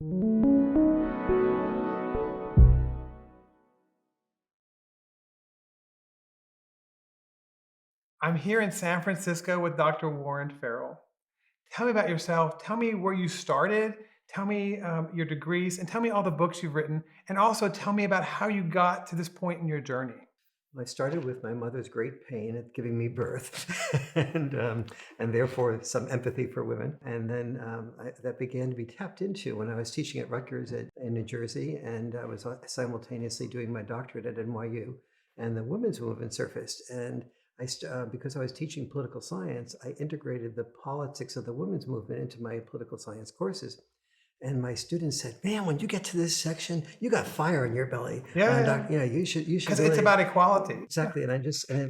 I'm here in San Francisco with Dr. Warren Farrell. Tell me about yourself. Tell me where you started. Tell me your degrees and tell me all the books you've written. And also tell me about how you got to this point in your journey. I started with my mother's great pain at giving me birth, and therefore some empathy for women. And then that began to be tapped into when I was teaching at Rutgers in New Jersey, and I was simultaneously doing my doctorate at NYU. And the women's movement surfaced, and because I was teaching political science, I integrated the politics of the women's movement into my political science courses. And my students said, "Man, when you get to this section, you got fire in your belly. Yeah, You should because it's really." about equality. Exactly, and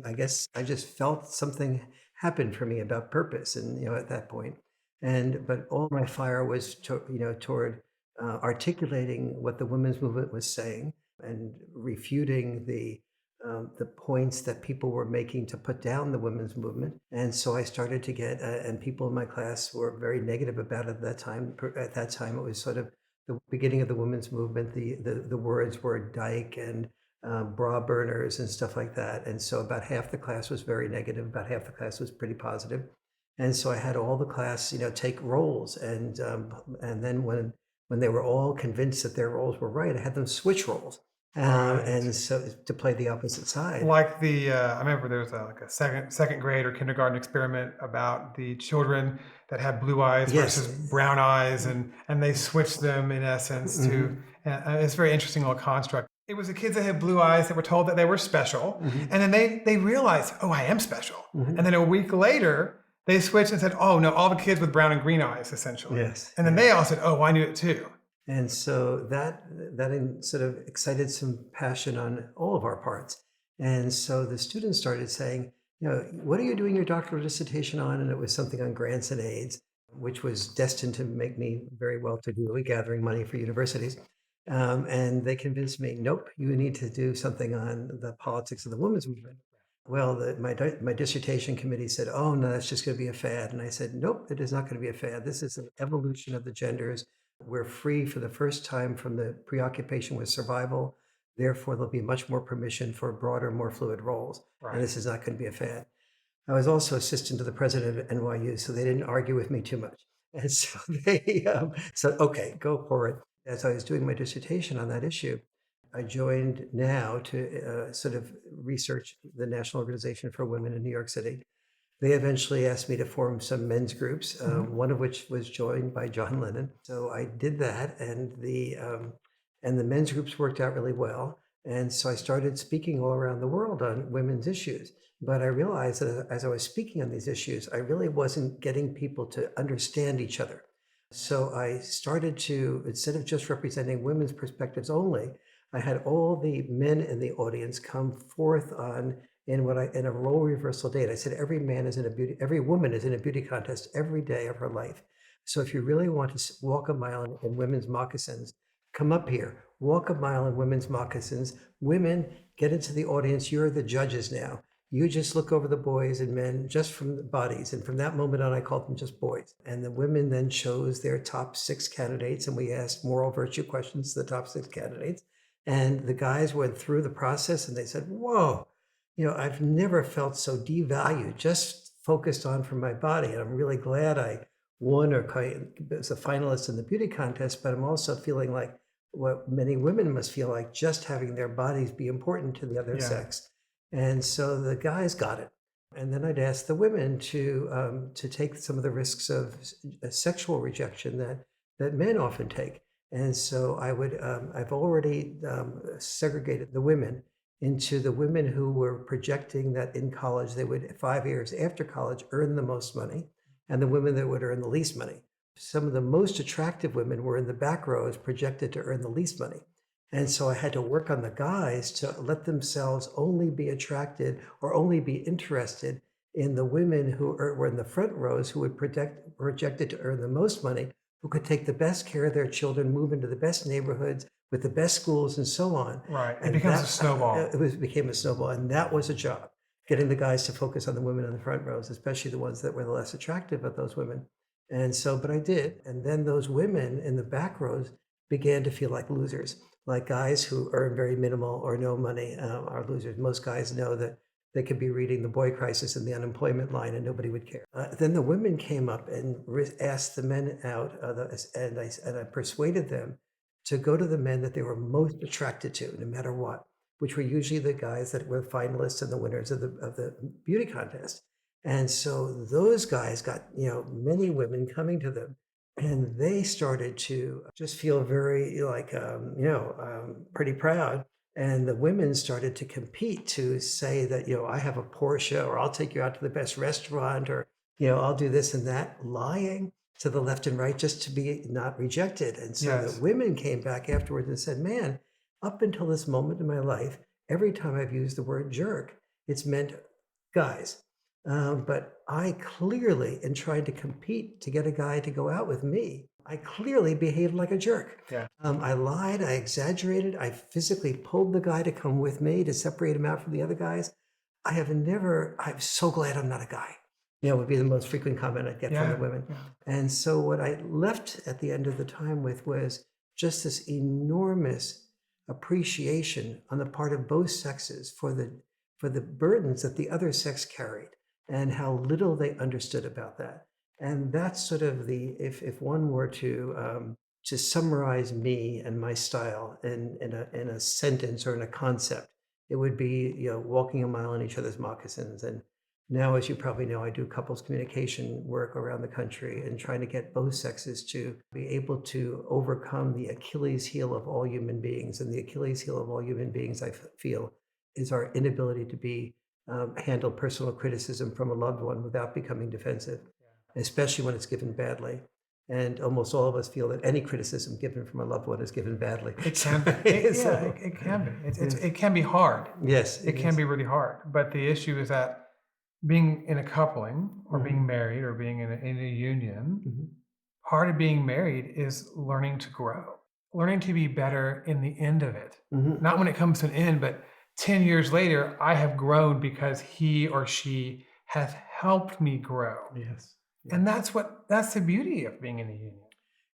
I guess I just felt something happen for me about purpose, and at that point, but all my fire was toward articulating what the women's movement was saying and refuting the points that people were making to put down the women's movement. And so I started to get, and people in my class were very negative about it at that time. At that time, it was sort of the beginning of the women's movement. The words were dyke and bra burners and stuff like that. And so about half the class was very negative, about half the class was pretty positive. And so I had all the class, take roles, and then when they were all convinced that their roles were right, I had them switch roles, Right. and so to play the opposite side. Like I remember there was like a second grade or kindergarten experiment about the children that had blue eyes Yes. versus brown eyes, and they switched them in essence to. Hmm. It's a very interesting little construct. It was the kids that had blue eyes that were told that they were special, Hmm. and then they realized, oh, I am special. And Hmm. then a week later, they switched and said, oh no, all the kids with brown and green eyes, essentially. Yes. And then Yeah. they all said, oh, I knew it too. And so that sort of excited some passion on all of our parts. And so the students started saying, what are you doing your doctoral dissertation on? And it was something on grants and aids, which was destined to make me very well to do, gathering money for universities. And they convinced me, nope, you need to do something on the politics of the women's movement. Well, my dissertation committee said, "Oh no, that's just going to be a fad." And I said, "Nope, it is not going to be a fad. This is an evolution of the genders. We're free for the first time from the preoccupation with survival. Therefore, there'll be much more permission for broader, more fluid roles. And Right. this is not going to be a fad." I was also assistant to the president of NYU, so they didn't argue with me too much. And so they said, "Okay, go for it." As I was doing my dissertation on that issue, I joined now to sort of research the National Organization for Women in New York City. They eventually asked me to form some men's groups, Mhm. one of which was joined by John Lennon. So I did that, and the men's groups worked out really well. And so I started speaking all around the world on women's issues. But I realized that as I was speaking on these issues, I really wasn't getting people to understand each other. So I started to, instead of just representing women's perspectives only, I had all the men in the audience come forth in a role reversal date. I said every woman is in a beauty contest every day of her life. So if you really want to walk a mile in women's moccasins, come up here, walk a mile in women's moccasins. Women, get into the audience. You're the judges now. You just look over the boys and men just from the bodies. And from that moment on, I called them just boys. And the women then chose their top 6 candidates, and we asked moral virtue questions to the top 6 candidates. And the guys went through the process and they said, whoa, I've never felt so devalued, just focused on from my body. And I'm really glad I won or as a finalist in the beauty contest, but I'm also feeling like what many women must feel like, just having their bodies be important to the other Yeah. sex. And so the guys got it. And then I'd ask the women to take some of the risks of sexual rejection that men often take. And so I've already segregated the women into the women who were projecting that in college they would, 5 years after college, earn the most money, and the women that would earn the least money. Some of the most attractive women were in the back rows, projected to earn the least money. And so I had to work on the guys to let themselves only be attracted or only be interested in the women who were in the front rows, who would projected to earn the most money, who could take the best care of their children, move into the best neighborhoods with the best schools and so on. Right. It And becomes a that snowball. became a snowball. And that was a job, getting the guys to focus on the women in the front rows, especially the ones that were the less attractive of those women. And so, but I did. And then those women in the back rows began to feel like losers, like guys who earn very minimal or no money are losers. Most guys know that they could be reading the boy crisis and the unemployment line and nobody would care. Then the women came up and asked the men out, and I persuaded them to go to the men that they were most attracted to, no matter what, which were usually the guys that were finalists and the winners of the beauty contest. And so those guys got, many women coming to them, and they started to just feel very like, pretty proud. And the women started to compete to say that, I have a Porsche, or I'll take you out to the best restaurant, or, I'll do this and that, lying to the left and right just to be not rejected. And so the Yes. women came back afterwards and said, man, up until this moment in my life, every time I've used the word jerk, it's meant guys. But I clearly, in trying to compete to get a guy to go out with me, I clearly behaved like a jerk. Yeah. I lied, I exaggerated, I physically pulled the guy to come with me to separate him out from the other guys. I'm so glad I'm not a guy. Would be the most frequent comment I'd get from the Yeah. women. Yeah. And so what I left at the end of the time with was just this enormous appreciation on the part of both sexes for the burdens that the other sex carried and how little they understood about that. And that's sort of if one were to summarize me and my style in a sentence or in a concept, it would be, walking a mile in each other's moccasins. And now, as you probably know, I do couples communication work around the country and trying to get both sexes to be able to overcome the Achilles heel of all human beings. And the Achilles heel of all human beings, I feel, is our inability to handle personal criticism from a loved one without becoming defensive, especially when it's given badly. And almost all of us feel that any criticism given from a loved one is given badly. It can be. It can be. It can be hard. Yes, It can be really hard. But the issue is that being in a coupling or being married or being in a union, part of being married is learning to grow, learning to be better in the end of it. Not when it comes to an end, but 10 years later, I have grown because he or she has helped me grow. Yes. And that's the beauty of being in a union.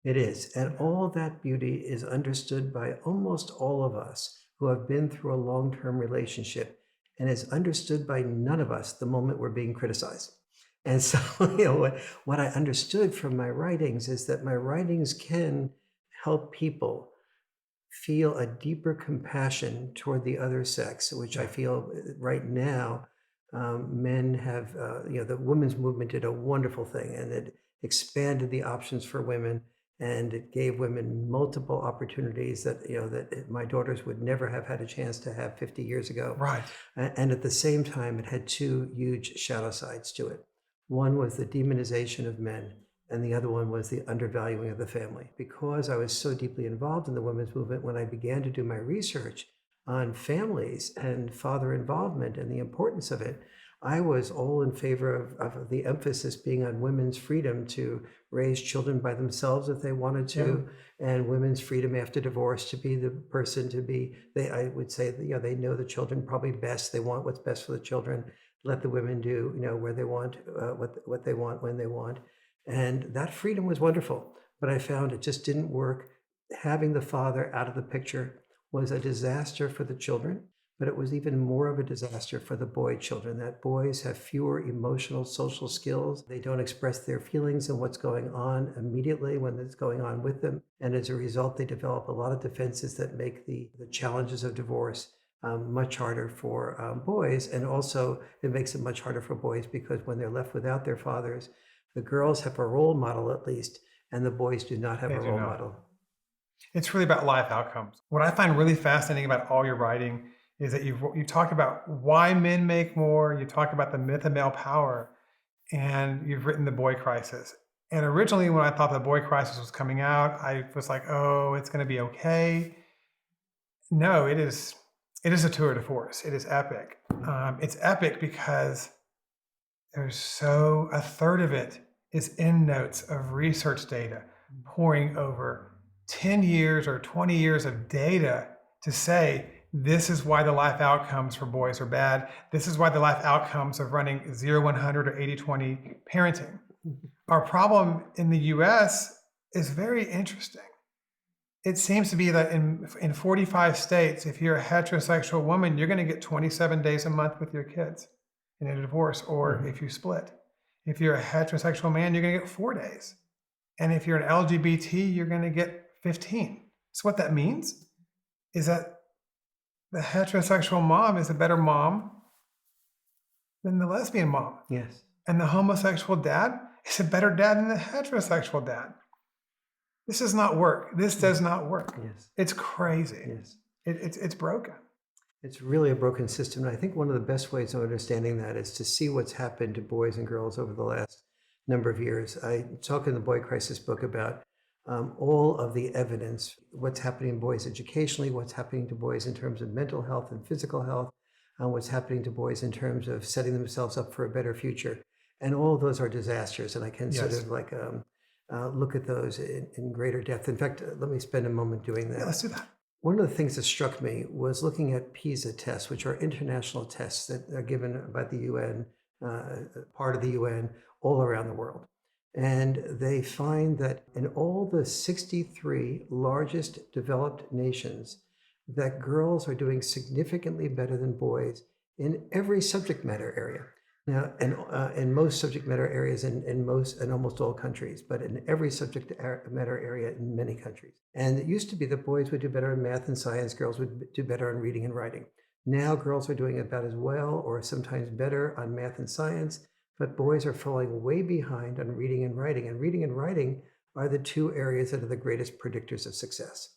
It is. And all that beauty is understood by almost all of us who have been through a long-term relationship, and is understood by none of us the moment we're being criticized. And so, what I understood from my writings is that my writings can help people feel a deeper compassion toward the other sex, which I feel right now men have, the women's movement did a wonderful thing, and it expanded the options for women, and it gave women multiple opportunities that my daughters would never have had a chance to have 50 years ago. Right. And at the same time, it had two huge shadow sides to it. One was the demonization of men, and the other one was the undervaluing of the family. Because I was so deeply involved in the women's movement, when I began to do my research on families and father involvement and the importance of it, I was all in favor of the emphasis being on women's freedom to raise children by themselves if they wanted to, and women's freedom after divorce to be the person to be, I would say, they know the children probably best. They want what's best for the children. Let the women do, where they want, what they want, when they want. And that freedom was wonderful, but I found it just didn't work. Having the father out of the picture was a disaster for the children, but it was even more of a disaster for the boy children, that boys have fewer emotional, social skills. They don't express their feelings and what's going on immediately when it's going on with them. And as a result, they develop a lot of defenses that make the challenges of divorce much harder for boys. And also, it makes it much harder for boys because when they're left without their fathers, the girls have a role model at least, and the boys do not have a role model. It's really about life outcomes. What I find really fascinating about all your writing is that you talk about why men make more, you talk about the myth of male power, and you've written The Boy Crisis. And originally when I thought The Boy Crisis was coming out, I was like, oh, it's going to be okay. No, it is a tour de force. It is epic. It's epic because a third of it is endnotes of research data pouring over 10 years or 20 years of data to say, this is why the life outcomes for boys are bad. This is why the life outcomes of running 0-100 or 80-20 parenting. Our problem in the US is very interesting. it seems to be that in 45 states, if you're a heterosexual woman, you're going to get 27 days a month with your kids in a divorce, or Mhm. if you split. If you're a heterosexual man, you're going to get 4 days. And if you're an LGBT, you're going to get 15. So what that means is that the heterosexual mom is a better mom than the lesbian mom. Yes. And the homosexual dad is a better dad than the heterosexual dad. This does not work. This does not work. Yes. It's crazy. Yes. It's broken. It's really a broken system. And I think one of the best ways of understanding that is to see what's happened to boys and girls over the last number of years. I talk in the Boy Crisis book about all of the evidence, what's happening in boys educationally, what's happening to boys in terms of mental health and physical health, what's happening to boys in terms of setting themselves up for a better future. And all of those are disasters. And I can sort Yes. of like look at those in greater depth. In fact, let me spend a moment doing Yeah, that. let's do that. One of the things that struck me was looking at Pisa tests, which are international tests that are given by the UN, part of the UN, all around the world. And they find that in all the 63 largest developed nations, that girls are doing significantly better than boys in every subject matter area. Now, and in most subject matter areas in almost all countries, but in every subject matter area in many countries. And it used to be that boys would do better in math and science, girls would do better in reading and writing. Now girls are doing about as well or sometimes better on math and science, but boys are falling way behind on reading and writing. And reading and writing are the two areas that are the greatest predictors of success,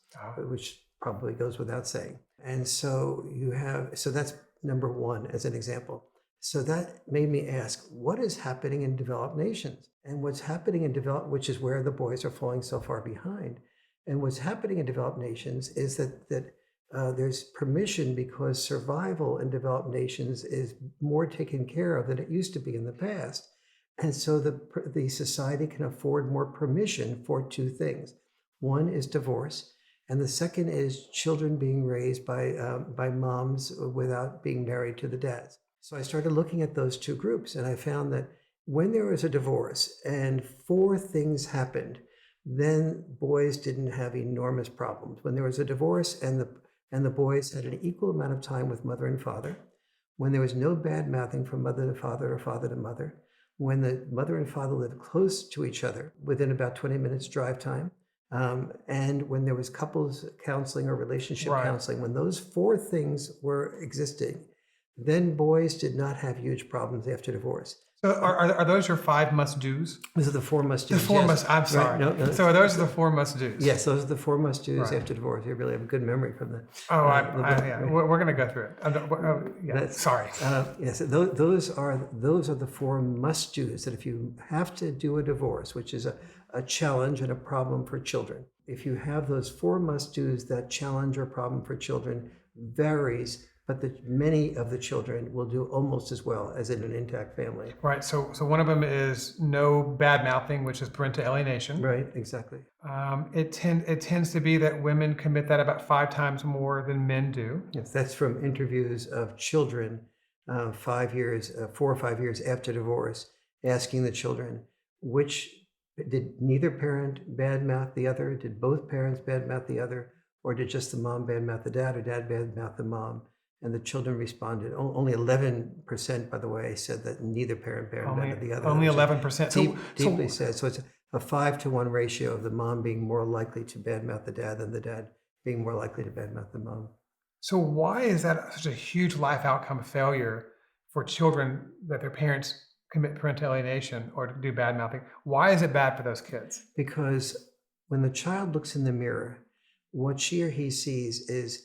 which probably goes without saying. And so so that's number one as an example. So that made me ask, what is happening in developed nations? And what's happening in developed, which is where the boys are falling so far behind. And what's happening in developed nations is that there's permission because survival in developed nations is more taken care of than it used to be in the past. And so the society can afford more permission for two things. One is divorce, and the second is children being raised by moms without being married to the dads. So I started looking at those two groups, and I found that when there was a divorce and four things happened, then boys didn't have enormous problems. When there was a divorce and the boys had an equal amount of time with mother and father, when there was no bad mouthing from mother to father or father to mother, when the mother and father lived close to each other within about 20 minutes drive time, and when there was couples counseling or relationship Right. counseling, when those four things were existing, then boys did not have huge problems after divorce. So are those your 5 must-dos? These are the four must-dos. The 4 yes. must, I'm Right, sorry. no, So those are the 4 must-dos? yes, those are the four must-dos Right. after divorce. You really have a good memory from the. Oh, the book, yeah, right? we're going to go through it. Yeah, That's- sorry. Yes, those are the four must-dos that if you have to do a divorce, which is a challenge and a problem for children, if you have those four must-dos, that challenge or problem for children varies, but many of the children will do almost as well as in an intact family. Right. So one of them is no bad mouthing, which is parental alienation. Right, exactly. It tends to be that women commit that about 5 times more than men do. Yes, that's from interviews of children 4 or 5 years after divorce, asking the children, which did neither parent badmouth the other? Did both parents badmouth the other? Or did just the mom badmouth the dad or dad badmouth the mom? And the children responded. Only 11%, by the way, said that neither parent badmouthed the other. Only which is 11%. deeply sad. So it's a 5-to-1 ratio of the mom being more likely to badmouth the dad than the dad being more likely to badmouth the mom. So why is that such a huge life outcome failure for children that their parents commit parental alienation or do bad mouthing? Why is it bad for those kids? Because when the child looks in the mirror, what she or he sees is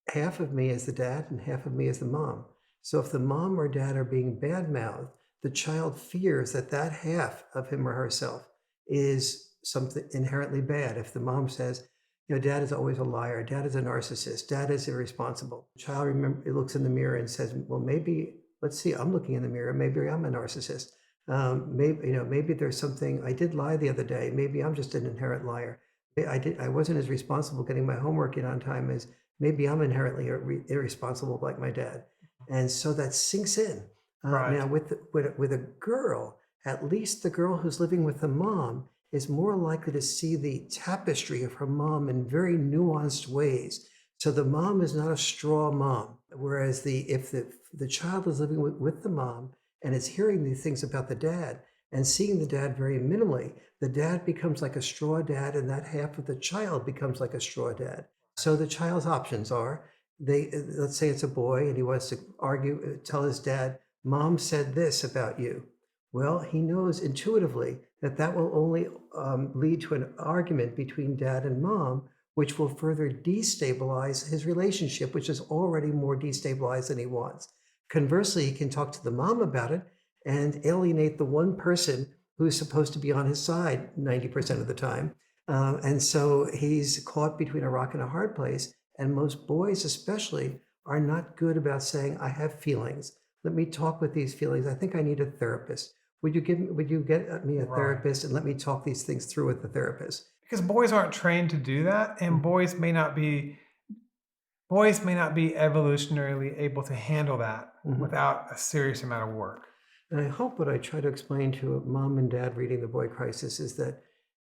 half of me as the dad and half of me as the mom. So if the mom or dad are being bad-mouthed, the child fears that that half of him or herself is something inherently bad. If the mom says, dad is always a liar, dad is a narcissist, dad is irresponsible. The child looks in the mirror and says, well, maybe, let's see, I'm looking in the mirror, maybe I'm a narcissist. Maybe there's something, I did lie the other day, maybe I'm just an inherent liar. I wasn't as responsible getting my homework in on time as maybe I'm inherently irresponsible like my dad. And so that sinks in. Right. Now with a girl, at least the girl who's living with the mom is more likely to see the tapestry of her mom in very nuanced ways. So the mom is not a straw mom, whereas if the child is living with the mom and is hearing these things about the dad and seeing the dad very minimally, the dad becomes like a straw dad, and that half of the child becomes like a straw dad. So the child's options are let's say it's a boy and he wants to tell his dad, mom said this about you. Well, he knows intuitively that that will only lead to an argument between dad and mom, which will further destabilize his relationship, which is already more destabilized than he wants. Conversely, he can talk to the mom about it and alienate the one person who's supposed to be on his side 90% of the time. And so he's caught between a rock and a hard place. And most boys, especially, are not good about saying, I have feelings. Let me talk with these feelings. I think I need a therapist. Would you get me a Right. therapist and let me talk these things through with the therapist? Because boys aren't trained to do that, and boys may not be evolutionarily able to handle that Mhm. without a serious amount of work. And I hope what I try to explain to a mom and dad reading The Boy Crisis is that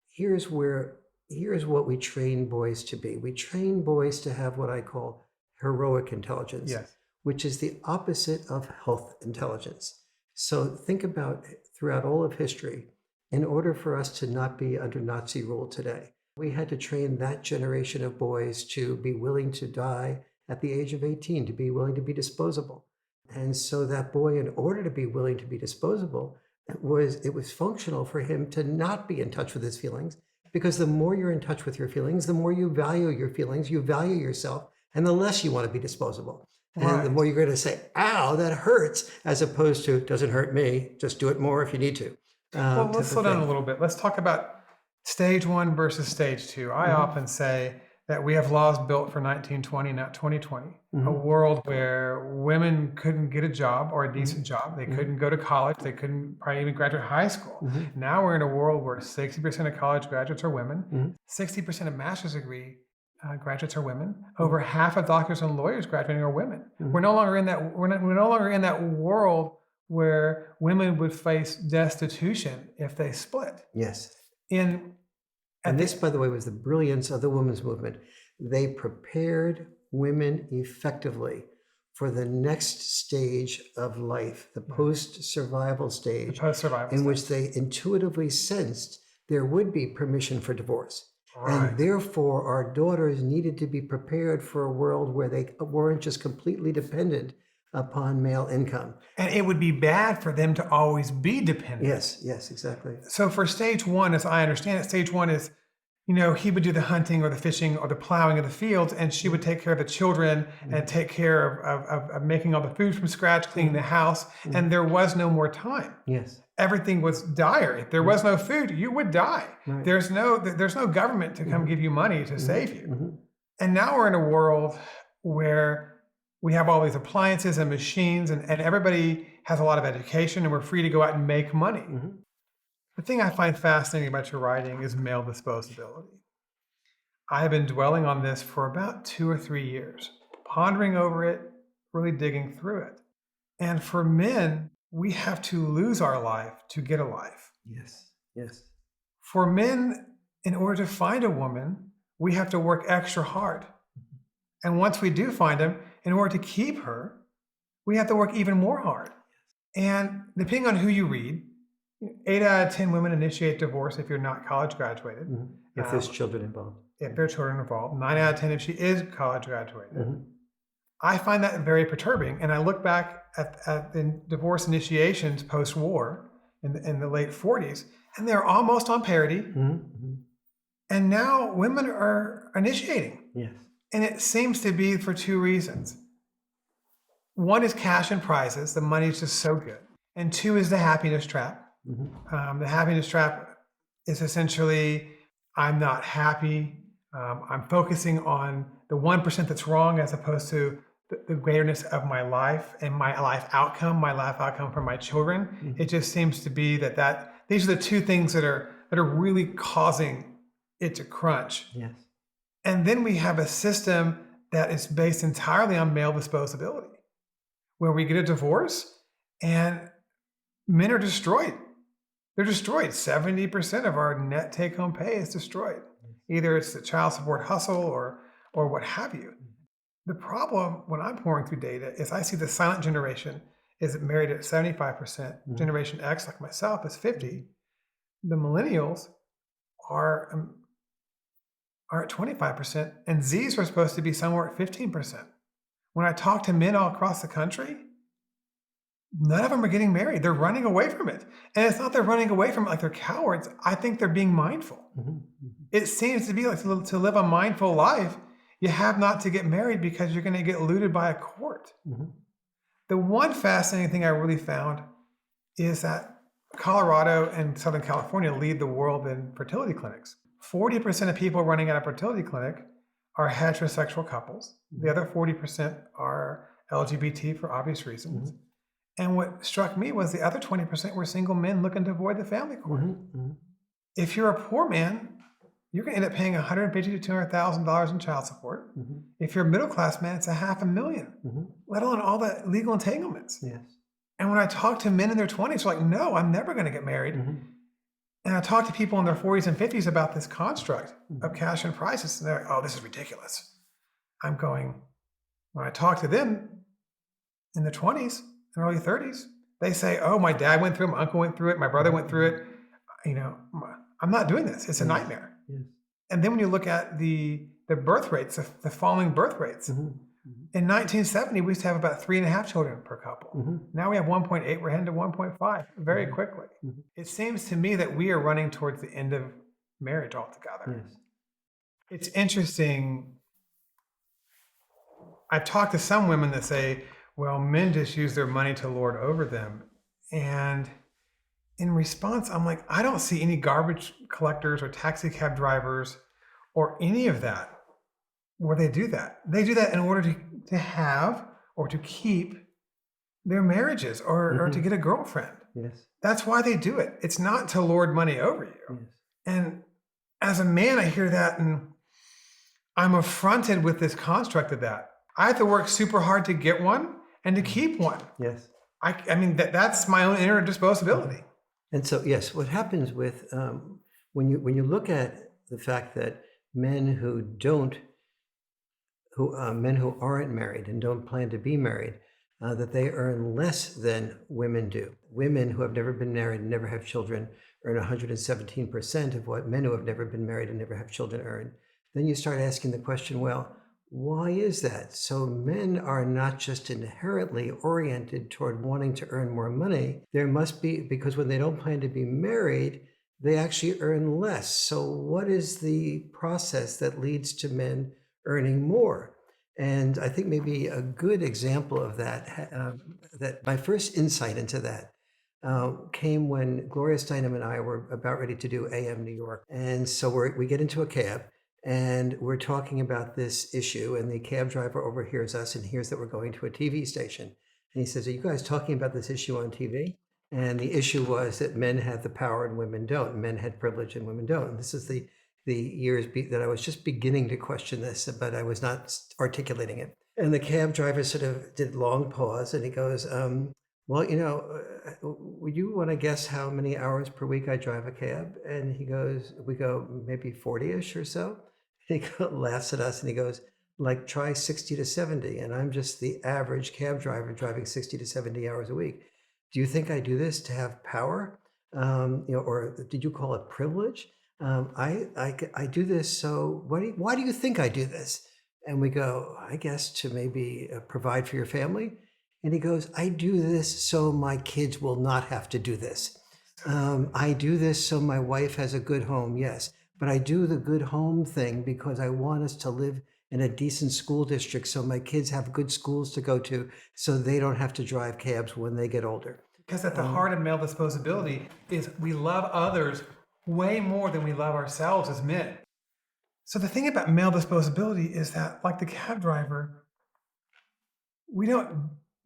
here's what we train boys to be. We train boys to have what I call heroic intelligence, Yes. which is the opposite of health intelligence. So think about throughout all of history, in order for us to not be under Nazi rule today, we had to train that generation of boys to be willing to die at the age of 18, to be willing to be disposable. And so that boy, in order to be willing to be disposable, it was functional for him to not be in touch with his feelings, because the more you're in touch with your feelings, the more you value your feelings, you value yourself, and the less you want to be disposable. And the Right. more you're going to say, ow, that hurts, as opposed to, doesn't hurt me, just do it more if you need to, Well, type let's of slow down a thing. little bit. Let's talk about stage one versus stage two. I Mhm, often say that we have laws built for 1920, not 2020, a mhm, world where women couldn't get a job or a mhm, decent job. They mhm, couldn't go to college. They couldn't probably even graduate high school. mhm, Now we're in a world where 60% of college graduates are women, mhm, 60% of master's degree graduates are women. mhm, Over half of doctors and lawyers graduating are women. We're mhm. no longer in that. We're no longer in that world where women would face destitution if they split. Yes. In And at this, the by the way, was the brilliance of the women's movement. They prepared women effectively for the next stage of life, the post-survival the stage, post-survival in which stage, they intuitively sensed there would be permission for divorce. And right? therefore, our daughters needed to be prepared for a world where they weren't just completely dependent upon male income. And it would be bad for them to always be dependent. Yes, yes, exactly. So for stage one, as I understand it, stage one is, he would do the hunting or the fishing or the plowing of the fields, and she would take care of the children and take care of making all the food from scratch, cleaning the house, and there was no more time. Yes, Everything was dire. If there was no food, you would die. right. There's no government to come give you money to save you. Mhm. And now we're in a world where we have all these appliances and machines, and everybody has a lot of education, and we're free to go out and make money. Mhm. The thing I find fascinating about your writing is male disposability. I have been dwelling on this for about 2 or 3 years, pondering over it, really digging through it. And for men, we have to lose our life to get a life. Yes, yes. For men, in order to find a woman, we have to work extra hard. And once we do find them, in order to keep her, we have to work even more hard. And depending on who you read, 8 out of 10 women initiate divorce if you're not college graduated. Mhm. If there's children involved. If there are children involved, 9 out of 10 if she is college graduated. Mhm. I find that very perturbing. And I look back at the divorce initiations post-war in the late 40s, and they're almost on parity. Mhm. Mhm. And now women are initiating. Yes. And it seems to be for two reasons. One is cash and prizes. The money is just so good. And two is the happiness trap. Mhm. The happiness trap is essentially, I'm not happy. I'm focusing on the 1% that's wrong as opposed to the greaterness of my life and my life outcome for my children. Mhm. It just seems to be that these are the two things that are really causing it to crunch. Yes. And then we have a system that is based entirely on male disposability, where we get a divorce and men are destroyed. They're destroyed. 70% of our net take-home pay is destroyed. Either it's the child support hustle or what have you. The problem when I'm pouring through data is I see the silent generation is married at 75%. Generation X, like myself, is 50. The millennials are at 25%, and Zs are supposed to be somewhere at 15%. When I talk to men all across the country, none of them are getting married. They're running away from it. And it's not they're running away from it like they're cowards. I think they're being mindful. It seems to be like to live a mindful life, you have not to get married because you're going to get looted by a court. The one fascinating thing I really found is that Colorado and Southern California lead the world in fertility clinics. 40% of people running at a fertility clinic are heterosexual couples. The other 40% are LGBT for obvious reasons. And what struck me was the other 20% were single men looking to avoid the family court. If you're a poor man, you're going to end up paying $150,000 to $200,000 in child support. If you're a middle class man, it's $500,000, let alone all the legal entanglements. And when I talk to men in their 20s, they're like, no, I'm never going to get married. And I talk to people in their 40s and 50s about this construct of cash and prices, and they're like, oh, this is ridiculous. I'm going, when I talk to them in their 20s and early 30s, they say, oh, my dad went through it, my uncle went through it, my brother went through it. I'm not doing this. It's a nightmare. And then when you look at the birth rates, the falling birth rates, in 1970, we used to have about 3.5 children per couple. Now we have 1.8. We're heading to 1.5 very quickly. It seems to me that we are running towards the end of marriage altogether. It's interesting. I've talked to some women that say, well, men just use their money to lord over them. And in response, I'm like, I don't see any garbage collectors or taxi cab drivers or any of that where they do that. They do that in order to have or to keep their marriages or to get a girlfriend. That's why they do it. It's not to lord money over you. And as a man, I hear that and I'm affronted with this construct of that. I have to work super hard to get one and to keep one. I mean, that's my own inner disposability. And so, yes, what happens with when you look at the fact that men who aren't married and don't plan to be married, that they earn less than women do. Women who have never been married and never have children earn 117% of what men who have never been married and never have children earn. Then you start asking the question, well, why is that? So men are not just inherently oriented toward wanting to earn more money. There must be, because when they don't plan to be married, they actually earn less. So what is the process that leads to men earning more? And I think maybe a good example of that, that my first insight into that came when Gloria Steinem and I were about ready to do AM New York. And so we get into a cab and we're talking about this issue, and the cab driver overhears us and hears that we're going to a TV station. And he says, are you guys talking about this issue on TV? And the issue was that men had the power and women don't. Men had privilege and women don't. And this is the years that I was just beginning to question this, but I was not articulating it. And the cab driver sort of did a long pause, and he goes, well, would you want to guess how many hours per week I drive a cab? And we go, maybe 40-ish or so. And he laughs at us and he goes, like, try 60 to 70. And I'm just the average cab driver driving 60 to 70 hours a week. Do you think I do this to have power? Or did you call it privilege? I do this. So why do you think I do this? And we go, I guess to maybe provide for your family. And he goes, I do this so my kids will not have to do this. I do this so my wife has a good home. Yes. But I do the good home thing because I want us to live in a decent school district so my kids have good schools to go to so they don't have to drive cabs when they get older. Because at the heart of male disposability is we love others way more than we love ourselves as men. So the thing about male disposability is that, like the cab driver,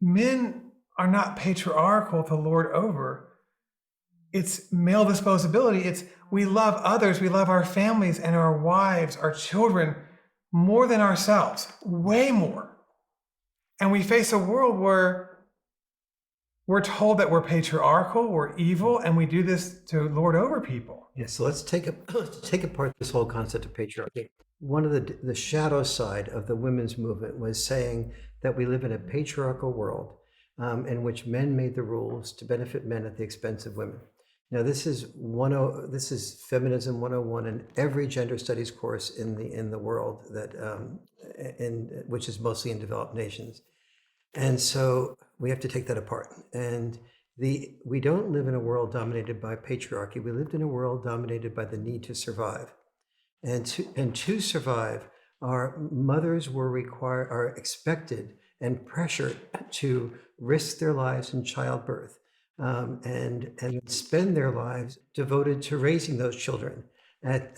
men are not patriarchal to lord over. It's male disposability. It's we love others, we love our families and our wives, our children, more than ourselves, way more. And we face a world where We're told that we're patriarchal, we're evil, and we do this to lord over people. Yeah, so let's take let's take apart this whole concept of patriarchy. One of the shadow side of the women's movement was saying that we live in a patriarchal world in which men made the rules to benefit men at the expense of women. Now, this is feminism 101 in every gender studies course in the world that in which is mostly in developed nations. And so we have to take that apart. And we don't live in a world dominated by patriarchy. We lived in a world dominated by the need to survive. And to survive, our mothers are expected and pressured to risk their lives in childbirth, and spend their lives devoted to raising those children,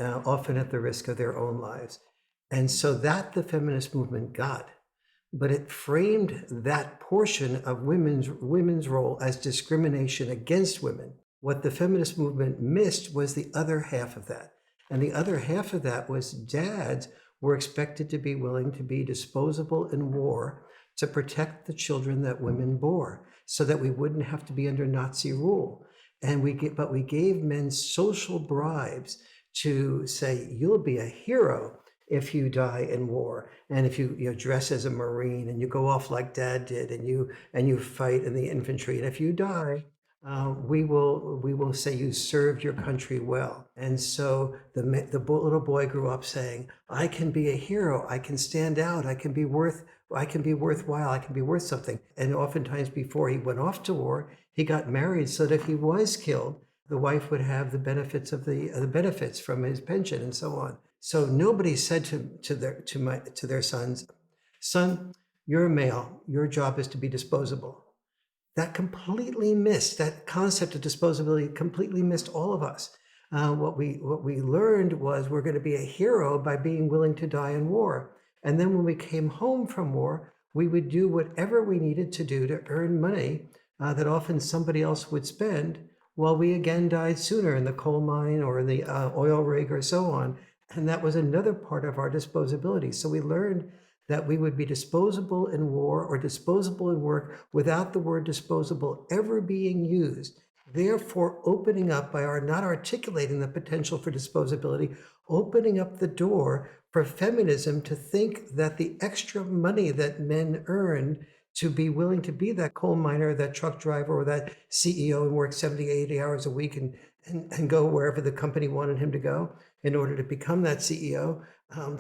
often at the risk of their own lives. And so that the feminist movement got, but it framed that portion of women's role as discrimination against women. What the feminist movement missed was the other half of that. And the other half of that was dads were expected to be willing to be disposable in war to protect the children that women bore, so that we wouldn't have to be under Nazi rule. But we gave men social bribes to say, you'll be a hero if you die in war, and if you dress as a Marine and you go off like Dad did, and you fight in the infantry, and if you die, we will say you served your country well. And so the little boy grew up saying, I can be a hero, I can stand out, I can be worthwhile, I can be worth something. And oftentimes before he went off to war, he got married so that if he was killed, the wife would have the benefits of the benefits from his pension and so on. So nobody said to their sons, son, you're a male, your job is to be disposable. That concept of disposability completely missed all of us. What we learned was we're going to be a hero by being willing to die in war. And then when we came home from war, we would do whatever we needed to do to earn money that often somebody else would spend, while we again died sooner in the coal mine or in the oil rig or so on. And that was another part of our disposability. So we learned that we would be disposable in war or disposable in work without the word disposable ever being used. Therefore, opening up by our not articulating the potential for disposability, opening up the door for feminism to think that the extra money that men earned to be willing to be that coal miner, that truck driver, or that CEO and work 70, 80 hours a week and go wherever the company wanted him to go in order to become that CEO,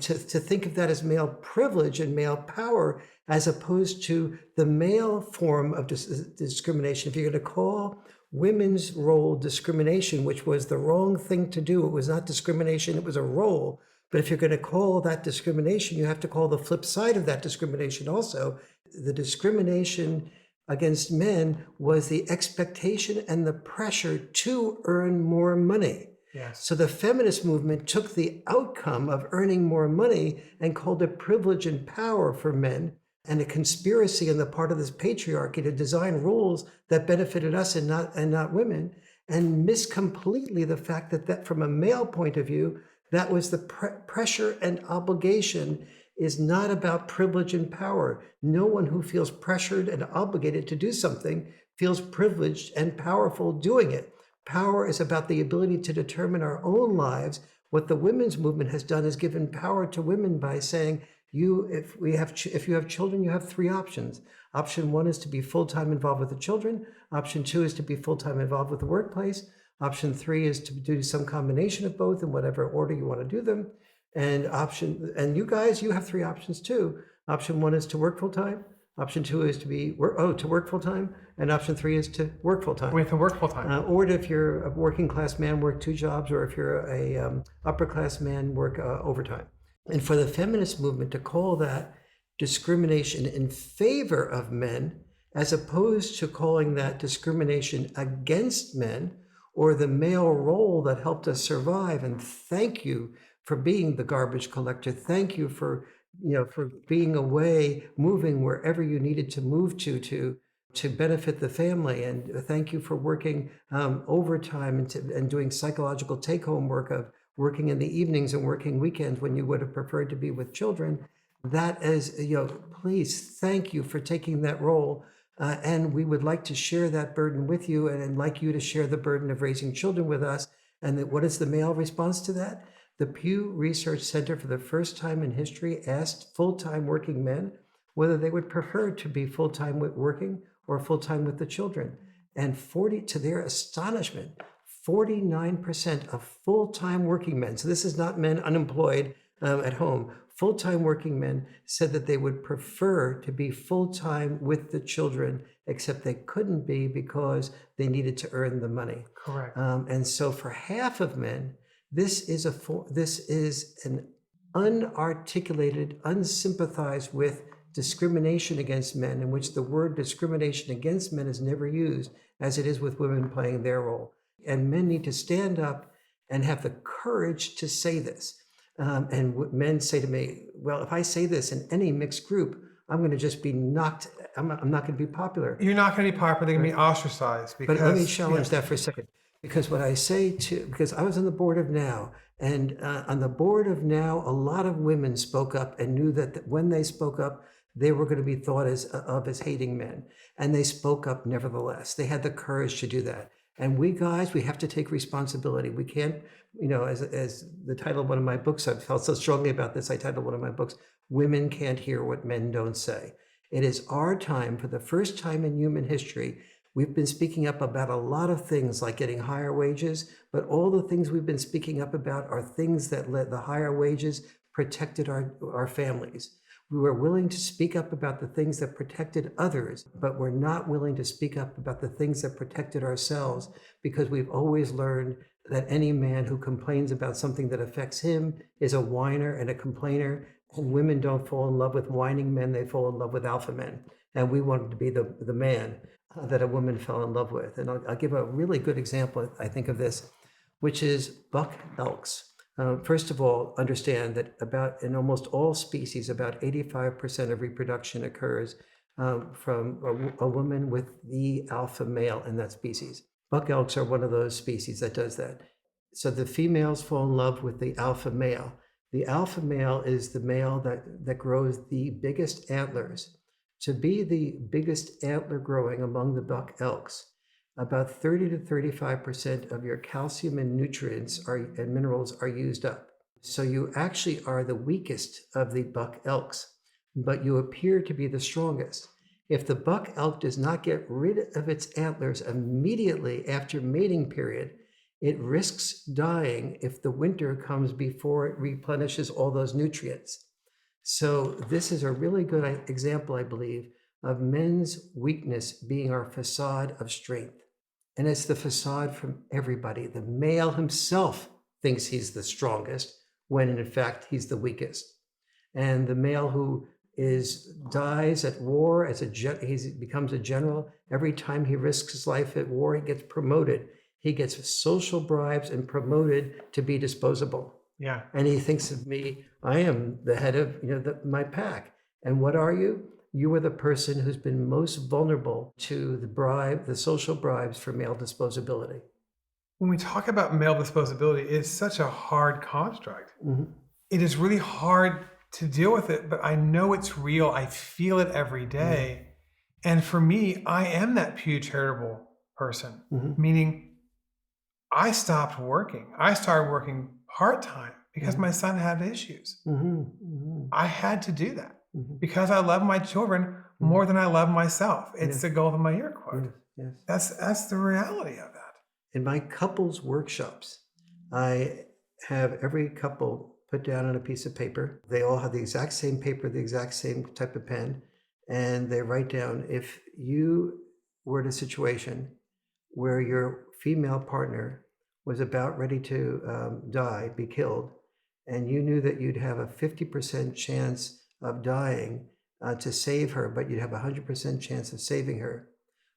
to think of that as male privilege and male power, as opposed to the male form of discrimination. If you're going to call women's role discrimination, which was the wrong thing to do, it was not discrimination, it was a role. But if you're going to call that discrimination, you have to call the flip side of that discrimination also. The discrimination against men was the expectation and the pressure to earn more money. Yes. So the feminist movement took the outcome of earning more money and called it privilege and power for men, and a conspiracy on the part of this patriarchy to design rules that benefited us and not women, and missed completely the fact that from a male point of view, that was the pressure and obligation is not about privilege and power. No one who feels pressured and obligated to do something feels privileged and powerful doing it. Power is about the ability to determine our own lives. What the women's movement has done is given power to women by saying, if you have children, you have three options. Option one is to be full-time involved with the children. Option two is to be full-time involved with the workplace. Option three is to do some combination of both in whatever order you want to do them. And you guys, you have three options too. Option one is to work full-time. Option two is to work full-time. And option three is to work full-time. We have to work full-time. Or if you're a working class man, work two jobs, or if you're a upper class man, work overtime. And for the feminist movement to call that discrimination in favor of men, as opposed to calling that discrimination against men, or the male role that helped us survive, and thank you for being the garbage collector, thank you for being away, moving wherever you needed to move to benefit the family, and thank you for working overtime and doing psychological take-home work of working in the evenings and working weekends when you would have preferred to be with children. That is, please, thank you for taking that role. And we would like to share that burden with you and like you to share the burden of raising children with us. And that, what is the male response to that? The Pew Research Center, for the first time in history, asked full-time working men whether they would prefer to be full-time working or full-time with the children. And 40, to their astonishment, 49% of full-time working men, so this is not men unemployed at home, full-time working men said that they would prefer to be full-time with the children, except they couldn't be because they needed to earn the money. Correct. And so for half of men, this is an unarticulated, unsympathized with discrimination against men, in which the word discrimination against men is never used, as it is with women playing their role. And men need to stand up and have the courage to say this. And men say to me, well, if I say this in any mixed group, I'm going to just be knocked, I'm not going to be popular. You're not going to be popular. They're going to be ostracized. But let me challenge that for a second. Because what I say because I was on the board of NOW, and on the board of NOW, a lot of women spoke up and knew that when they spoke up, they were going to be thought as hating men. And they spoke up nevertheless. They had the courage to do that. And we guys, we have to take responsibility. We can't, as the title of one of my books, I felt so strongly about this, I titled one of my books, Women Can't Hear What Men Don't Say. It is our time, for the first time in human history. We've been speaking up about a lot of things like getting higher wages, but all the things we've been speaking up about are things that led the higher wages protected our families. We were willing to speak up about the things that protected others, but we're not willing to speak up about the things that protected ourselves, because we've always learned that any man who complains about something that affects him is a whiner and a complainer, and women don't fall in love with whining men, they fall in love with alpha men. And we wanted to be the man that a woman fell in love with. And I'll give a really good example, I think, of this, which is buck elks. First of all, understand that in almost all species, about 85% of reproduction occurs from a woman with the alpha male in that species. Buck elks are one of those species that does that. So the females fall in love with the alpha male. The alpha male is the male that grows the biggest antlers. To be the biggest antler growing among the buck elks, about 30 to 35% of your calcium and nutrients and minerals are used up. So you actually are the weakest of the buck elks, but you appear to be the strongest. If the buck elk does not get rid of its antlers immediately after mating period, it risks dying if the winter comes before it replenishes all those nutrients. So this is a really good example, I believe, of men's weakness being our facade of strength. And it's the facade from everybody. The male himself thinks he's the strongest, when in fact he's the weakest. And the male who dies at war he becomes a general. Every time he risks his life at war, he gets promoted. He gets social bribes and promoted to be disposable. Yeah. And he thinks of me, I am the head of my pack. And what are you? You are the person who's been most vulnerable to the social bribes for male disposability. When we talk about male disposability, it's such a hard construct. Mm-hmm. It is really hard to deal with it, but I know it's real. I feel it every day. Mm-hmm. And for me, I am that Pew charitable person, mm-hmm. meaning I stopped working. I started working part-time because mm-hmm. my son had issues. Mm-hmm. Mm-hmm. I had to do that. Mm-hmm. Because I love my children more than I love myself. It's the Golden My Ear quote. Yes. That's the reality of that. In my couples workshops, I have every couple put down on a piece of paper. They all have the exact same paper, the exact same type of pen, and they write down, if you were in a situation where your female partner was about ready to be killed, and you knew that you'd have a 50% chance of dying to save her, but you'd have a 100% chance of saving her,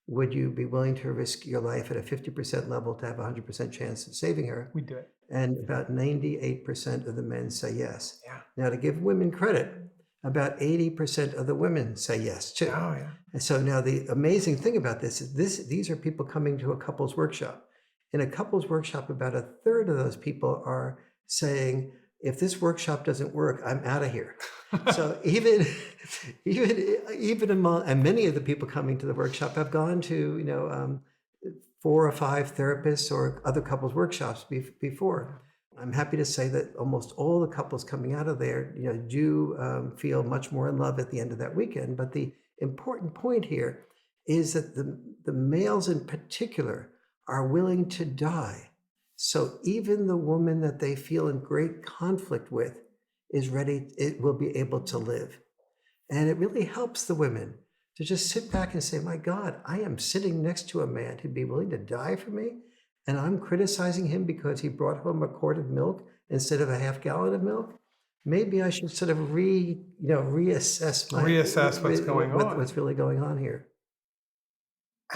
would you be willing to risk your life at a 50% level to have a 100% chance of saving her? We do it. And about 98% of the men say yes. Yeah. Now, to give women credit, about 80% of the women say yes too. Oh, yeah. And so now the amazing thing about this is these are people coming to a couples workshop. In a couples workshop, about a third of those people are saying, if this workshop doesn't work, I'm out of here. So even among, and many of the people coming to the workshop have gone to, 4 or 5 therapists or other couples workshops before. I'm happy to say that almost all the couples coming out of there, do feel much more in love at the end of that weekend. But the important point here is that the males in particular are willing to die. So even the woman that they feel in great conflict with is ready, it will be able to live. And it really helps the women to just sit back and say, my God, I am sitting next to a man who'd be willing to die for me. And I'm criticizing him because he brought home a quart of milk instead of a half gallon of milk. Maybe I should sort of reassess What's going on. what's really going on here.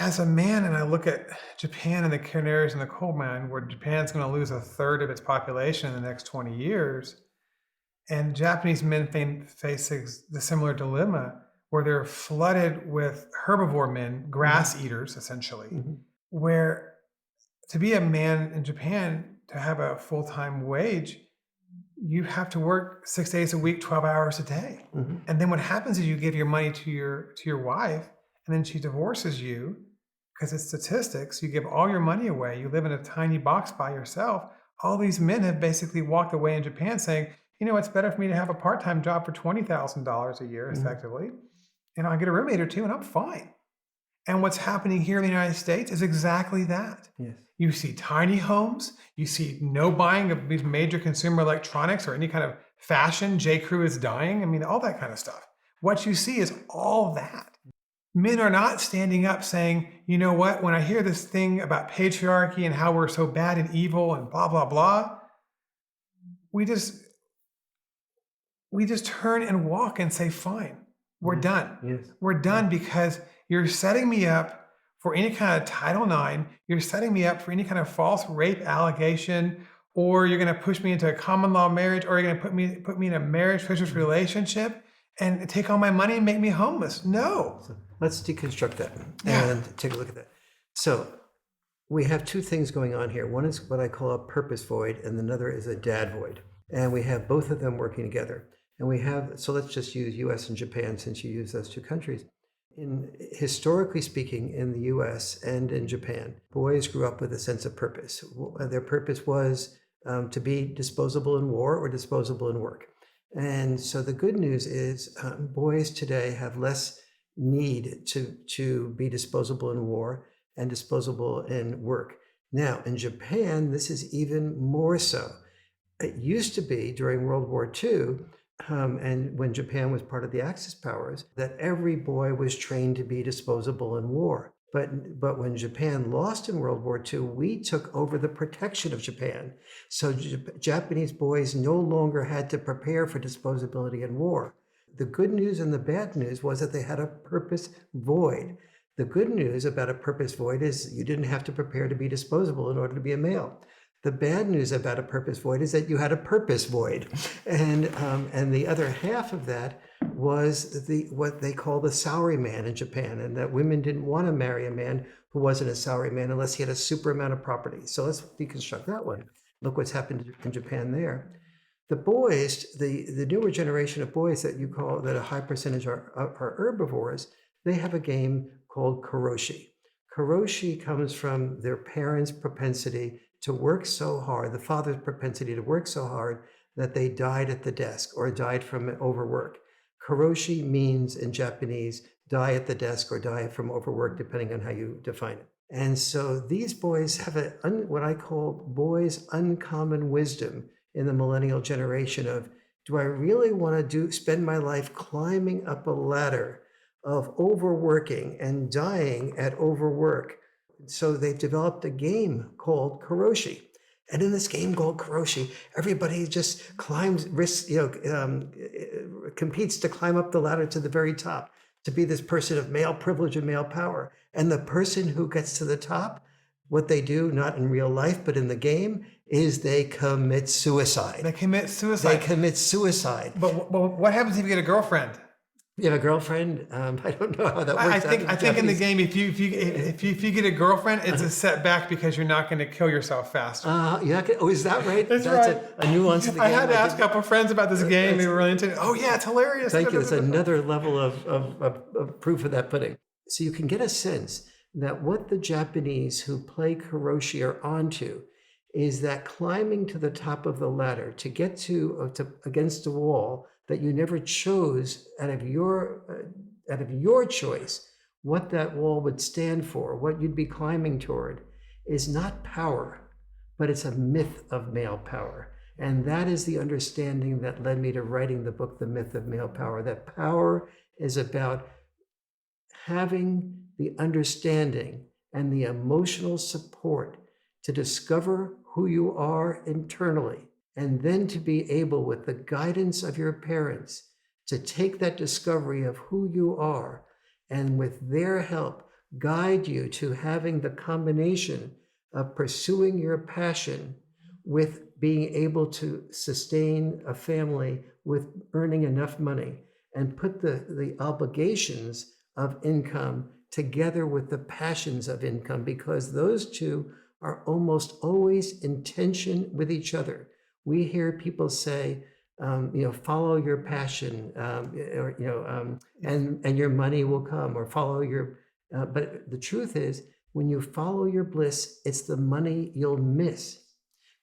As a man, and I look at Japan and the canaries in the coal mine, where Japan's going to lose a third of its population in the next 20 years, and Japanese men face the similar dilemma where they're flooded with herbivore men, grass eaters, essentially, where to be a man in Japan, to have a full-time wage, you have to work 6 days a week, 12 hours a day. And then what happens is you give your money to your wife, and then she divorces you because it's statistics. You give all your money away. You live in a tiny box by yourself. All these men have basically walked away in Japan saying, it's better for me to have a part-time job for $20,000 a year, effectively, and I'll get a roommate or two, and I'm fine. And what's happening here in the United States is exactly that. Yes. You see tiny homes. You see no buying of these major consumer electronics or any kind of fashion. J. Crew is dying. I mean, all that kind of stuff. What you see is all that. Men are not standing up saying, you know what, when I hear this thing about patriarchy and how we're so bad and evil and blah, blah, blah, we just turn and walk and say, fine, we're done. Yes. We're done because you're setting me up for any kind of Title IX. You're setting me up for any kind of false rape allegation, or you're going to push me into a common law marriage, or you're going to put me in a marriage business relationship and take all my money and make me homeless. No. So let's deconstruct that and take a look at that. So we have 2 things going on here. One is what I call a purpose void, and another is a dad void. And we have both of them working together. And so let's just use US and Japan since you use those 2 countries. Historically speaking, in the US and in Japan, boys grew up with a sense of purpose. Their purpose was to be disposable in war or disposable in work. And so the good news is boys today have less need to be disposable in war and disposable in work. Now, in Japan, this is even more so. It used to be during World War II, and when Japan was part of the Axis powers, that every boy was trained to be disposable in war. But when Japan lost in World War II, we took over the protection of Japan. So Japanese boys no longer had to prepare for disposability in war. The good news and the bad news was that they had a purpose void. The good news about a purpose void is you didn't have to prepare to be disposable in order to be a male. The bad news about a purpose void is that you had a purpose void. And the other half of that was what they call the salary man in Japan, and that women didn't want to marry a man who wasn't a salary man unless he had a super amount of property. So let's deconstruct that one. Look what's happened in Japan there. The boys, the newer generation of boys that you call that a high percentage are herbivores, they have a game called karoshi. Karoshi comes from their parents' propensity to work so hard, the father's propensity to work so hard that they died at the desk or died from overwork. Karoshi means in Japanese, die at the desk or die from overwork, depending on how you define it. And so these boys have what I call boys' uncommon wisdom in the millennial generation of, do I really want to spend my life climbing up a ladder of overworking and dying at overwork? So they've developed a game called karoshi. And in this game called karoshi, everybody just competes to climb up the ladder to the very top, to be this person of male privilege and male power. And the person who gets to the top, what they do, not in real life, but in the game, is they commit suicide. They commit suicide. They commit suicide. But what happens if you get a girlfriend? You have a girlfriend? I don't know how that I works out think in the I think in the Japanese. game, if you get a girlfriend, it's a setback because you're not going to kill yourself faster. Yeah, oh, is that right? That's That's right. a nuance of the I had game to I ask a didn't. couple friends about this game. They That's were really into it. Oh yeah, it's hilarious. Thank you. That's another level of proof of that pudding. So you can get a sense that what the Japanese who play karoshi are onto is that climbing to the top of the ladder to get to against a wall that you never chose out of your choice, what that wall would stand for, what you'd be climbing toward, is not power, but it's a myth of male power. And that is the understanding that led me to writing the book, The Myth of Male Power, that power is about having the understanding and the emotional support to discover who you are internally, and then to be able, with the guidance of your parents, to take that discovery of who you are and with their help guide you to having the combination of pursuing your passion with being able to sustain a family with earning enough money, and put the obligations of income together with the passions of income, because those two are almost always in tension with each other. We hear people say, follow your passion, and your money will come, or follow your. But the truth is, when you follow your bliss, it's the money you'll miss,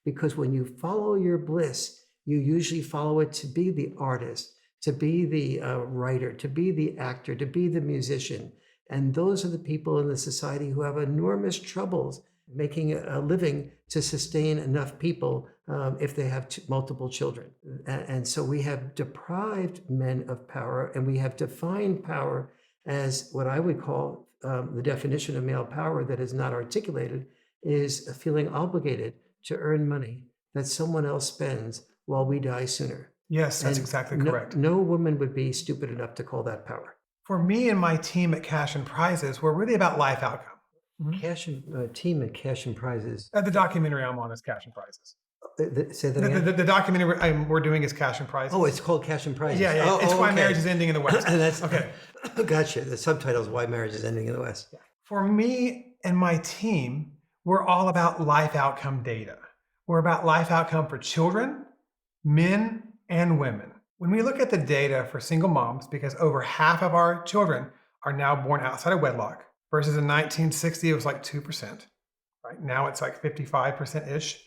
because when you follow your bliss, you usually follow it to be the artist, to be the writer, to be the actor, to be the musician. And those are the people in the society who have enormous troubles making a living to sustain enough people if they have multiple children. And so we have deprived men of power, and we have defined power as what I would call the definition of male power that is not articulated, is feeling obligated to earn money that someone else spends while we die sooner. Yes, that's And exactly no, correct. no woman would be stupid enough to call that power. For me and my team at Cash and Prizes, we're really about life outcome. Cash and team and cash and prizes. The documentary I'm on is Cash and Prizes. Say that again. The documentary we're doing is Cash and Prizes. Oh, it's called Cash and Prizes. Yeah, Oh, it's Why okay. Marriage is Ending in the West. That's okay. Gotcha. The subtitle is Why Marriage is Ending in the West. For me and my team, we're all about life outcome data. We're about life outcome for children, men, and women. When we look at the data for single moms, because over half of our children are now born outside of wedlock, versus in 1960 it was like 2%. Right now it's like 55%-ish.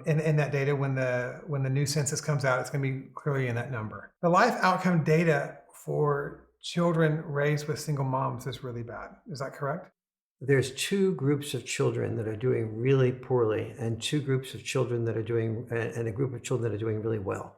In that data, when the new census comes out, it's going to be clearly in that number. The life outcome data for children raised with single moms is really bad. Is that correct? There's two groups of children that are doing really poorly, and two groups of children that are doing, and a group of children that are doing really well.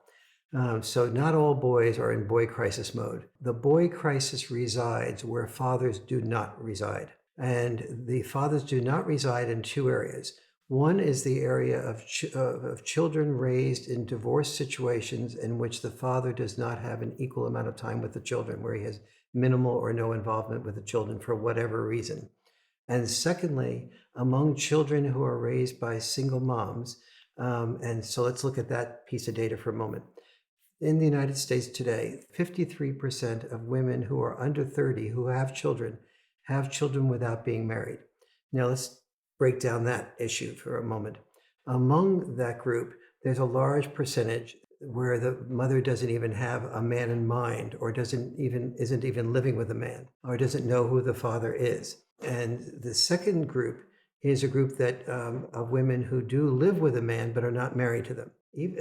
So not all boys are in boy crisis mode. The boy crisis resides where fathers do not reside. And the fathers do not reside in two areas. One is the area of children raised in divorce situations in which the father does not have an equal amount of time with the children, where he has minimal or no involvement with the children for whatever reason. And secondly, among children who are raised by single moms, and so let's look at that piece of data for a moment. In the United States today, 53% of women who are under 30 who have children without being married. Now let's break down that issue for a moment. Among that group, there's a large percentage where the mother doesn't even have a man in mind, or isn't even living with a man, or doesn't know who the father is. And the second group is a group that of women who do live with a man but are not married to them.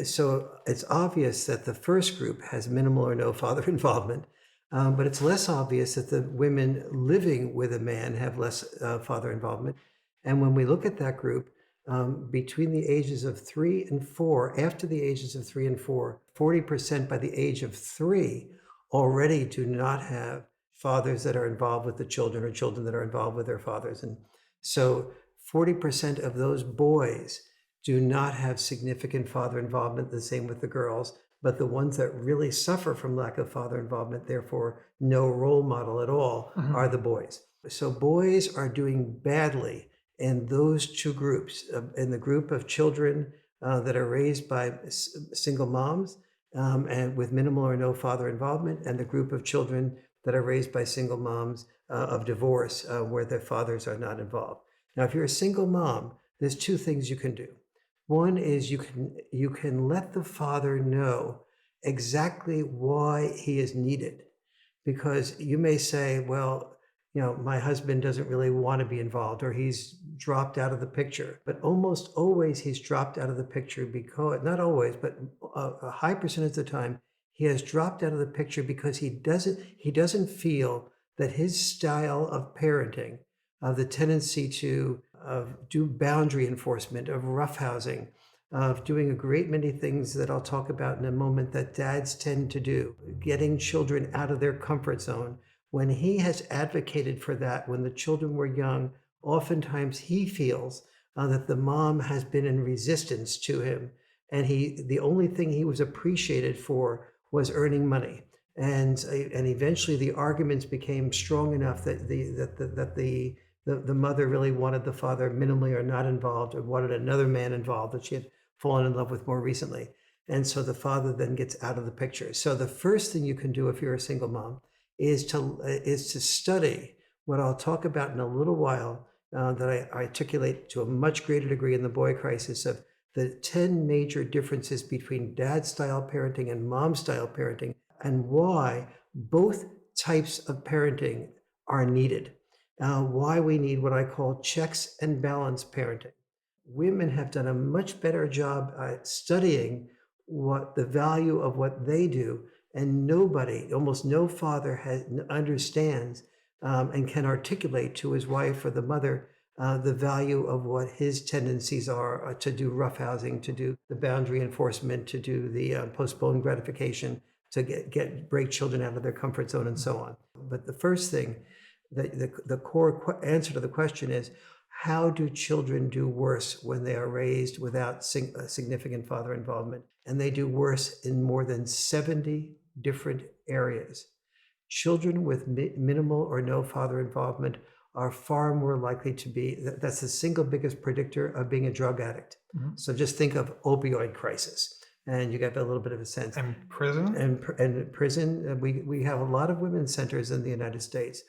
So it's obvious that the first group has minimal or no father involvement, but it's less obvious that the women living with a man have less father involvement. And when we look at that group, between the ages of 3 and 4, after the ages of 3 and 4, 40% by the age of 3 already do not have fathers that are involved with the children, or children that are involved with their fathers. And so 40% of those boys do not have significant father involvement, the same with the girls, but the ones that really suffer from lack of father involvement, therefore no role model at all, are the boys. So boys are doing badly in those two groups, in the group of children that are raised by single moms, and with minimal or no father involvement, and the group of children that are raised by single moms of divorce where their fathers are not involved. Now, if you're a single mom, there's two things you can do. One is you can let the father know exactly why he is needed, because you may say, well, my husband doesn't really want to be involved, or he's dropped out of the picture. But almost always he's dropped out of the picture because, not always, but a high percentage of the time, he has dropped out of the picture because he doesn't feel that his style of parenting, of the tendency to do boundary enforcement, of roughhousing, of doing a great many things that I'll talk about in a moment that dads tend to do, getting children out of their comfort zone. When he has advocated for that, when the children were young, oftentimes he feels that the mom has been in resistance to him, and the only thing he was appreciated for was earning money. And eventually the arguments became strong enough that the mother really wanted the father minimally or not involved, or wanted another man involved that she had fallen in love with more recently. And so the father then gets out of the picture. So the first thing you can do if you're a single mom is to study what I'll talk about in a little while, that I articulate to a much greater degree in the boy crisis, of the 10 major differences between dad style parenting and mom style parenting, and why both types of parenting are needed. Why we need what I call checks and balance parenting. Women have done a much better job at studying what the value of what they do, and nobody, almost no father understands and can articulate to his wife or the mother the value of what his tendencies are to do roughhousing, to do the boundary enforcement, to do the postponed gratification, to break children out of their comfort zone, and so on. But the first thing, the core answer to the question is, how do children do worse when they are raised without significant father involvement? And they do worse in more than 70 different areas. Children with minimal or no father involvement are far more likely to be, that's the single biggest predictor of being a drug addict. So just think of opioid crisis, and you get a little bit of a sense. And prison? And prison, we have a lot of women's centers in the United States,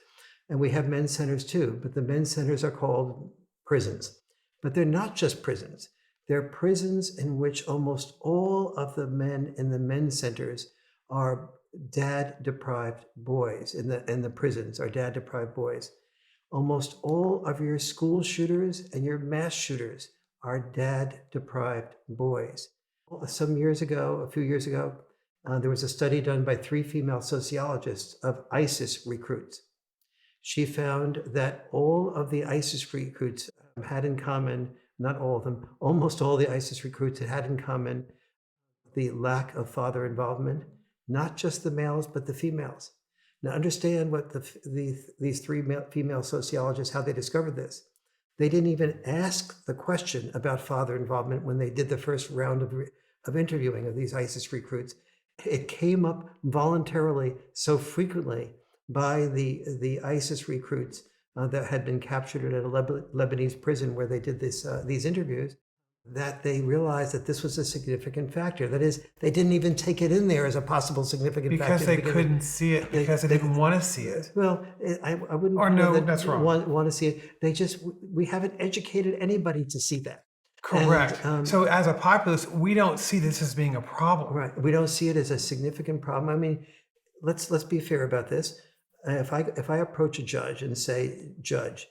and we have men's centers too, but the men's centers are called prisons. But they're not just prisons. They're prisons in which almost all of the men in the men's centers are dad-deprived boys. In the prisons are dad-deprived boys. Almost all of your school shooters and your mass shooters are dad-deprived boys. A few years ago, there was a study done by 3 female sociologists of ISIS recruits. She found that all of the ISIS recruits had in common, not all of them, almost all the ISIS recruits had in common the lack of father involvement, not just the males, but the females. Now understand what these 3 female sociologists, how they discovered this. They didn't even ask the question about father involvement when they did the first round of interviewing of these ISIS recruits. It came up voluntarily so frequently by the ISIS recruits that had been captured at a Lebanese prison where they did these interviews, that they realized that this was a significant factor. That is, they didn't even take it in there as a possible significant factor. Because they couldn't see it, because they didn't want to see it. Well, I wouldn't. Or no, that's wrong. Want to see it. We haven't educated anybody to see that. Correct. And, so as a populace, we don't see this as being a problem. Right. We don't see it as a significant problem. I mean, let's be fair about this. If I approach a judge and say, Judge,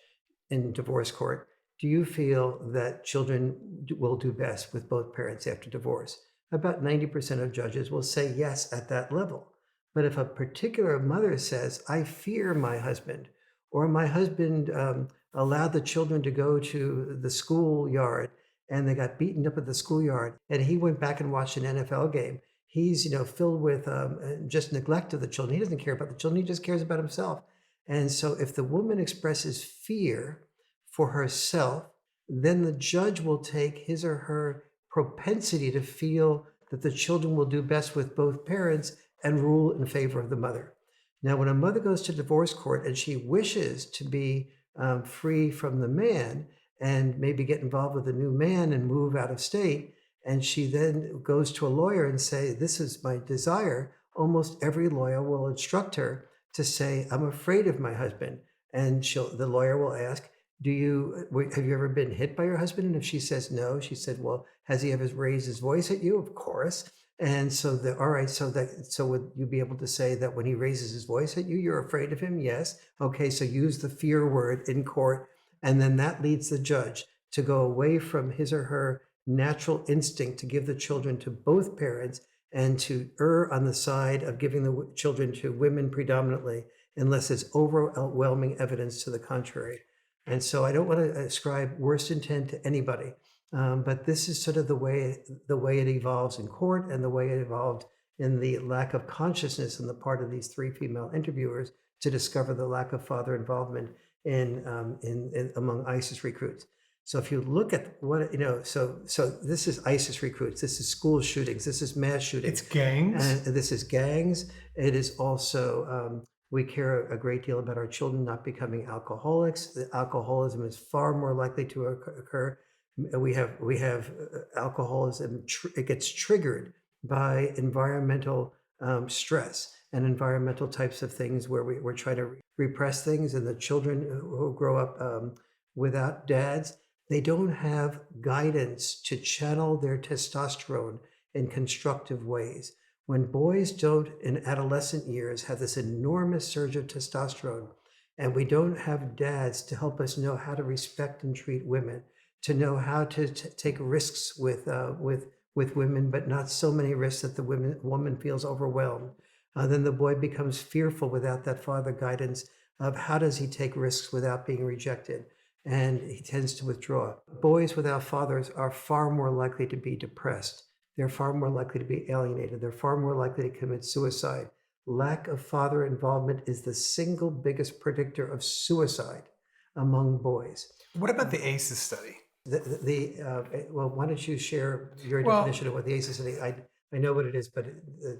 in divorce court, do you feel that children will do best with both parents after divorce? About 90% of judges will say yes at that level. But if a particular mother says, I fear my husband, or my husband allowed the children to go to the schoolyard and they got beaten up at the schoolyard, and he went back and watched an NFL game, he's filled with just neglect of the children. He doesn't care about the children. He just cares about himself. And so if the woman expresses fear for herself, then the judge will take his or her propensity to feel that the children will do best with both parents and rule in favor of the mother. Now, when a mother goes to divorce court and she wishes to be free from the man and maybe get involved with a new man and move out of state, and she then goes to a lawyer and say, this is my desire, almost every lawyer will instruct her to say, I'm afraid of my husband. And the lawyer will ask, have you ever been hit by your husband? And if she says no, she said, well, has he ever raised his voice at you? Of course. And so all right, so would you be able to say that when he raises his voice at you, you're afraid of him? Yes. Okay, so use the fear word in court. And then that leads the judge to go away from his or her natural instinct to give the children to both parents and to err on the side of giving the children to women predominantly, unless it's overwhelming evidence to the contrary. And so I don't want to ascribe worst intent to anybody, but this is sort of the way it evolves in court and the way it evolved in the lack of consciousness on the part of these three female interviewers to discover the lack of father involvement in among ISIS recruits. So if you look at what, so this is ISIS recruits, this is school shootings, this is mass shootings. It's gangs. And this is gangs. It is also, we care a great deal about our children not becoming alcoholics. The alcoholism is far more likely to occur. We have alcoholism, it gets triggered by environmental stress and environmental types of things where we're trying to repress things. And the children who grow up without dads, they don't have guidance to channel their testosterone in constructive ways. When boys don't, in adolescent years, have this enormous surge of testosterone, and we don't have dads to help us know how to respect and treat women, to know how to take risks with women, but not so many risks that the woman feels overwhelmed, then the boy becomes fearful without that father guidance of how does he take risks without being rejected. And he tends to withdraw. Boys without fathers are far more likely to be depressed. They're far more likely to be alienated. They're far more likely to commit suicide. Lack of father involvement is the single biggest predictor of suicide among boys. What about the ACEs study? Well, why don't you share your definition of what the ACEs study? I know what it is, but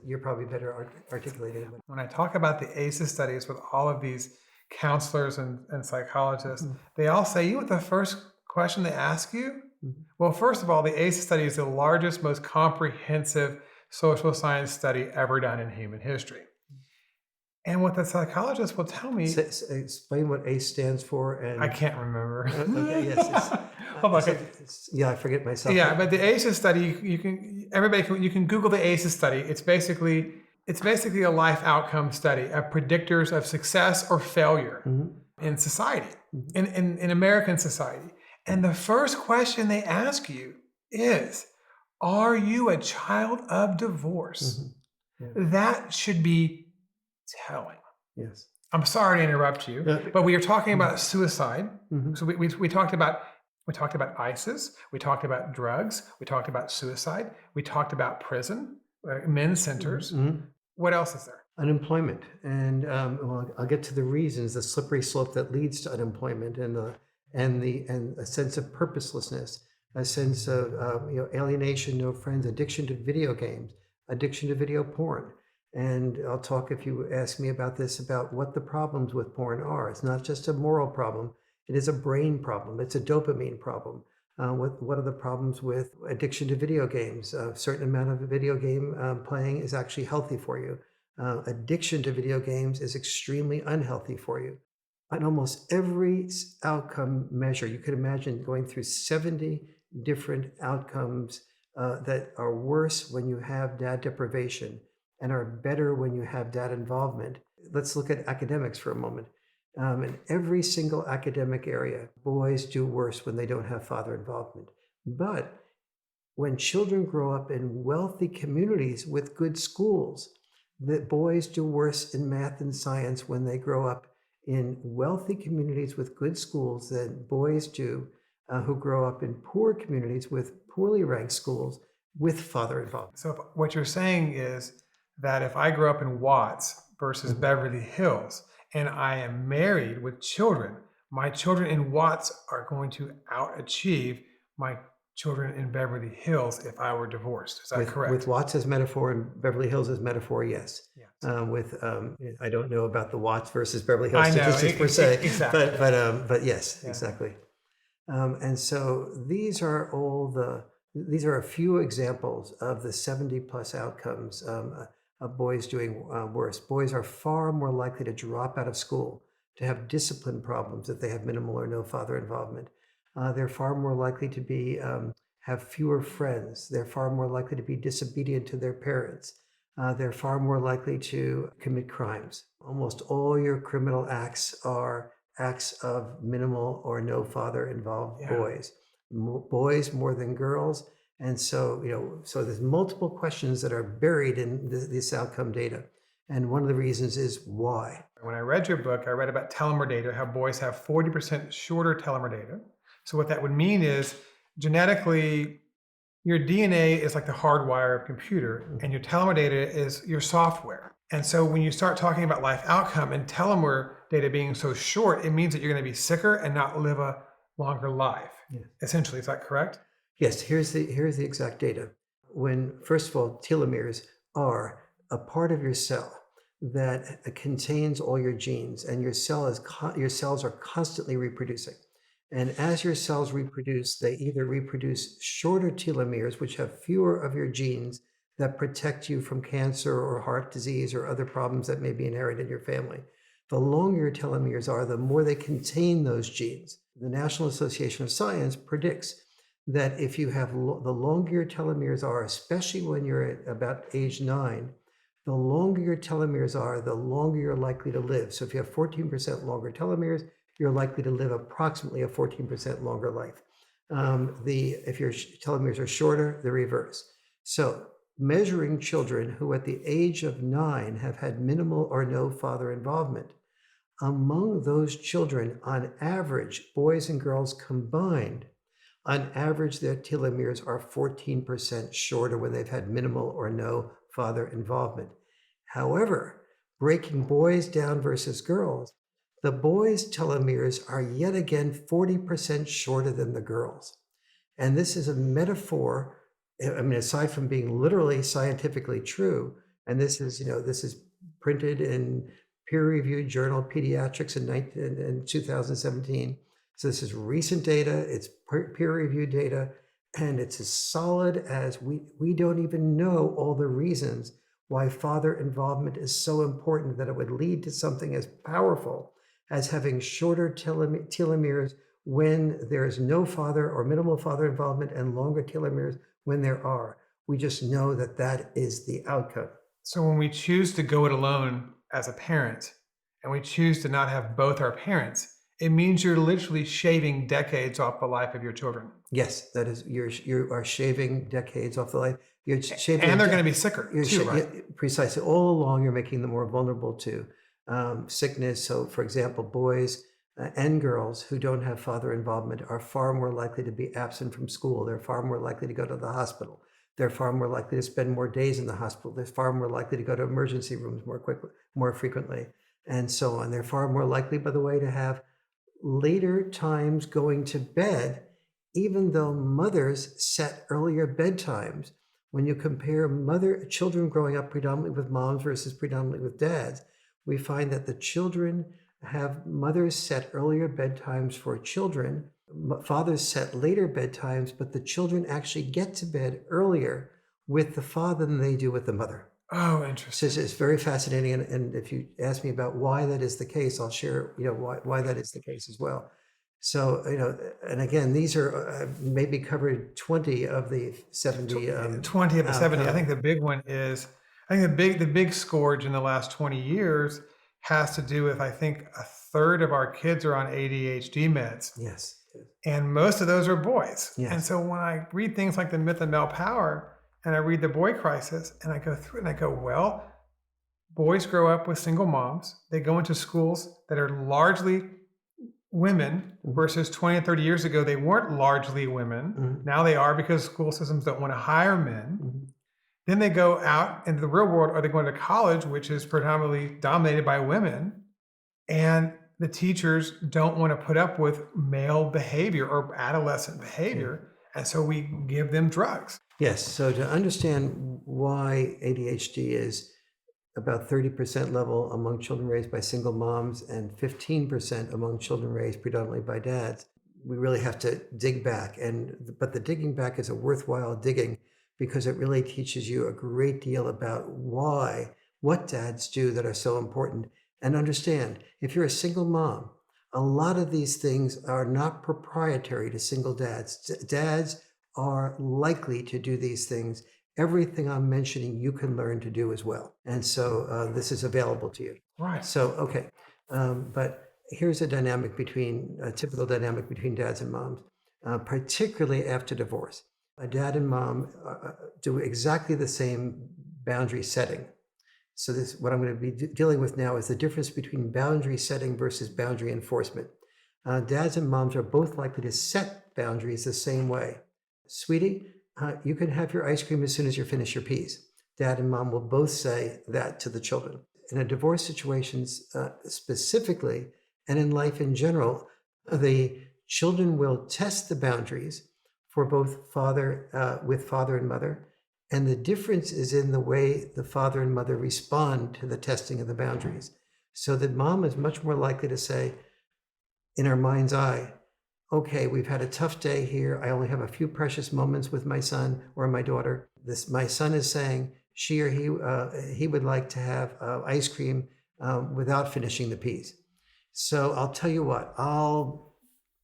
you're probably better articulating it. When I talk about the ACEs studies with all of these counselors and psychologists, they all say, what the first question they ask you? Well, first of all, the ACEs study is the largest, most comprehensive social science study ever done in human history. And what the psychologist will tell me... Explain what ACE stands for. And I can't remember. Okay, yes. Yeah, I forget myself. Yeah, but the ACEs study, you can Google the ACEs study. It's basically a life outcome study of predictors of success or failure in society, in American society. And the first question they ask you is, are you a child of divorce? Yeah. That should be telling. Yes. I'm sorry to interrupt you, but we are talking about suicide. So we talked about ISIS, we talked about drugs, we talked about suicide, we talked about prison, men's centers. What else is there? Unemployment. And well, I'll get to the reasons, the slippery slope that leads to unemployment and a sense of purposelessness, a sense of alienation, no friends, addiction to video games, addiction to video porn. And I'll talk, if you ask me about this, about what the problems with porn are. It's not just a moral problem. It is a brain problem. It's a dopamine problem. What are the problems with addiction to video games? A certain amount of video game playing is actually healthy for you. Addiction to video games is extremely unhealthy for you. On almost every outcome measure, you could imagine going through 70 different outcomes that are worse when you have dad deprivation and are better when you have dad involvement. Let's look at academics for a moment. In every single academic area, boys do worse when they don't have father involvement. But when children grow up in wealthy communities with good schools, the boys do worse in math and science when they grow up in wealthy communities with good schools than boys do who grow up in poor communities with poorly ranked schools with father involvement. So what you're saying is that if I grew up in Watts versus Beverly Hills, and I am married with children, my children in Watts are going to outachieve my children in Beverly Hills if I were divorced. Is that correct? With Watts as metaphor and Beverly Hills as metaphor, yes. I don't know about the Watts versus Beverly Hills statistics per se, exactly. But yes, exactly. And so these are all These are a few examples of the 70 plus outcomes of boys doing worse. Boys are far more likely to drop out of school, to have discipline problems if they have minimal or no father involvement. They're far more likely to be have fewer friends. They're far more likely to be disobedient to their parents. They're far more likely to commit crimes. Almost all your criminal acts are acts of minimal or no father involved Yeah. boys. Boys more than girls. And so, so there's multiple questions that are buried in this outcome data. And one of the reasons is why. When I read your book, I read about telomere data, how boys have 40% shorter telomere data. So what that would mean is genetically, your DNA is like the hardwire of a computer, and your telomere data is your software. And so when you start talking about life outcome and telomere data being so short, it means that you're going to be sicker and not live a longer life. Yeah. Essentially, is that correct? Yes, here's the exact data. When, first of all, telomeres are a part of your cell that contains all your genes, and your cells are constantly reproducing. And as your cells reproduce, they either reproduce shorter telomeres, which have fewer of your genes that protect you from cancer or heart disease or other problems that may be inherited in your family. The longer your telomeres are, the more they contain those genes. The National Association of Science predicts that if you have the longer your telomeres are, especially when you're at about age 9, the longer your telomeres are, the longer you're likely to live. So if you have 14% longer telomeres, you're likely to live approximately a 14% longer life. If your telomeres are shorter, the reverse. So measuring children who at the age of 9 have had minimal or no father involvement, among those children, on average, boys and girls combined, on average, their telomeres are 14% shorter when they've had minimal or no father involvement. However, breaking boys down versus girls, the boys' telomeres are yet again 40% shorter than the girls. And this is a metaphor, I mean, aside from being literally scientifically true, and this is printed in peer-reviewed journal Pediatrics in 2017. So this is recent data, it's peer-reviewed data, and it's as solid as we don't even know all the reasons why father involvement is so important that it would lead to something as powerful as having shorter telomeres when there is no father or minimal father involvement and longer telomeres when there are. We just know that that is the outcome. So when we choose to go it alone as a parent and we choose to not have both our parents, it means you're literally shaving decades off the life of your children. Yes, that is, you are shaving decades off the life. You're shaving, and they're going to be sicker too, right? Precisely. All along, you're making them more vulnerable to sickness. So, for example, boys and girls who don't have father involvement are far more likely to be absent from school. They're far more likely to go to the hospital. They're far more likely to spend more days in the hospital. They're far more likely to go to emergency rooms more frequently, and so on. They're far more likely, by the way, to have later times going to bed, even though mothers set earlier bedtimes. When you compare children growing up predominantly with moms versus predominantly with dads, we find that the children have mothers set earlier bedtimes for children, fathers set later bedtimes, but the children actually get to bed earlier with the father than they do with the mother. Oh, So interesting. it's very fascinating. And if you ask me about why that is the case, I'll share, why that is the case as well. So, and again, these are maybe covered 20 of the 70. 20 of the 70. I think the big one is, I think the big scourge in the last 20 years has to do with, I think, a third of our kids are on ADHD meds. Yes. And most of those are boys. Yes. And so when I read things like The Myth of Male Power and I read The Boy Crisis and I go through it and I go, well, boys grow up with single moms. They go into schools that are largely women versus 20 and 30 years ago, they weren't largely women. Now they are because school systems don't want to hire men. Then they go out into the real world, or they go into college, which is predominantly dominated by women. And the teachers don't want to put up with male behavior or adolescent behavior. And so we give them drugs. Yes. So to understand why ADHD is about 30% level among children raised by single moms and 15% among children raised predominantly by dads, we really have to dig back. But the digging back is a worthwhile digging because it really teaches you a great deal about what dads do that are so important. And understand, if you're a single mom, a lot of these things are not proprietary to single dads. Dads are likely to do these things. Everything I'm mentioning, you can learn to do as well. And so this is available to you. Right. So, okay. But here's a typical dynamic between dads and moms, particularly after divorce. A dad and mom do exactly the same boundary setting. So this, what I'm going to be dealing with now is the difference between boundary setting versus boundary enforcement. Dads and moms are both likely to set boundaries the same way. Sweetie, you can have your ice cream as soon as you finish your peas. Dad and mom will both say that to the children. In a divorce situations specifically, and in life in general, the children will test the boundaries for both with father and mother. And the difference is in the way the father and mother respond to the testing of the boundaries. So that mom is much more likely to say, in her mind's eye, okay, we've had a tough day here. I only have a few precious moments with my son or my daughter. My son is saying she or he would like to have ice cream without finishing the peas. So I'll tell you what, I'll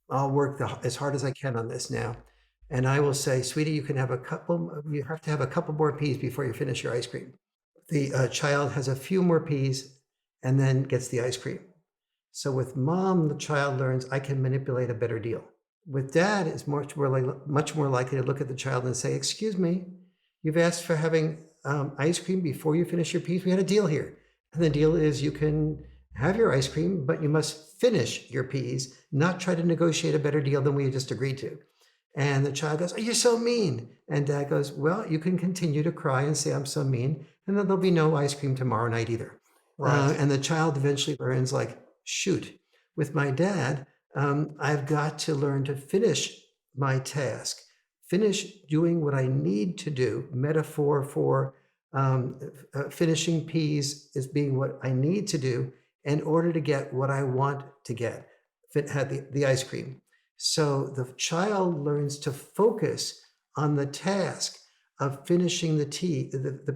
work as hard as I can on this now. And I will say, sweetie, you have to have a couple more peas before you finish your ice cream. The child has a few more peas and then gets the ice cream. So with mom, the child learns I can manipulate a better deal. With dad, it's much more likely to look at the child and say, excuse me, you've asked for having ice cream before you finish your peas. We had a deal here. And the deal is you can have your ice cream, but you must finish your peas, not try to negotiate a better deal than we just agreed to. And the child goes, oh, you're so mean. And dad goes, well, you can continue to cry and say, I'm so mean. And then there'll be no ice cream tomorrow night either. Right. And the child eventually learns like, shoot, with my dad, I've got to learn to finish my task, finish doing what I need to do. Metaphor for finishing peas is being what I need to do in order to get what I want to get, had the ice cream. So the child learns to focus on the task of finishing the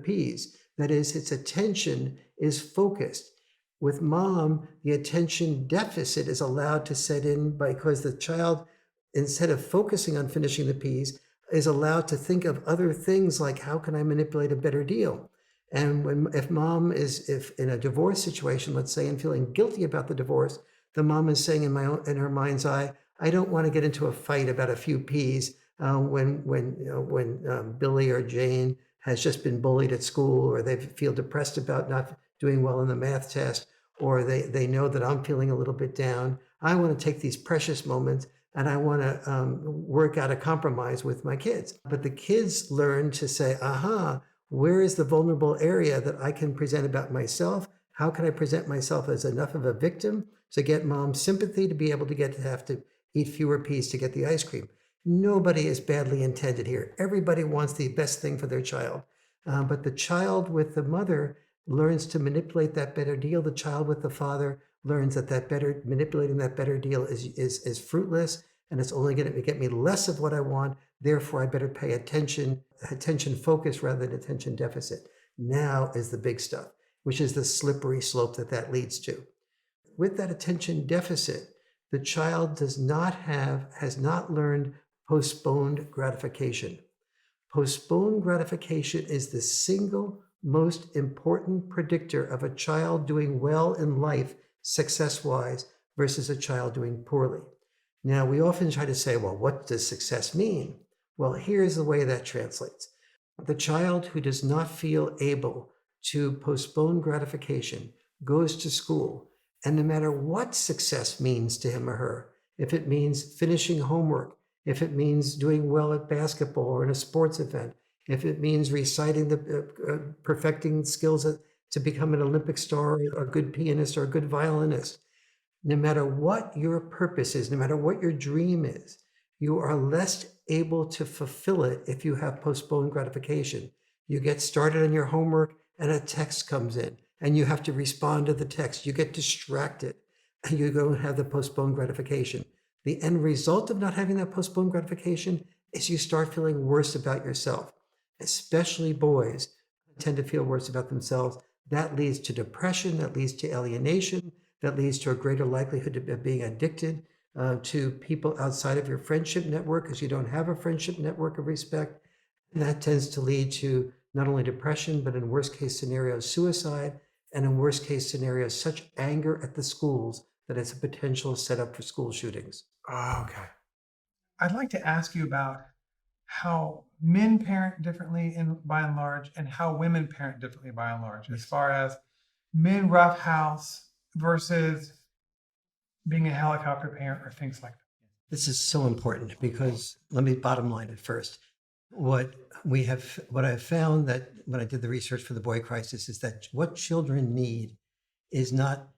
peas. That is, its attention is focused. With mom, the attention deficit is allowed to set in because the child, instead of focusing on finishing the peas, is allowed to think of other things like, how can I manipulate a better deal? And if mom is, if in a divorce situation, let's say, and feeling guilty about the divorce, the mom is saying in her mind's eye, I don't want to get into a fight about a few peas when Billy or Jane has just been bullied at school, or they feel depressed about not doing well in the math test, or they know that I'm feeling a little bit down. I want to take these precious moments and I want to work out a compromise with my kids. But the kids learn to say, aha, where is the vulnerable area that I can present about myself? How can I present myself as enough of a victim to get mom's sympathy to be able to have to eat fewer peas to get the ice cream? Nobody is badly intended here. Everybody wants the best thing for their child. But the child with the mother learns to manipulate that better deal. The child with the father learns that manipulating that better deal is fruitless, and it's only going to get me less of what I want. Therefore, I better pay attention focus rather than attention deficit. Now is the big stuff, which is the slippery slope that leads to. With that attention deficit, the child has not learned postponed gratification. Postponed gratification is the single most important predictor of a child doing well in life, success-wise, versus a child doing poorly. Now, we often try to say, well, what does success mean? Well, here's the way that translates. The child who does not feel able to postpone gratification goes to school, and no matter what success means to him or her, if it means finishing homework, if it means doing well at basketball or in a sports event, if it means reciting perfecting skills to become an Olympic star or a good pianist or a good violinist, no matter what your purpose is, no matter what your dream is, you are less able to fulfill it if you have postponed gratification. You get started on your homework and a text comes in and you have to respond to the text. You get distracted and you don't have the postponed gratification. The end result of not having that postponed gratification is you start feeling worse about yourself. Especially boys tend to feel worse about themselves. That leads to depression, that leads to alienation, that leads to a greater likelihood of being addicted to people outside of your friendship network because you don't have a friendship network of respect. And that tends to lead to not only depression, but in worst case scenarios, suicide, and in worst case scenarios, such anger at the schools that it's a potential setup for school shootings. Oh, okay. I'd like to ask you about how men parent differently in by and large, and how women parent differently by and large, as Yes. far as men roughhouse versus being a helicopter parent or things like that. This is so important because let me bottom line it first. What I've found that when I did the research for the boy crisis is that what children need is not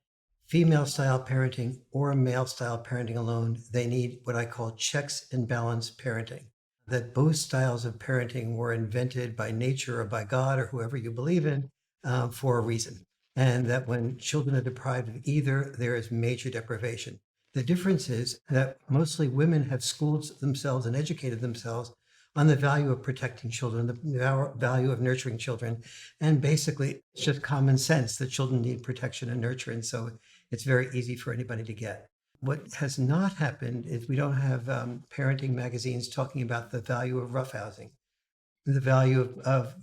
female style parenting or male style parenting alone. They need what I call checks and balance parenting. That both styles of parenting were invented by nature or by God or whoever you believe in for a reason. And that when children are deprived of either, there is major deprivation. The difference is that mostly women have schooled themselves and educated themselves on the value of protecting children, the value of nurturing children. And basically, it's just common sense that children need protection and nurture. And so it's very easy for anybody to get. What has not happened is we don't have parenting magazines talking about the value of roughhousing, the value of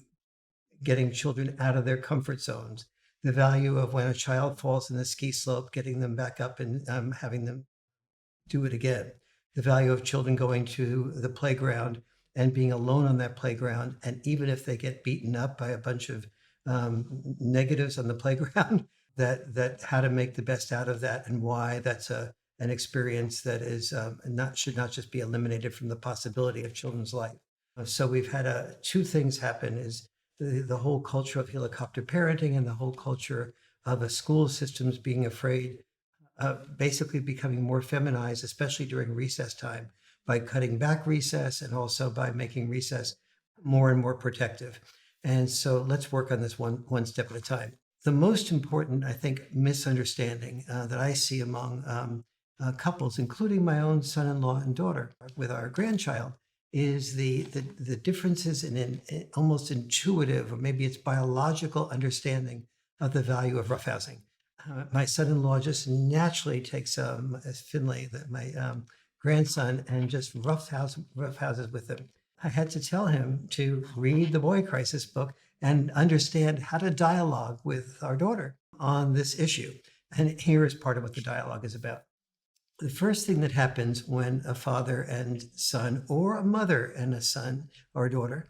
getting children out of their comfort zones, the value of when a child falls in the ski slope, getting them back up and having them do it again. The value of children going to the playground and being alone on that playground. And even if they get beaten up by a bunch of negatives on the playground, that how to make the best out of that and why that's an experience that is should not just be eliminated from the possibility of children's life. So we've had two things happen is the whole culture of helicopter parenting and the whole culture of the school systems being afraid basically becoming more feminized, especially during recess time, by cutting back recess and also by making recess more and more protective. And so let's work on this one step at a time. The most important, I think, misunderstanding that I see among couples, including my own son-in-law and daughter with our grandchild, is the differences in almost intuitive, or maybe it's biological understanding of the value of roughhousing. My son-in-law just naturally takes Finley, my grandson, and just roughhouses with him. I had to tell him to read the Boy Crisis book and understand how to dialogue with our daughter on this issue. And here is part of what the dialogue is about. The first thing that happens when a father and son, or a mother and a son or daughter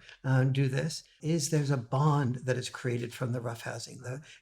do this, is there's a bond that is created from the roughhousing.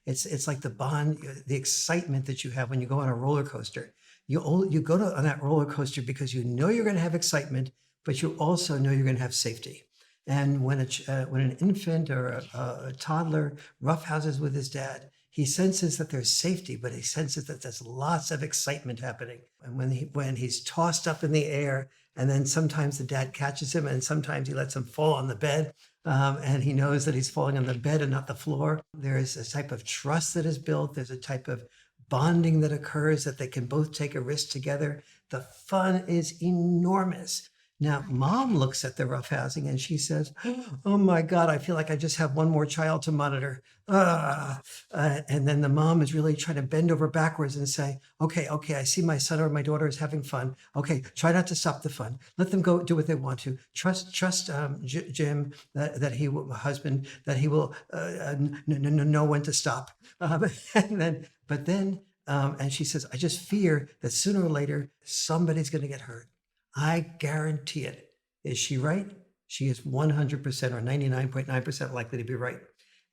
It's like the bond, the excitement that you have when you go on a roller coaster. You go on that roller coaster because you know you're going to have excitement, but you also know you're going to have safety. And when an infant or a toddler roughhouses with his dad, he senses that there's safety, but he senses that there's lots of excitement happening. And when he's tossed up in the air, and then sometimes the dad catches him, and sometimes he lets him fall on the bed, and he knows that he's falling on the bed and not the floor. There is a type of trust that is built. There's a type of bonding that occurs that they can both take a risk together. The fun is enormous. Now, mom looks at the roughhousing and she says, "Oh my God, I feel like I just have one more child to monitor." And then the mom is really trying to bend over backwards and say, okay, I see my son or my daughter is having fun. Okay, try not to stop the fun. Let them go do what they want to. Trust Jim, that he will, husband, that he will know when to stop. And she says, "I just fear that sooner or later, somebody's going to get hurt. I guarantee it." Is she right? She is 100% or 99.9% likely to be right.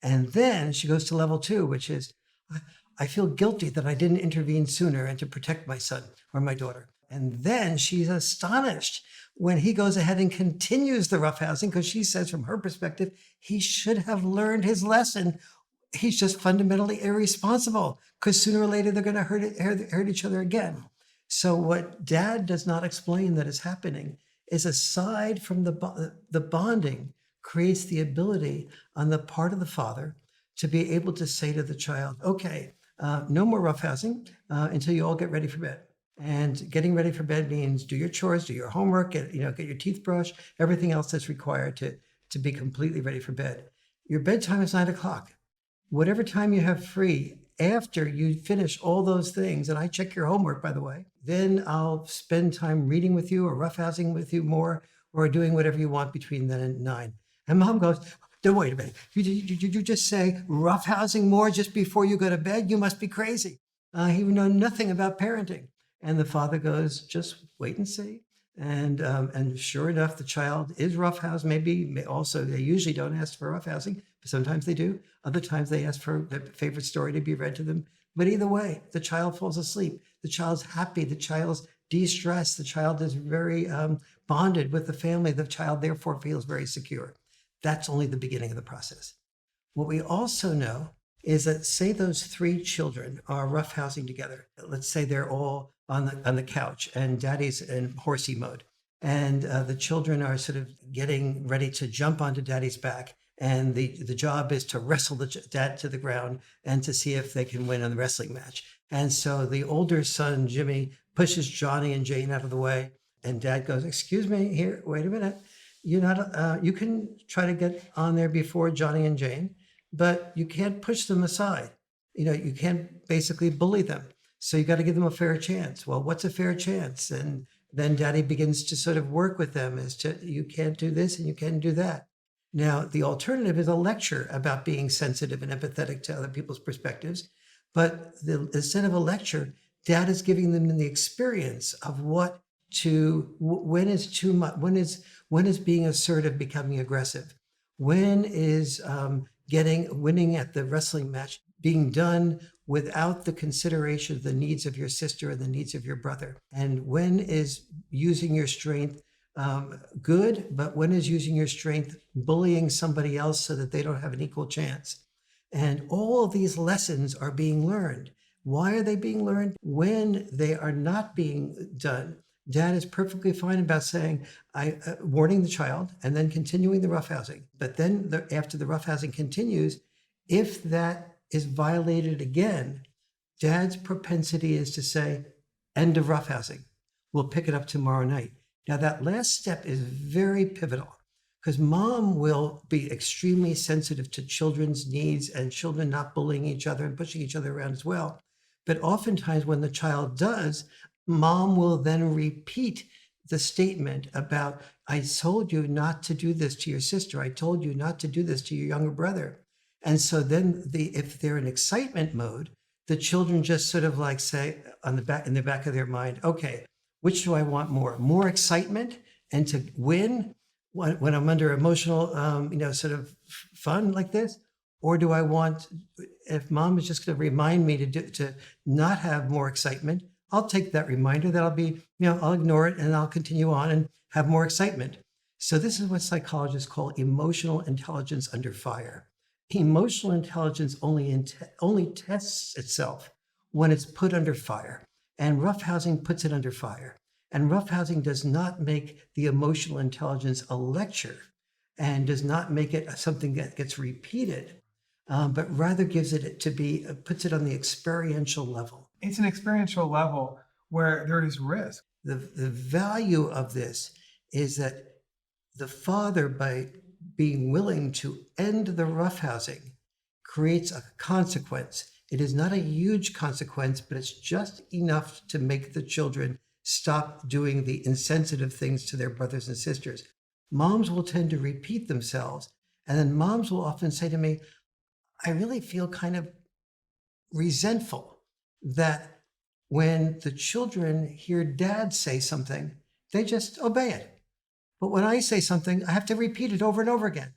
And then she goes to level 2, which is, I feel guilty that I didn't intervene sooner and to protect my son or my daughter. And then she's astonished when he goes ahead and continues the roughhousing because she says, from her perspective, he should have learned his lesson. He's just fundamentally irresponsible because sooner or later they're going to hurt each other again. So what dad does not explain that is happening is, aside from the bonding, creates the ability on the part of the father to be able to say to the child, okay, no more roughhousing until you all get ready for bed. And getting ready for bed means do your chores, do your homework, get your teeth brushed, everything else that's required to be completely ready for bed. Your bedtime is 9 o'clock. Whatever time you have free after you finish all those things, and I check your homework, by the way, then I'll spend time reading with you or roughhousing with you more or doing whatever you want between then and 9. And mom goes, no, wait a minute. You just say roughhousing more just before you go to bed? You must be crazy. You know nothing about parenting. And the father goes, just wait and see. And sure enough, the child is roughhoused. Maybe also they usually don't ask for roughhousing, but sometimes they do. Other times they ask for their favorite story to be read to them. But either way, the child falls asleep. The child's happy. The child's de-stressed. The child is very bonded with the family. The child therefore feels very secure. That's only the beginning of the process. What we also know is that say those three children are roughhousing together. Let's say they're all on the couch and daddy's in horsey mode. And the children are sort of getting ready to jump onto daddy's back. And the job is to wrestle the dad to the ground and to see if they can win in the wrestling match. And so the older son, Jimmy, pushes Johnny and Jane out of the way. And dad goes, excuse me, here, wait a minute. You're not, you can try to get on there before Johnny and Jane, but you can't push them aside. You can't basically bully them. So you got to give them a fair chance. Well, what's a fair chance? And then daddy begins to sort of work with them as to, you can't do this and you can't do that. Now, the alternative is a lecture about being sensitive and empathetic to other people's perspectives. But instead of a lecture, dad is giving them the experience of when is too much, when is being assertive becoming aggressive? When is winning at the wrestling match being done without the consideration of the needs of your sister and the needs of your brother? And when is using your strength good, but when is using your strength bullying somebody else so that they don't have an equal chance? And all of these lessons are being learned. Why are they being learned? When they are not being done, dad is perfectly fine about saying, warning the child and then continuing the roughhousing. But then after the roughhousing continues, if that is violated again, dad's propensity is to say, end of roughhousing. We'll pick it up tomorrow night. Now, that last step is very pivotal because mom will be extremely sensitive to children's needs and children not bullying each other and pushing each other around as well. But oftentimes when the child does, mom will then repeat the statement about, I told you not to do this to your sister. I told you not to do this to your younger brother. And so then if they're in excitement mode, the children just sort of like say in the back of their mind, okay, which do I want more? More excitement and to win when I'm under emotional, sort of fun like this? Or do I want, if mom is just going to remind me to not have more excitement, I'll take that reminder that I'll ignore it and I'll continue on and have more excitement. So this is what psychologists call emotional intelligence under fire. Emotional intelligence only tests itself when it's put under fire. And roughhousing puts it under fire. And roughhousing does not make the emotional intelligence a lecture and does not make it something that gets repeated, but rather puts it on the experiential level. It's an experiential level where there is risk. The value of this is that the father, by being willing to end the roughhousing, creates a consequence. It is not a huge consequence, but it's just enough to make the children stop doing the insensitive things to their brothers and sisters. Moms will tend to repeat themselves. And then moms will often say to me, I really feel kind of resentful that when the children hear dad say something, they just obey it. But when I say something, I have to repeat it over and over again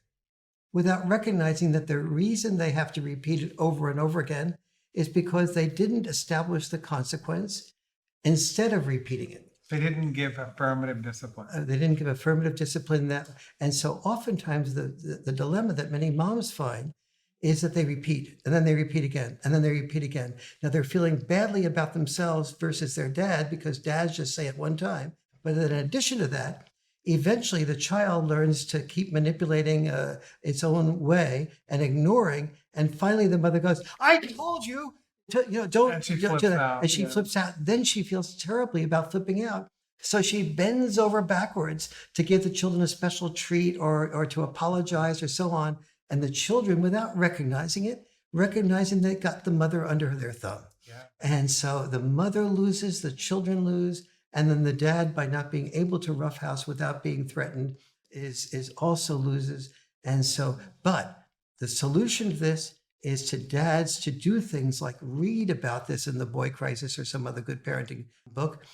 without recognizing that the reason they have to repeat it over and over again is because they didn't establish the consequence instead of repeating it. They didn't give affirmative discipline. They didn't give affirmative discipline. And so oftentimes the dilemma that many moms find is that they repeat and then they repeat again and then they repeat again. Now they're feeling badly about themselves versus their dad because dads just say it one time. But in addition to that, eventually the child learns to keep manipulating its own way and ignoring. And finally the mother goes, I told you And don't she do flips that. out. And she Yeah. flips out. Then she feels terribly about flipping out. So she bends over backwards to give the children a special treat or to apologize or so on. And the children, without recognizing it, recognizing they got the mother under their thumb. Yeah. And so the mother loses, the children lose, and then the dad, by not being able to roughhouse without being threatened, is also loses. And so, but the solution to this is to dads to do things like read about this in The Boy Crisis or some other good parenting book,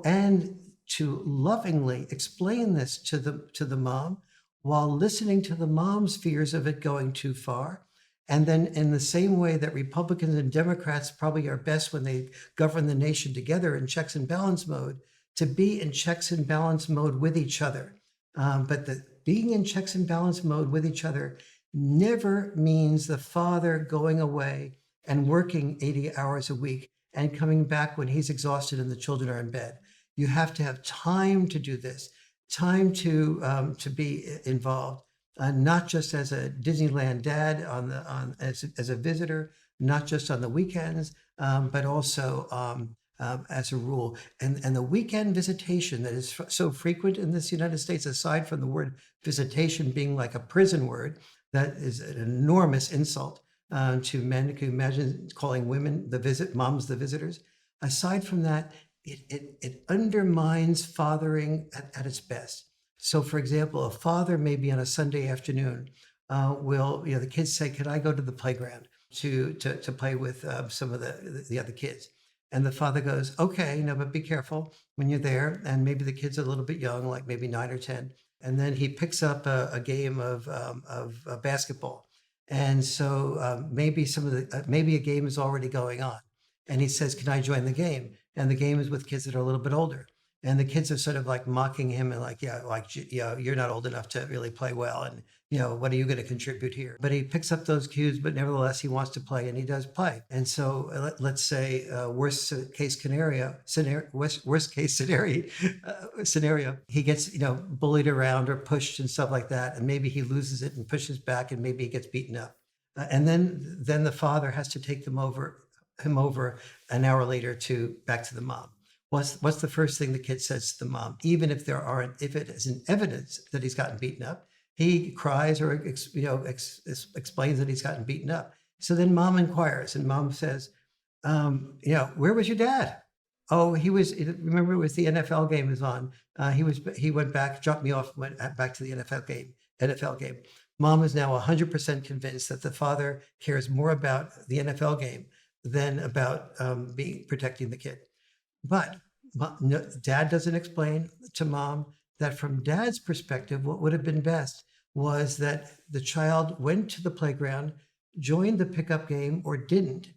and to lovingly explain this to the mom while listening to the mom's fears of it going too far. And then, in the same way that Republicans and Democrats probably are best when they govern the nation together in checks and balance mode, to be in checks and balance mode with each other. But being in checks and balance mode with each other never means the father going away and working 80 hours a week and coming back when he's exhausted and the children are in bed. You have to have time to do this, time to be involved, not just as a Disneyland dad as a visitor, not just on the weekends, but also as a rule. And the weekend visitation that is so frequent in this United States, aside from the word visitation being like a prison word, that is an enormous insult to men. Can you imagine calling women moms the visitors? Aside from that, it undermines fathering at its best. So, for example, a father maybe on a Sunday afternoon the kids say, "Can I go to the playground to play with some of the other kids?" And the father goes, "Okay, but be careful when you're there." And maybe the kids are a little bit young, like maybe 9 or 10. And then he picks up a game of basketball. And so maybe a game is already going on. And he says, "Can I join the game?" And the game is with kids that are a little bit older. And the kids are sort of like mocking him and like, "Yeah, like, you're not old enough to really play well. And, what are you going to contribute here?" But he picks up those cues, but nevertheless, he wants to play and he does play. And so let's say worst case scenario, he gets, bullied around or pushed and stuff like that. And maybe he loses it and pushes back and maybe he gets beaten up. And then the father has to take him over an hour later back to the mom. What's the first thing the kid says to the mom? Even if if it isn't evidence that he's gotten beaten up, he cries or explains that he's gotten beaten up. So then mom inquires, and mom says, "Where was your dad?" "Oh, he was. Remember, it was the NFL game was on. He went back, dropped me off, went back to the NFL game. NFL game." Mom is now 100% convinced that the father cares more about the NFL game than about protecting the kid. But no, dad doesn't explain to mom that from dad's perspective, what would have been best was that the child went to the playground, joined the pickup game or didn't,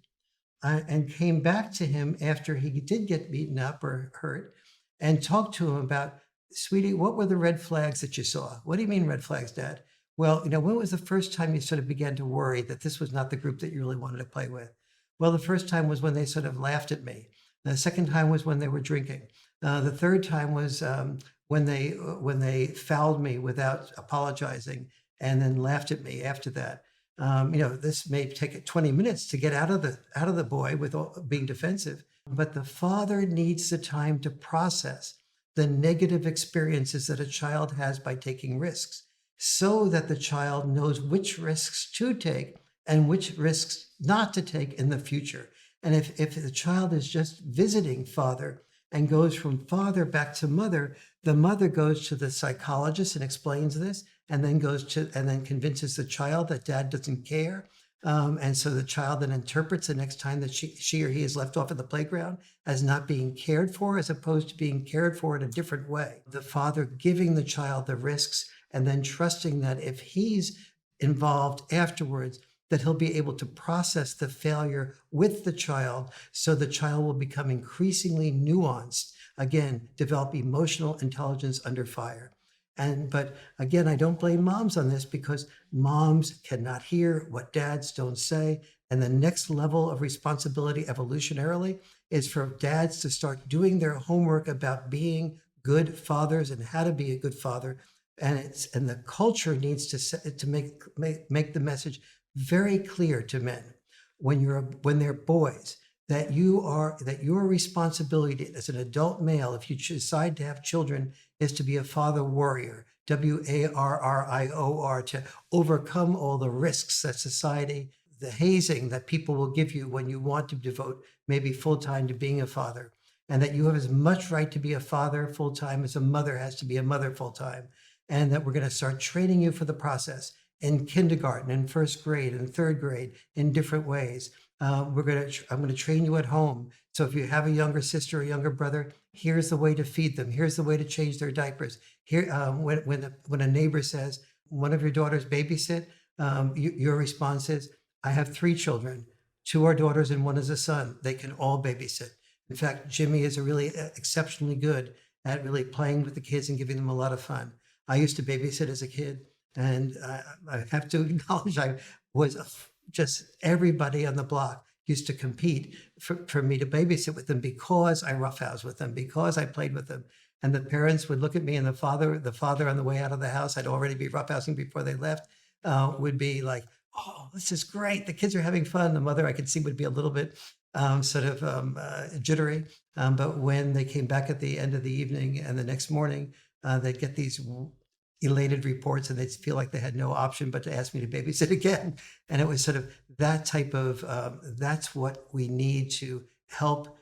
and came back to him after he did get beaten up or hurt and talked to him about, "Sweetie, what were the red flags that you saw?" "What do you mean red flags, Dad?" "Well, when was the first time you sort of began to worry that this was not the group that you really wanted to play with?" "Well, the first time was when they sort of laughed at me. The second time was when they were drinking. The third time was when they fouled me without apologizing and then laughed at me after that. This may take 20 minutes to get out of the boy with being defensive, but the father needs the time to process the negative experiences that a child has by taking risks, so that the child knows which risks to take and which risks not to take in the future. And if the child is just visiting father and goes from father back to mother, the mother goes to the psychologist and explains this, and then convinces the child that dad doesn't care. And so the child then interprets the next time that she or he is left off at the playground as not being cared for, as opposed to being cared for in a different way. The father giving the child the risks and then trusting that if he's involved afterwards, that he'll be able to process the failure with the child, so the child will become increasingly nuanced, again, develop emotional intelligence under fire. But again, I don't blame moms on this, because moms cannot hear what dads don't say. And the next level of responsibility evolutionarily is for dads to start doing their homework about being good fathers and how to be a good father. And the culture needs to make the message very clear to men when they're boys. that your responsibility as an adult male, if you decide to have children, is to be a father warrior, WARRIOR, to overcome all the risks that society, the hazing that people will give you when you want to devote maybe full time to being a father, and that you have as much right to be a father full time as a mother has to be a mother full time, and that we're going to start training you for the process in kindergarten, in first grade, in third grade, in different ways. I'm going to train you at home. So if you have a younger sister or younger brother, here's the way to feed them. Here's the way to change their diapers. Here, when a neighbor says, one of your daughters babysit, your response is, I have 3 children. 2 are daughters and 1 is a son. They can all babysit. In fact, Jimmy is really exceptionally good at really playing with the kids and giving them a lot of fun. I used to babysit as a kid, and I have to acknowledge I was just everybody on the block used to compete for me to babysit with them because I roughhoused with them, because I played with them. And the parents would look at me, and the father on the way out of the house, I'd already be roughhousing before they left, would be like, oh, this is great. The kids are having fun. The mother, I could see, would be a little bit jittery. But when they came back at the end of the evening and the next morning, they'd get these elated reports, and they'd feel like they had no option but to ask me to babysit again. And it was sort of that type of, that's what we need to help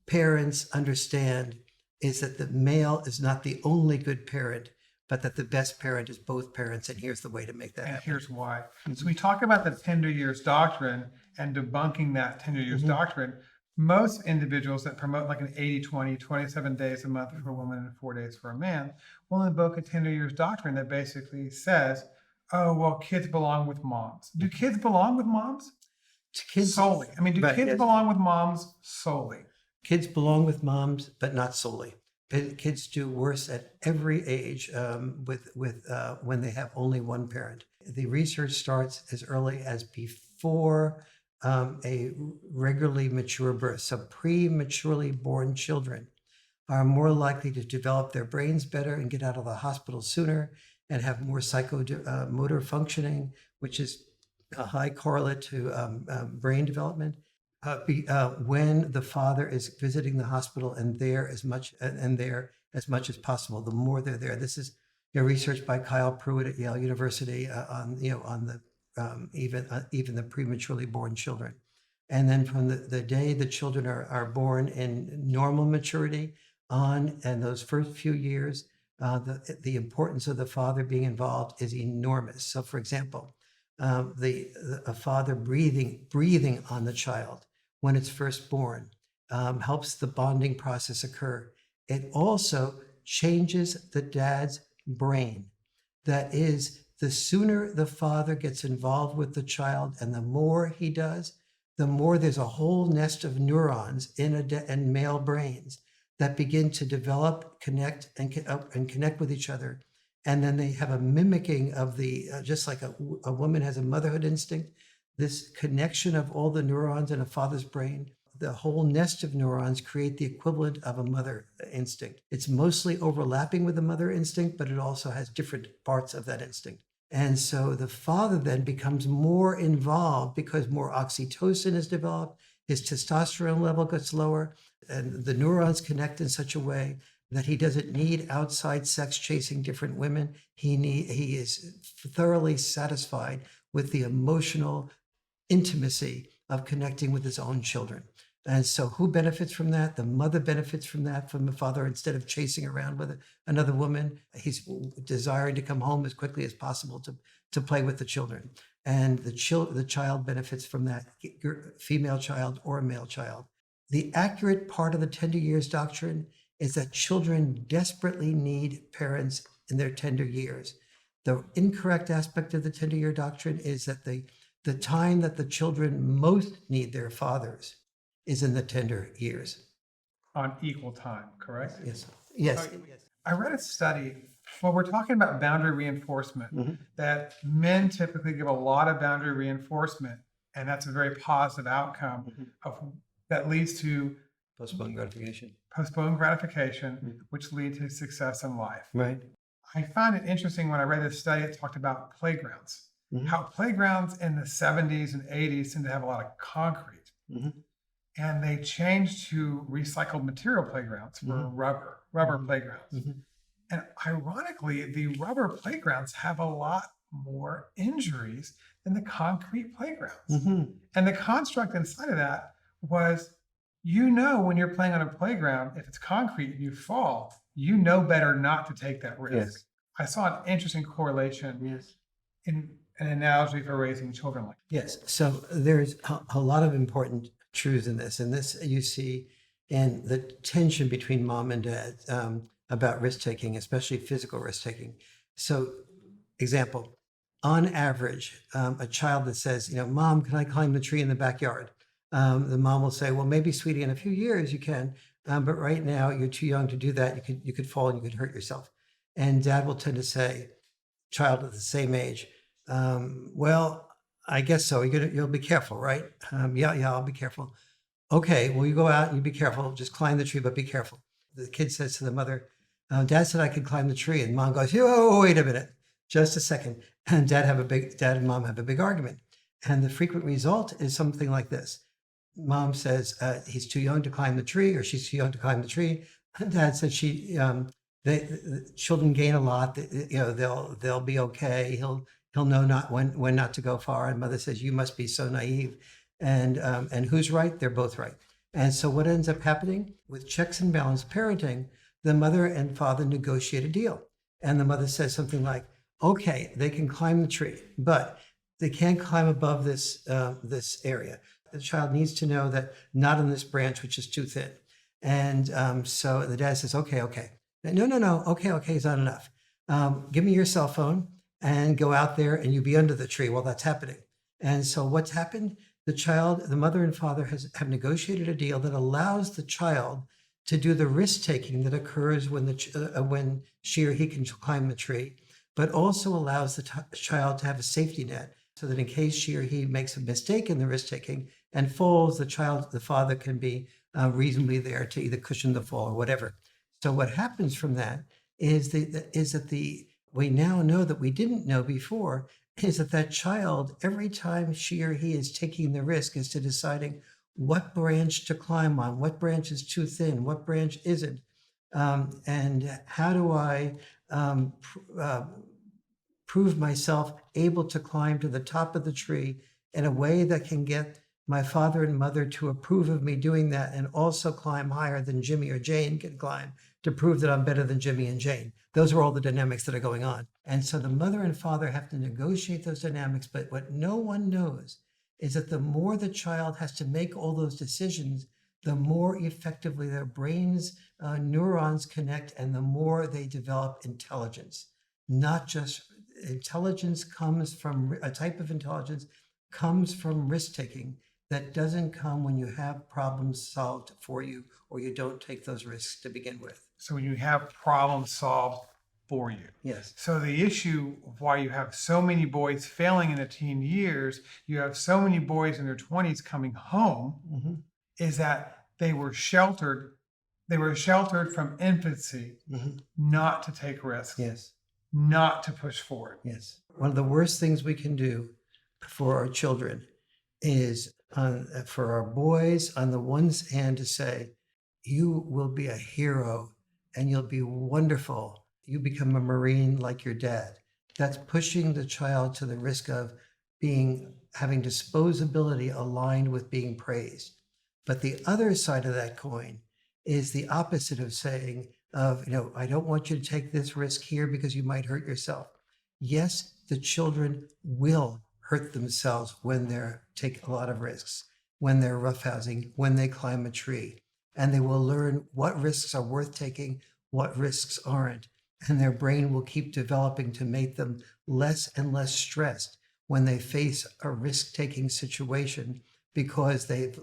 parents understand, is that the male is not the only good parent, but that the best parent is both parents. And here's the way to make that And happen. here's why. So we talk about the tender years doctrine and debunking that tender years doctrine. Most individuals that promote like an 80-20, 27 days a month for a woman and 4 days for a man, will invoke a tender years doctrine that basically says, oh, well, kids belong with moms. Do kids belong with moms? Kids Solely. I mean, do kids belong with moms solely? Kids belong with moms, but not solely. Kids do worse at every age when they have only one parent. The research starts as early as before a regularly mature birth. So prematurely born children are more likely to develop their brains better and get out of the hospital sooner and have more psychomotor functioning, which is a high correlate to brain development. When the father is visiting the hospital and there as much as possible, the more they're there. This is research by Kyle Pruitt at Yale University on the even the prematurely born children. And then from the day the children are born in normal maturity on, and those first few years, the importance of the father being involved is enormous. So, for example, a father breathing on the child when it's first born helps the bonding process occur. It also changes the dad's brain. That is, the sooner the father gets involved with the child and the more he does, the more there's a whole nest of neurons in male brains that begin to develop, connect, and connect with each other. And then they have a mimicking of the, just like a woman has a motherhood instinct, this connection of all the neurons in a father's brain, the whole nest of neurons create the equivalent of a mother instinct. It's mostly overlapping with the mother instinct, but it also has different parts of that instinct. And so the father then becomes more involved because more oxytocin is developed, his testosterone level gets lower, and the neurons connect in such a way that he doesn't need outside sex chasing different women. He is thoroughly satisfied with the emotional intimacy of connecting with his own children. And so who benefits from that? The mother benefits from that, from the father. Instead of chasing around with another woman, he's desiring to come home as quickly as possible to play with the children. And the child benefits from that, female child or a male child. The accurate part of the tender years doctrine is that children desperately need parents in their tender years. The incorrect aspect of the tender year doctrine is that the time that the children most need their fathers is in the tender years. On equal time, correct? Yes. Yes. So, I read a study, well, we're talking about boundary reinforcement, that men typically give a lot of boundary reinforcement, and that's a very positive outcome that leads to Postponed gratification. Which lead to success in life. Right. I found it interesting when I read this study, it talked about playgrounds, how playgrounds in the 70s and 80s seem to have a lot of concrete. and they changed to recycled material playgrounds for rubber playgrounds. And ironically, the rubber playgrounds have a lot more injuries than the concrete playgrounds. And the construct inside of that was, when you're playing on a playground, if it's concrete and you fall, you know better not to take that risk. Yes. I saw an interesting correlation Yes. in an analogy for raising children like Yes. So there's a lot of important truths in this. And this you see in the tension between mom and dad about risk taking, especially physical risk taking. So, example, on average, a child that says, Mom, can I climb the tree in the backyard? The mom will say, well, maybe, sweetie, in a few years you can. But right now you're too young to do that. You could fall and you could hurt yourself. And dad will tend to say, child of the same age, well, I guess so. You'll be careful, right? Yeah, I'll be careful. Okay, well, you go out and you be careful. Just climb the tree, but be careful. The kid says to the mother, Dad said I could climb the tree. And mom goes, oh, wait a minute, just a second. And dad and mom have a big argument. And the frequent result is something like this. Mom says he's too young to climb the tree, or she's too young to climb the tree. And dad says the children gain a lot. They'll be okay. He'll know not when not to go far. And mother says, you must be so naive. And who's right? They're both right. And so what ends up happening with checks and balance parenting, the mother and father negotiate a deal. And the mother says something like, okay, they can climb the tree, but they can't climb above this area. The child needs to know that not on this branch, which is too thin. And so the dad says, okay. No. Okay is not enough. Give me your cell phone and go out there and you be under the tree while that's happening. And so what's happened? The mother and father have negotiated a deal that allows the child to do the risk taking that occurs when she or he can climb the tree, but also allows the child to have a safety net so that in case she or he makes a mistake in the risk taking and falls, the father can be reasonably there to either cushion the fall or whatever. So what happens from that is that we now know that we didn't know before, is that child, every time she or he is taking the risk as to deciding what branch to climb on, what branch is too thin, what branch isn't, and how do I prove myself able to climb to the top of the tree in a way that can get my father and mother to approve of me doing that, and also climb higher than Jimmy or Jane can climb to prove that I'm better than Jimmy and Jane. Those are all the dynamics that are going on. And so the mother and father have to negotiate those dynamics. But what no one knows is that the more the child has to make all those decisions, the more effectively their brains, neurons connect, and the more they develop intelligence. Not just intelligence comes from a type of intelligence comes from risk taking that doesn't come when you have problems solved for you or you don't take those risks to begin with. So when you have problems solved for you. Yes. So the issue of why you have so many boys failing in the teen years, you have so many boys in their 20s coming home, is that they were sheltered. They were sheltered from infancy, not to take risks. Yes. Not to push forward. Yes. One of the worst things we can do for our children is for our boys on the one hand to say, you will be a hero and you'll be wonderful. You become a Marine like your dad. That's pushing the child to the risk of having disposability aligned with being praised. But the other side of that coin is the opposite of saying, I don't want you to take this risk here because you might hurt yourself. Yes, the children will hurt themselves when they take a lot of risks, when they're roughhousing, when they climb a tree, and they will learn what risks are worth taking, what risks aren't. And their brain will keep developing to make them less and less stressed when they face a risk-taking situation, because they've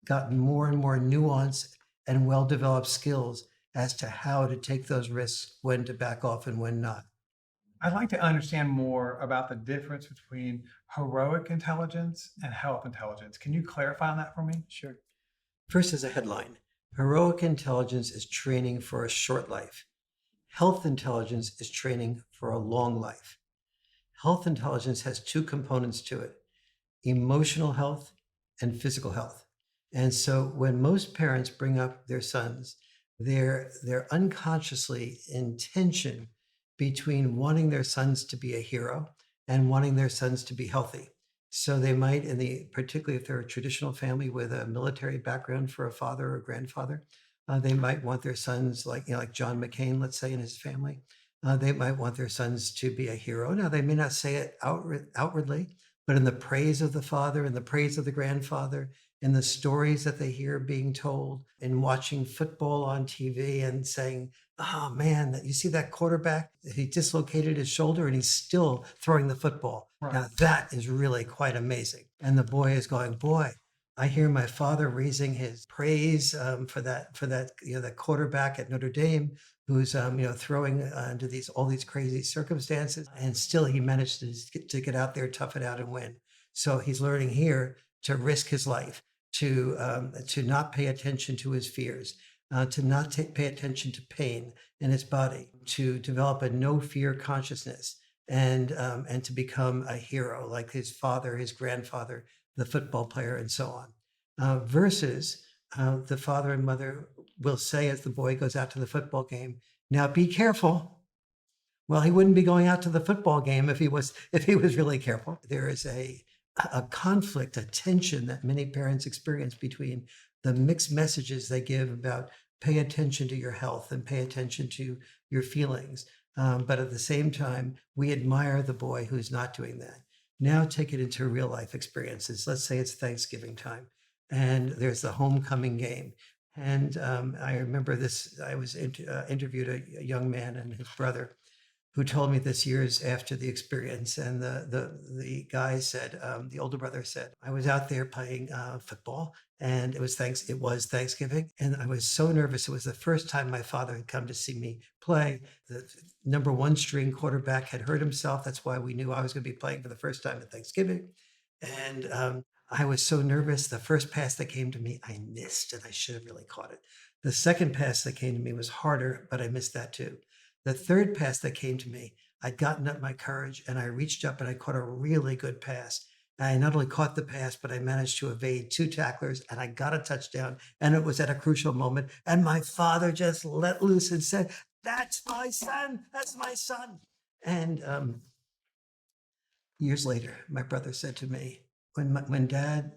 gotten more and more nuanced and well-developed skills as to how to take those risks, when to back off and when not. I'd like to understand more about the difference between heroic intelligence and health intelligence. Can you clarify on that for me? Sure. First, as a headline, heroic intelligence is training for a short life. Health intelligence is training for a long life. Health intelligence has two components to it: emotional health and physical health. And so when most parents bring up their sons, they're unconsciously in tension between wanting their sons to be a hero and wanting their sons to be healthy. So they might, particularly if they're a traditional family with a military background for a father or grandfather, they might want their sons, like John McCain, let's say, in his family. They might want their sons to be a hero. Now, they may not say it outwardly, but in the praise of the father, in the praise of the grandfather, in the stories that they hear being told, in watching football on TV and saying, oh man, you see that quarterback? He dislocated his shoulder and he's still throwing the football. Right. Now that is really quite amazing. And the boy is going, boy, I hear my father raising his praise for that that quarterback at Notre Dame who's throwing into all these crazy circumstances, and still he managed to get out there, tough it out, and win. So he's learning here to risk his life, to not pay attention to his fears, to not pay attention to pain in his body, to develop a no fear consciousness, and to become a hero like his father, his grandfather, the football player, and so on. Versus the father and mother will say as the boy goes out to the football game, "Now be careful." Well, he wouldn't be going out to the football game if he was really careful. There is a conflict, a tension that many parents experience between the mixed messages they give about pay attention to your health and pay attention to your feelings. But at the same time, we admire the boy who's not doing that. Now take it into real life experiences. Let's say it's Thanksgiving time and there's the homecoming game. And I remember this, I was interviewed a young man and his brother who told me this years after the experience. And the guy said, the older brother said, I was out there playing football, and it was Thanksgiving, and I was so nervous. It was the first time my father had come to see me play. The number one string quarterback had hurt himself. That's why we knew I was going to be playing for the first time at Thanksgiving. And I was so nervous. The first pass that came to me, I missed, and I should have really caught it. The second pass that came to me was harder, but I missed that too. The third pass that came to me, I'd gotten up my courage and I reached up and I caught a really good pass. And I not only caught the pass, but I managed to evade two tacklers and I got a touchdown. And it was at a crucial moment. And my father just let loose and said, "That's my son. That's my son." And years later, my brother said to me, when dad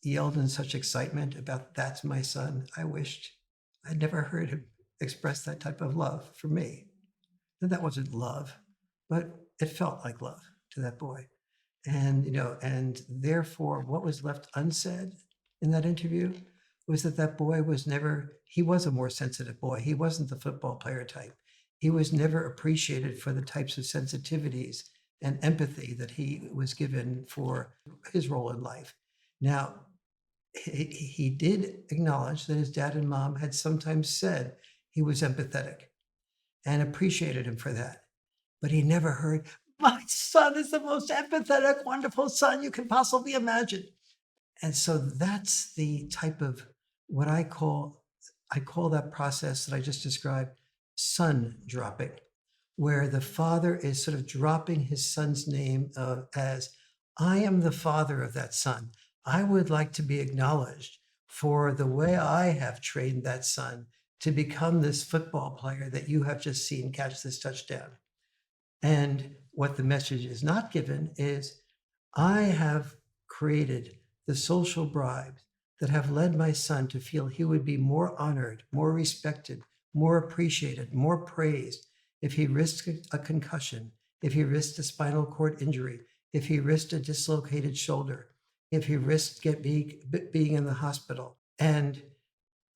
yelled in such excitement about "that's my son," I wished I'd never heard him express that type of love for me. And that wasn't love, but it felt like love to that boy. And therefore, what was left unsaid in that interview was that boy he was a more sensitive boy. He wasn't the football player type. He was never appreciated for the types of sensitivities and empathy that he was given for his role in life. Now, he did acknowledge that his dad and mom had sometimes said he was empathetic and appreciated him for that. But he never heard, "My son is the most empathetic, wonderful son you can possibly imagine." And so that's the type of what I call that process that I just described son dropping, where the father is sort of dropping his son's name as, "I am the father of that son. I would like to be acknowledged for the way I have trained that son to become this football player that you have just seen catch this touchdown." And what the message is not given is, I have created the social bribes that have led my son to feel he would be more honored, more respected, more appreciated, more praised if he risked a concussion, if he risked a spinal cord injury, if he risked a dislocated shoulder, if he risked being in the hospital. And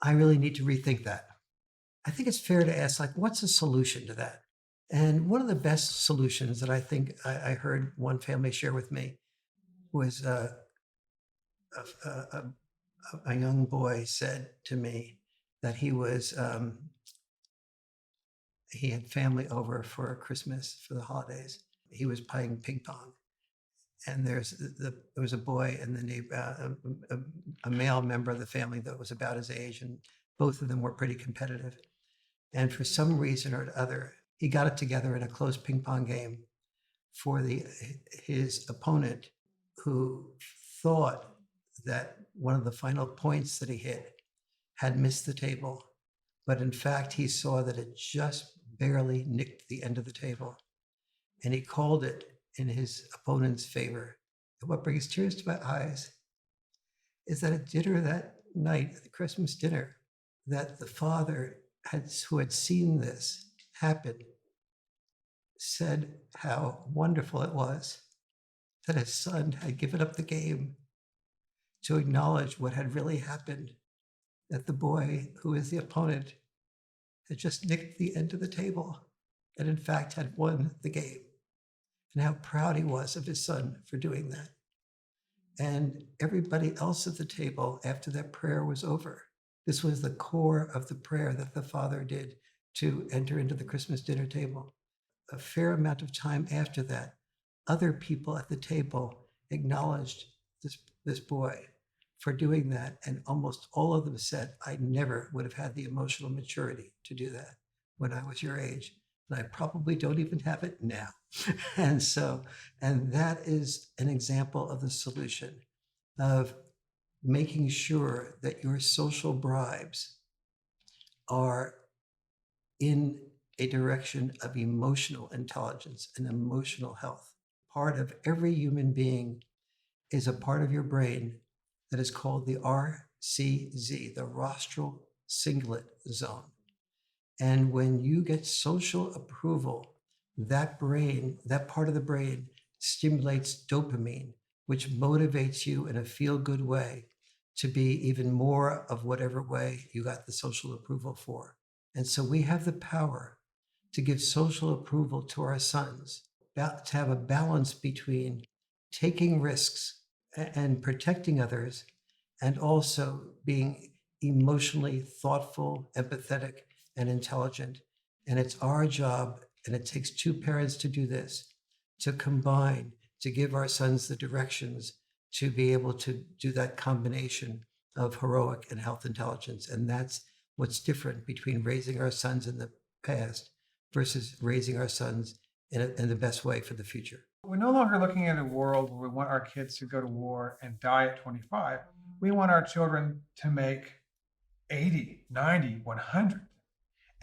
I really need to rethink that. I think it's fair to ask, like, what's the solution to that? And one of the best solutions that I think I heard one family share with me was a, a, a young boy said to me that he had family over for Christmas for the holidays. He was playing ping pong, and there was a boy in the neighbor, a male member of the family that was about his age, and both of them were pretty competitive. And for some reason or other, he got it together in a close ping pong game for his opponent, who thought that one of the final points that he hit had missed the table, but in fact, he saw that it just barely nicked the end of the table, and he called it in his opponent's favor. And what brings tears to my eyes is that at dinner that night, at the Christmas dinner, that the father who had seen this happen said how wonderful it was that his son had given up the game to acknowledge what had really happened, that the boy who is the opponent had just nicked the end of the table and in fact had won the game, and how proud he was of his son for doing that. And everybody else at the table, after that prayer was over, this was the core of the prayer that the father did to enter into the Christmas dinner table. A fair amount of time after that, other people at the table acknowledged this boy for doing that. And almost all of them said, I never would have had the emotional maturity to do that when I was your age. And I probably don't even have it now. And that is an example of the solution of making sure that your social bribes are in a direction of emotional intelligence and emotional health. Part of every human being is a part of your brain that is called the RCZ, the rostral cingulate zone. And when you get social approval, that part of the brain stimulates dopamine, which motivates you in a feel-good way to be even more of whatever way you got the social approval for. And so we have the power to give social approval to our sons, to have a balance between taking risks and protecting others, and also being emotionally thoughtful, empathetic, and intelligent. And it's our job, and it takes two parents to do this, to combine, to give our sons the directions to be able to do that combination of heroic and health intelligence. And that's what's different between raising our sons in the past versus raising our sons in the best way for the future. We're no longer looking at a world where we want our kids to go to war and die at 25. We want our children to make 80, 90, 100.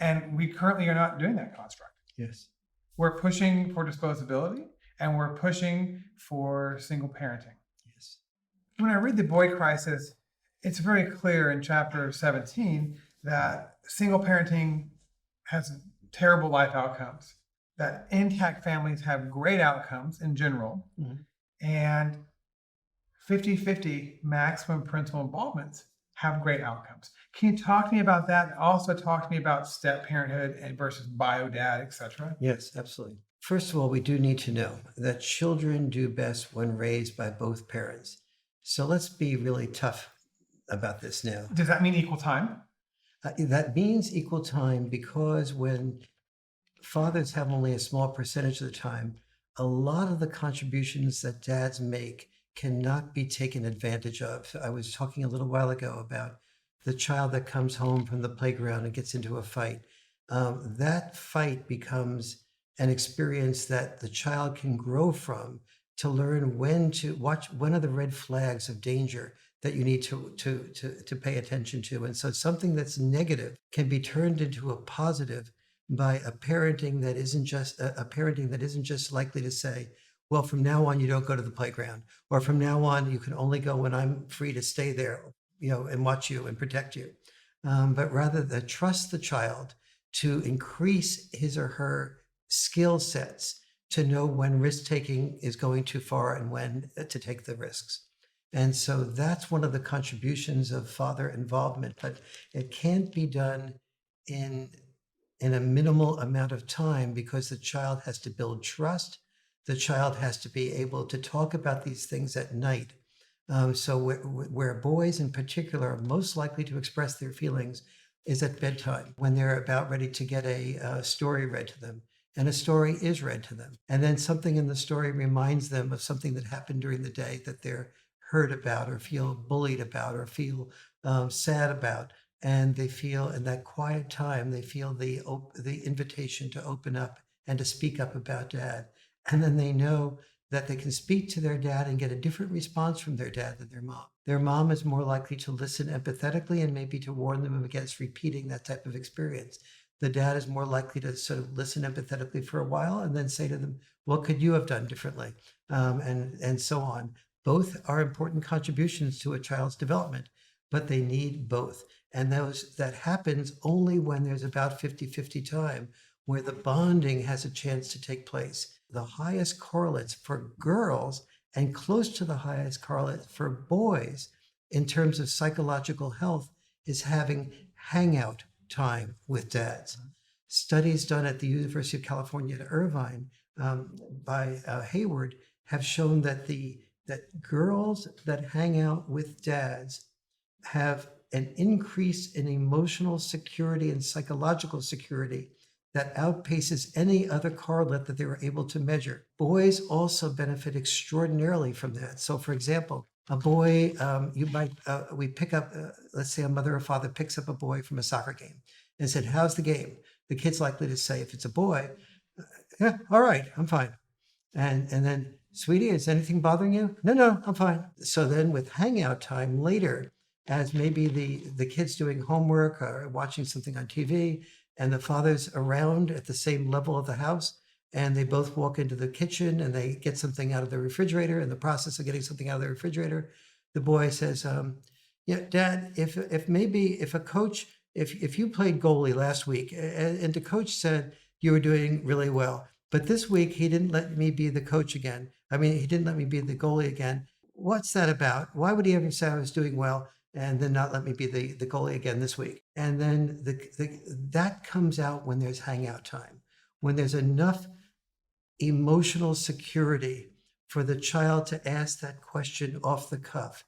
And we currently are not doing that construct. Yes. We're pushing for disposability, and we're pushing for single parenting. Yes. When I read The Boy Crisis, it's very clear in chapter 17 that single parenting has terrible life outcomes, that intact families have great outcomes in general, and 50-50 maximum parental involvements have great outcomes. Can you talk to me about that? Also talk to me about step parenthood and versus bio dad, etc. Yes, absolutely. First of all, we do need to know that children do best when raised by both parents. So let's be really tough about this now. Does that mean equal time? That means equal time, because when fathers have only a small percentage of the time, a lot of the contributions that dads make cannot be taken advantage of. I was talking a little while ago about the child that comes home from the playground and gets into a fight. That fight becomes an experience that the child can grow from, to learn when to watch, when are the red flags of danger that you need to pay attention to. And so something that's negative can be turned into a positive by a parenting that isn't just likely to say, well, from now on, you don't go to the playground, or from now on, you can only go when I'm free to stay there, and watch you and protect you. But rather that trust the child to increase his or her skill sets to know when risk taking is going too far and when to take the risks. And so that's one of the contributions of father involvement, but it can't be done in a minimal amount of time, because the child has to build trust. The child has to be able to talk about these things at night. So where boys in particular are most likely to express their feelings is at bedtime, when they're about ready to get a story read to them. And a story is read to them. And then something in the story reminds them of something that happened during the day that they're hurt about, or feel bullied about, or feel sad about. And they feel, in that quiet time, they feel the invitation to open up and to speak up about dad. And then they know that they can speak to their dad and get a different response from their dad than their mom. Their mom is more likely to listen empathetically and maybe to warn them against repeating that type of experience. The dad is more likely to sort of listen empathetically for a while and then say to them, what could you have done differently? And so on. Both are important contributions to a child's development, but they need both. And that happens only when there's about 50-50 time where the bonding has a chance to take place. The highest correlates for girls and close to the highest correlate for boys in terms of psychological health is having hangout time with dads. Studies done at the University of California at Irvine by Hayward have shown that that girls that hang out with dads have an increase in emotional security and psychological security that outpaces any other correlate that they were able to measure. Boys also benefit extraordinarily from that. So, for example, a boy, we pick up, let's say a mother or father picks up a boy from a soccer game and said, how's the game? The kid's likely to say, if it's a boy, yeah, all right, I'm fine. And then, sweetie, is anything bothering you? No, I'm fine. So then with hangout time later, as maybe the kid's doing homework or watching something on TV, and the father's around at the same level of the house, and they both walk into the kitchen and they get something out of the refrigerator. In the process of getting something out of the refrigerator, the boy says, yeah, Dad, if a coach, if you played goalie last week and the coach said you were doing really well, but this week he didn't let me be the coach again. I mean, he didn't let me be the goalie again. What's that about? Why would he ever say I was doing well and then not let me be the goalie again this week? And then that comes out when there's hangout time, when there's enough emotional security for the child to ask that question off the cuff.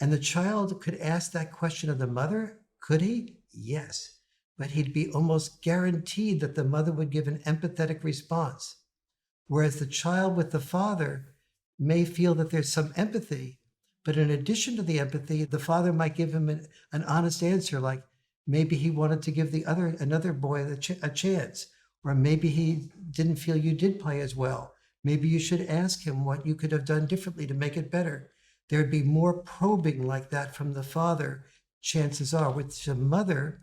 And the child could ask that question of the mother. Could he? Yes. But he'd be almost guaranteed that the mother would give an empathetic response. Whereas the child with the father may feel that there's some empathy, but in addition to the empathy, the father might give him an honest answer, like maybe he wanted to give another boy a chance, or maybe he didn't feel you did play as well. Maybe you should ask him what you could have done differently to make it better. There'd be more probing like that from the father, chances are, which the mother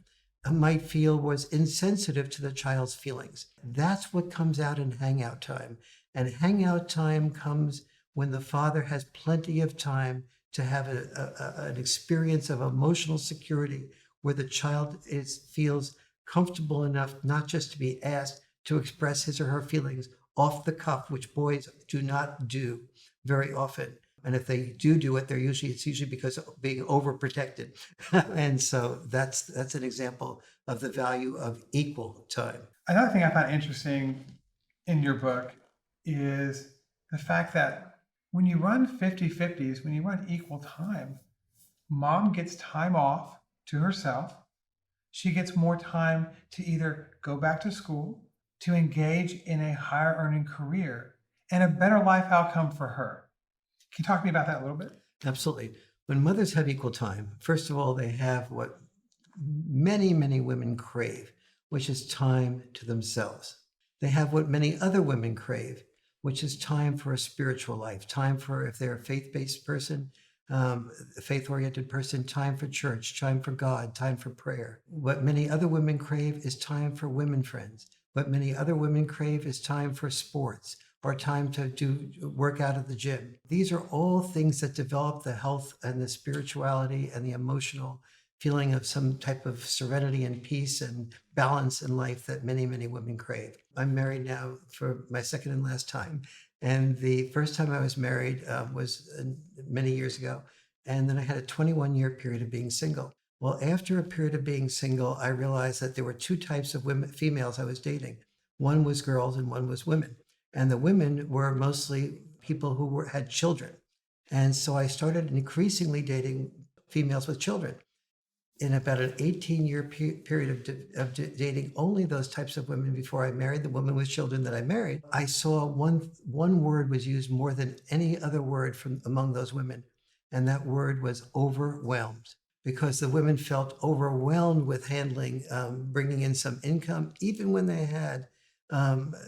might feel was insensitive to the child's feelings. That's what comes out in hangout time. And hangout time comes when the father has plenty of time to have an experience of emotional security where the child feels comfortable enough not just to be asked to express his or her feelings off the cuff, which boys do not do very often. And if they do it, it's usually because of being overprotected. And so that's an example of the value of equal time. Another thing I found interesting in your book is the fact that when you run 50/50s, when you run equal time, mom gets time off to herself. She gets more time to either go back to school, to engage in a higher earning career, and a better life outcome for her. Can you talk to me about that a little bit? Absolutely. When mothers have equal time, first of all, they have what many, many women crave, which is time to themselves. They have what many other women crave, which is time for a spiritual life, time for, if they're a faith-based person, a faith-oriented person, time for church, time for God, time for prayer. What many other women crave is time for women friends. What many other women crave is time for sports or time to do work out at the gym. These are all things that develop the health and the spirituality and the emotional feeling of some type of serenity and peace and balance in life that many, many women crave. I'm married now for my second and last time. And the first time I was married was many years ago. And then I had a 21-year period of being single. Well, after a period of being single, I realized that there were two types of females I was dating. One was girls and one was women. And the women were mostly people who had children. And so I started increasingly dating females with children. In about an 18-year period of dating only those types of women before I married the woman with children that I married, I saw one word was used more than any other word from among those women. And that word was overwhelmed, because the women felt overwhelmed with handling, bringing in some income, even when they had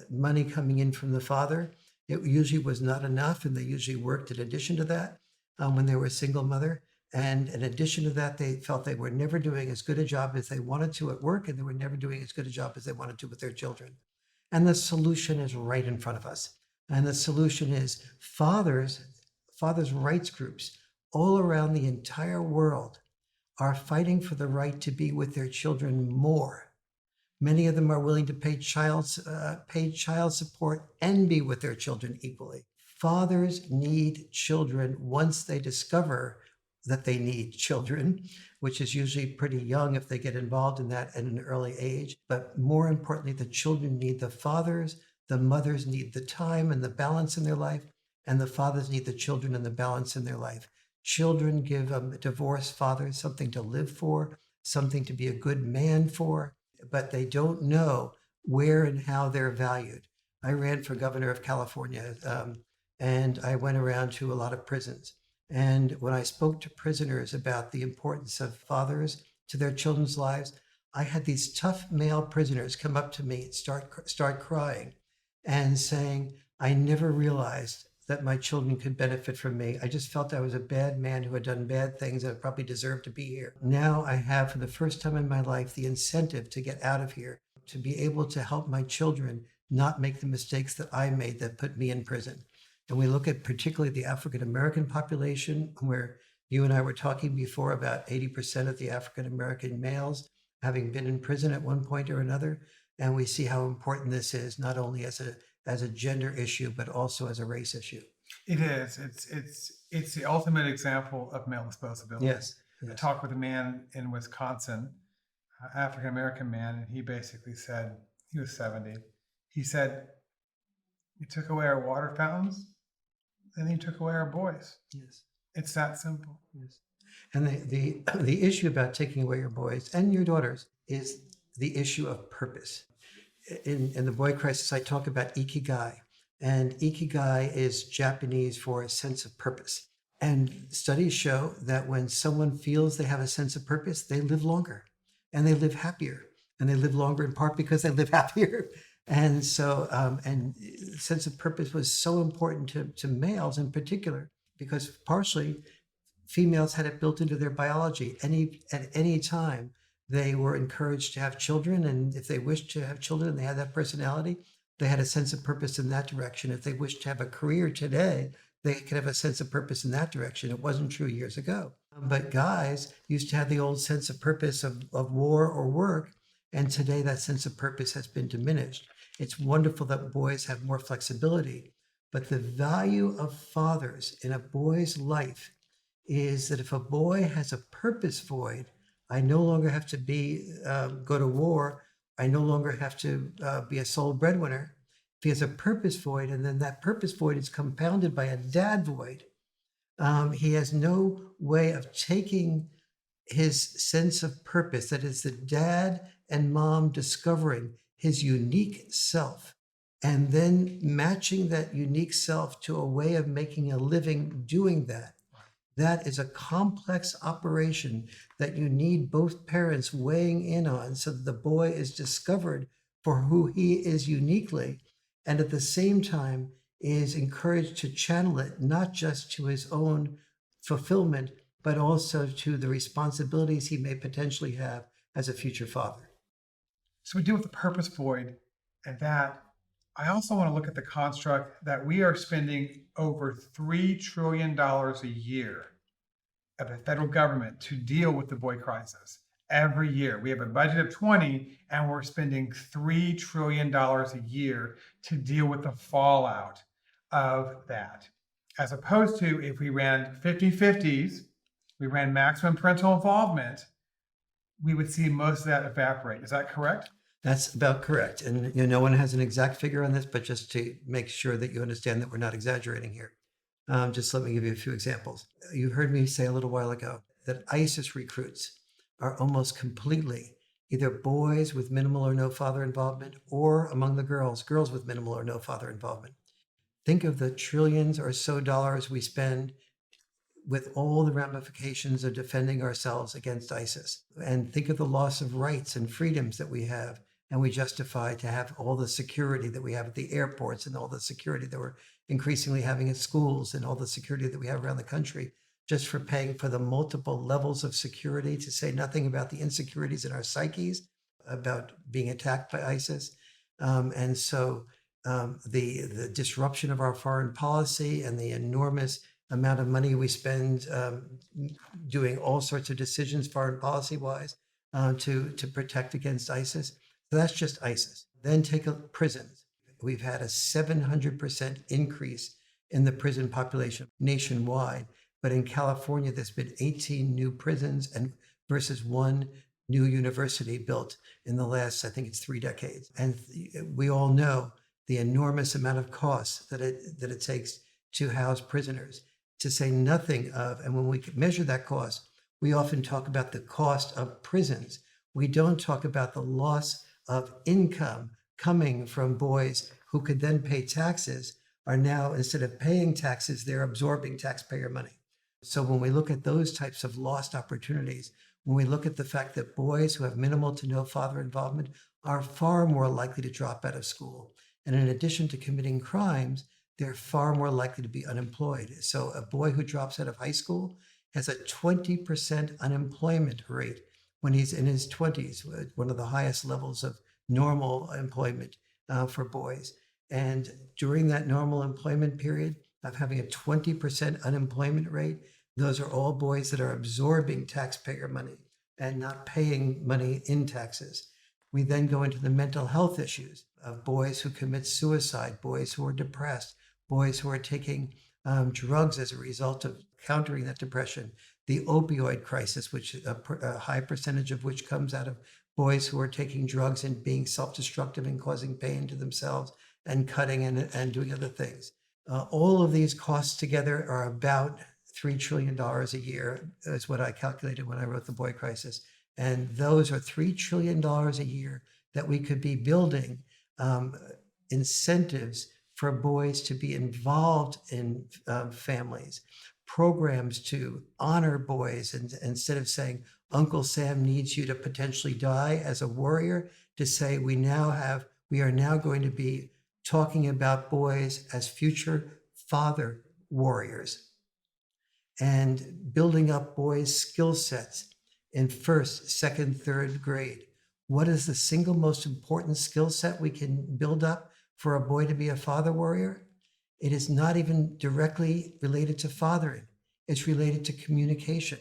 money coming in from the father. It usually was not enough, and they usually worked in addition to that when they were a single mother. And in addition to that, they felt they were never doing as good a job as they wanted to at work, and they were never doing as good a job as they wanted to with their children. And the solution is right in front of us. And the solution is fathers' rights groups all around the entire world are fighting for the right to be with their children more. Many of them are willing to pay child support and be with their children equally. Fathers need children once they discover that they need children, which is usually pretty young if they get involved in that at an early age. But more importantly, the children need the fathers, the mothers need the time and the balance in their life, and the fathers need the children and the balance in their life. Children give divorced fathers something to live for, something to be a good man for, but they don't know where and how they're valued. I ran for governor of California, and I went around to a lot of prisons. And when I spoke to prisoners about the importance of fathers to their children's lives, I had these tough male prisoners come up to me and start crying and saying, I never realized that my children could benefit from me. I just felt I was a bad man who had done bad things and probably deserved to be here. Now I have, for the first time in my life, the incentive to get out of here, to be able to help my children not make the mistakes that I made that put me in prison. And we look at particularly the African American population, where you and I were talking before about 80% of the African American males having been in prison at one point or another. And we see how important this is, not only as a gender issue, but also as a race issue. It is. It's the ultimate example of male disposability. Yes. I talked with a man in Wisconsin, African American man, and he basically said, he was 70. He said, you took away our water fountains, and you took away our boys. Yes. It's that simple. Yes. And the issue about taking away your boys and your daughters is the issue of purpose. In the boy crisis, I talk about ikigai, and ikigai is Japanese for a sense of purpose. And studies show that when someone feels they have a sense of purpose, they live longer and they live happier, and they live longer in part because they live happier. And so, and sense of purpose was so important to males in particular, because partially females had it built into their biology. At any time, they were encouraged to have children, and if they wished to have children and they had that personality, they had a sense of purpose in that direction. If they wished to have a career today, they could have a sense of purpose in that direction. It wasn't true years ago. But guys used to have the old sense of purpose of war or work, and today that sense of purpose has been diminished. It's wonderful that boys have more flexibility, but the value of fathers in a boy's life is that if a boy has a purpose void, I no longer have to go to war. I no longer have to be a sole breadwinner. If he has a purpose void, and then that purpose void is compounded by a dad void, he has no way of taking his sense of purpose, that is the dad and mom discovering his unique self, and then matching that unique self to a way of making a living doing that. That is a complex operation that you need both parents weighing in on, so that the boy is discovered for who he is uniquely, and at the same time is encouraged to channel it not just to his own fulfillment, but also to the responsibilities he may potentially have as a future father. So we deal with the purpose void, and that I also want to look at the construct that we are spending over $3 trillion a year of the federal government to deal with the boy crisis. Every year, we have a budget of 20, and we're spending $3 trillion a year to deal with the fallout of that. As opposed to if we ran 50-50s, we ran maximum parental involvement, we would see most of that evaporate. Is that correct? That's about correct. And no one has an exact figure on this, but just to make sure that you understand that we're not exaggerating here. Just let me give you a few examples. You heard me say a little while ago that ISIS recruits are almost completely either boys with minimal or no father involvement, or among the girls with minimal or no father involvement. Think of the trillions or so dollars we spend with all the ramifications of defending ourselves against ISIS. And think of the loss of rights and freedoms that we have and we justify to have all the security that we have at the airports and all the security that we're increasingly having at schools and all the security that we have around the country, just for paying for the multiple levels of security, to say nothing about the insecurities in our psyches about being attacked by ISIS. And so the disruption of our foreign policy and the enormous amount of money we spend doing all sorts of decisions foreign policy wise to protect against ISIS. So that's just ISIS. Then take prisons. We've had a 700% increase in the prison population nationwide. But in California, there's been 18 new prisons and versus one new university built in the last, I think it's 3 decades. And we all know the enormous amount of costs that it takes to house prisoners, to say nothing of, and when we measure that cost, we often talk about the cost of prisons. We don't talk about the loss of income coming from boys who could then pay taxes, are now, instead of paying taxes, they're absorbing taxpayer money. So when we look at those types of lost opportunities, when we look at the fact that boys who have minimal to no father involvement are far more likely to drop out of school, and in addition to committing crimes, they're far more likely to be unemployed. So a boy who drops out of high school has a 20% unemployment rate when he's in his 20s, one of the highest levels of normal employment for boys. And during that normal employment period of having a 20% unemployment rate, those are all boys that are absorbing taxpayer money and not paying money in taxes. We then go into the mental health issues of boys who commit suicide, boys who are depressed, boys who are taking drugs as a result of countering that depression, the opioid crisis, which a high percentage of which comes out of boys who are taking drugs and being self-destructive and causing pain to themselves and cutting and doing other things. All of these costs together are about $3 trillion a year, is what I calculated when I wrote The Boy Crisis. And those are $3 trillion a year that we could be building incentives for boys to be involved in families, programs to honor boys, and instead of saying, Uncle Sam needs you to potentially die as a warrior, to say we are now going to be talking about boys as future father warriors, and building up boys' skill sets in first, second, third grade. What is the single most important skill set we can build up for a boy to be a father warrior? It is not even directly related to fathering. It's related to communication.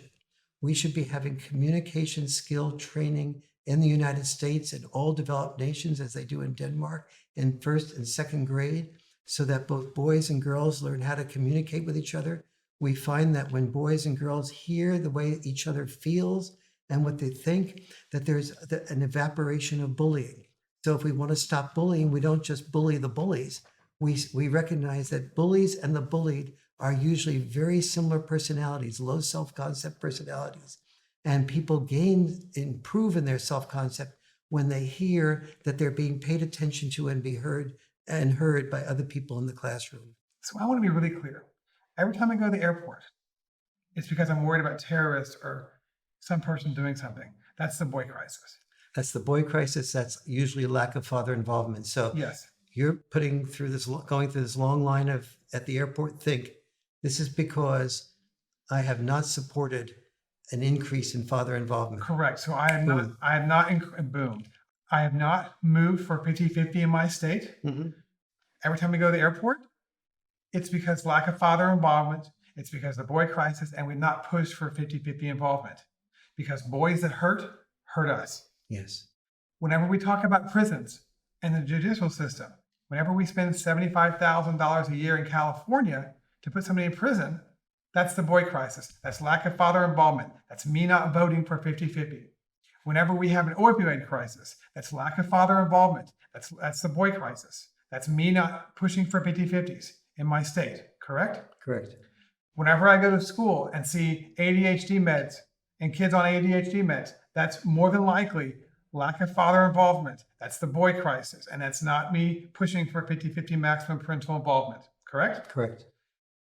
We should be having communication skill training in the United States and all developed nations, as they do in Denmark, in first and second grade, so that both boys and girls learn how to communicate with each other. We find that when boys and girls hear the way each other feels and what they think, that there's an evaporation of bullying. So if we want to stop bullying, we don't just bully the bullies. We recognize that bullies and the bullied are usually very similar personalities, low self-concept personalities. And people improve in their self-concept when they hear that they're being paid attention to and heard by other people in the classroom. So I want to be really clear. Every time I go to the airport, it's because I'm worried about terrorists or some person doing something. That's the boy crisis. That's the boy crisis. That's usually lack of father involvement. So yes, you're going through this long line of at the airport. Think, this is because I have not supported an increase in father involvement. Correct. So I have not moved for 50-50 in my state. Mm-hmm. Every time we go to the airport, it's because lack of father involvement. It's because the boy crisis, and we've not pushed for 50-50 involvement. Because boys that hurt us. Yes. Whenever we talk about prisons and the judicial system, whenever we spend $75,000 a year in California to put somebody in prison, that's the boy crisis. That's lack of father involvement. That's me not voting for 50-50. Whenever we have an opioid crisis, that's lack of father involvement. That's the boy crisis. That's me not pushing for 50-50s in my state, correct? Correct. Whenever I go to school and see ADHD meds and kids on ADHD meds, that's more than likely lack of father involvement. That's the boy crisis. And that's not me pushing for 50-50 maximum parental involvement, correct? Correct.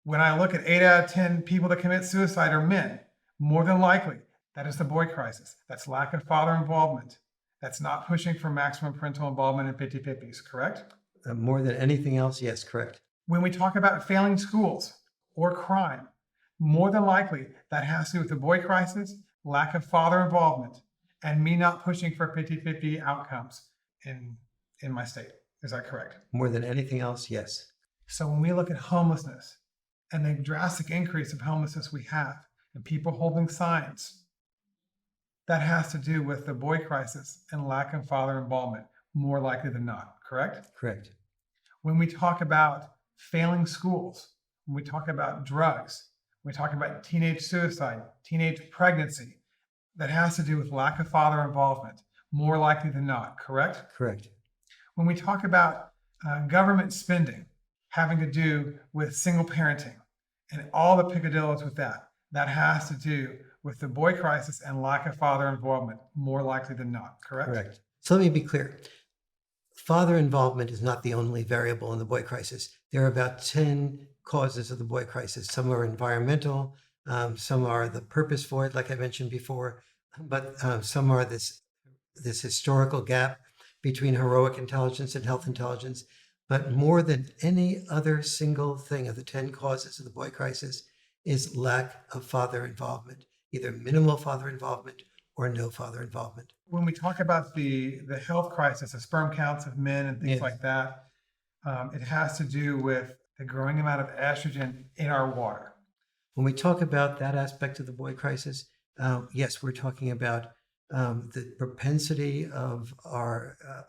When I look at 8 out of 10 people that commit suicide are men, more than likely, that is the boy crisis. That's lack of father involvement. That's not pushing for maximum parental involvement in 50-50s, correct? More than anything else, yes, correct. When we talk about failing schools or crime, more than likely that has to do with the boy crisis, lack of father involvement, and me not pushing for 50-50 outcomes in, in my state. Is that correct? More than anything else, yes. So when we look at homelessness and the drastic increase of homelessness we have and people holding signs, that has to do with the boy crisis and lack of father involvement, more likely than not, correct? Correct. When we talk about failing schools, when we talk about drugs, when we talk about teenage suicide, teenage pregnancy, that has to do with lack of father involvement, more likely than not, correct? Correct. When we talk about government spending having to do with single parenting and all the picadillos with that, that has to do with the boy crisis and lack of father involvement, more likely than not, correct? Correct. So let me be clear. Father involvement is not the only variable in the boy crisis. There are about 10 causes of the boy crisis. Some are environmental, some are the purpose for it, like I mentioned before, but some are this historical gap between heroic intelligence and health intelligence. But more than any other single thing of the 10 causes of the boy crisis is lack of father involvement, either minimal father involvement or no father involvement. When we talk about the health crisis, the sperm counts of men and things Yes. like that, it has to do with the growing amount of estrogen in our water. When we talk about that aspect of the boy crisis, yes, we're talking about the propensity of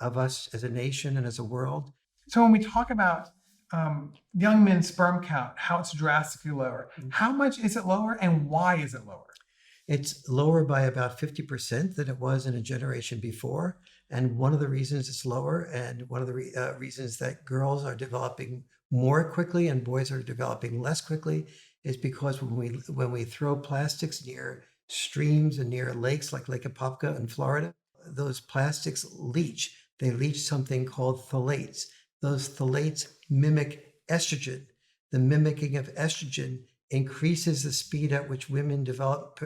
us as a nation and as a world. So when we talk about young men's sperm count, how it's drastically lower, how much is it lower and why is it lower? It's lower by about 50% than it was in a generation before. And one of the reasons it's lower, and one of the reasons that girls are developing more quickly and boys are developing less quickly, is because when we throw plastics near streams and near lakes like Lake Apopka in Florida, those plastics leach. They leach something called phthalates. Those phthalates mimic estrogen. The mimicking of estrogen increases the speed at which women develop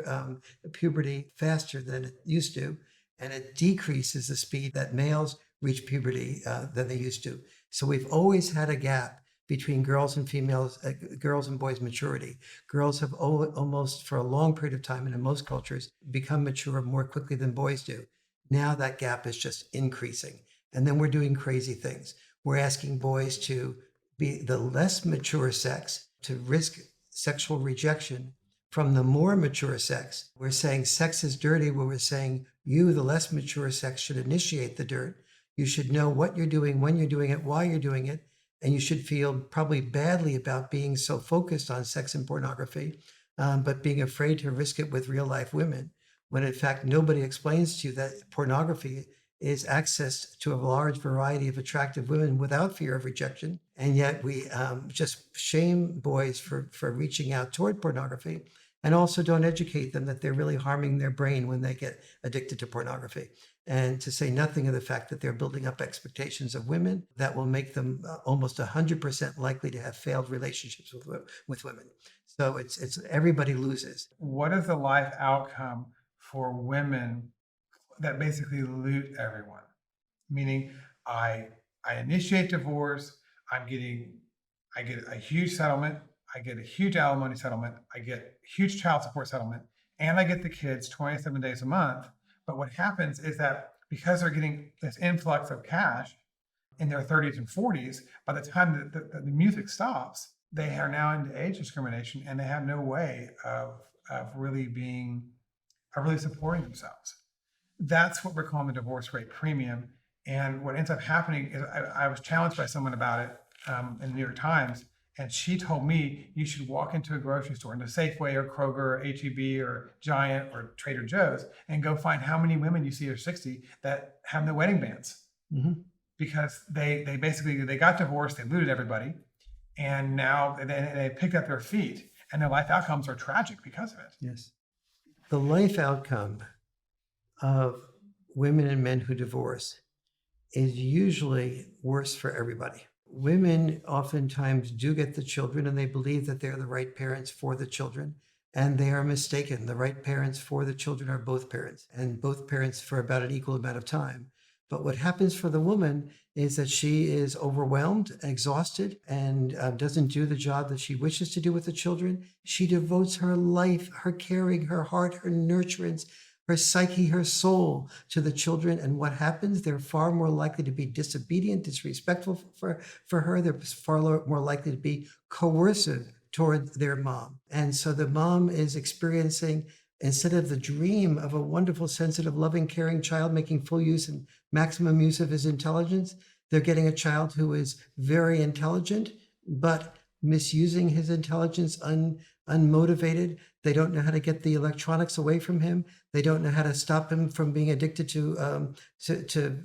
puberty faster than it used to, and it decreases the speed that males reach puberty than they used to. So we've always had a gap between girls and females, girls and boys' maturity. Girls have almost, for a long period of time, and in most cultures, become mature more quickly than boys do. Now that gap is just increasing. And then we're doing crazy things. We're asking boys to be the less mature sex, to risk sexual rejection from the more mature sex. We're saying sex is dirty, where we're saying you, the less mature sex, should initiate the dirt. You should know what you're doing, when you're doing it, why you're doing it, and you should feel probably badly about being so focused on sex and pornography, but being afraid to risk it with real life women, when in fact nobody explains to you that pornography is access to a large variety of attractive women without fear of rejection. And yet we just shame boys for reaching out toward pornography, and also don't educate them that they're really harming their brain when they get addicted to pornography. And to say nothing of the fact that they're building up expectations of women that will make them almost 100% likely to have failed relationships with women. So it's everybody loses. What is the life outcome for women that basically loot everyone? Meaning I initiate divorce, I get a huge settlement, I get a huge alimony settlement, I get huge child support settlement, and I get the kids 27 days a month. But what happens is that because they're getting this influx of cash in their 30s and 40s, by the time the music stops, they are now into age discrimination and they have no way of really supporting themselves. That's what we're calling the divorce rate premium. And what ends up happening is I was challenged by someone about it in the New York Times, and she told me you should walk into a grocery store, into Safeway or Kroger or HEB or Giant or Trader Joe's, and go find how many women you see are 60 that have no wedding bands. Mm-hmm. Because they basically got divorced, they looted everybody, and now they picked up their feet, and their life outcomes are tragic because of it. Yes. The life outcome of women and men who divorce is usually worse for everybody. Women oftentimes do get the children and they believe that they're the right parents for the children. and they are mistaken. The right parents for the children are both parents, and both parents for about an equal amount of time. But what happens for the woman is that she is overwhelmed, exhausted, and doesn't do the job that she wishes to do with the children. She devotes her life, her caring, her heart, her nurturance, her psyche, her soul to the children. And what happens? They're far more likely to be disobedient, disrespectful for her. They're far more likely to be coercive toward their mom. And so the mom is experiencing, instead of the dream of a wonderful, sensitive, loving, caring child making full use and maximum use of his intelligence, they're getting a child who is very intelligent, but misusing his intelligence unmotivated. They don't know how to get the electronics away from him. They don't know how to stop him from being addicted to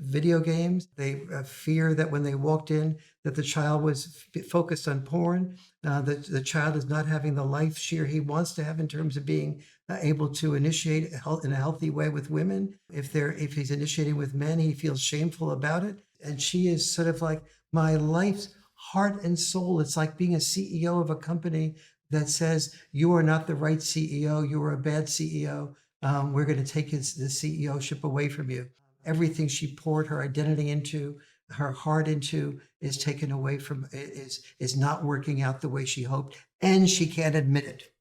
video games. They fear that when they walked in, that the child was focused on porn. That the child is not having the life she or he wants to have in terms of being able to initiate in a healthy way with women. If he's initiating with men, he feels shameful about it. And she is sort of like, my life's heart and soul. It's like being a CEO of a company that says, you are not the right CEO, you are a bad CEO. We're going to take the CEO-ship away from you. Everything she poured her identity into, her heart into, is taken away from, is not working out the way she hoped. And she can't admit it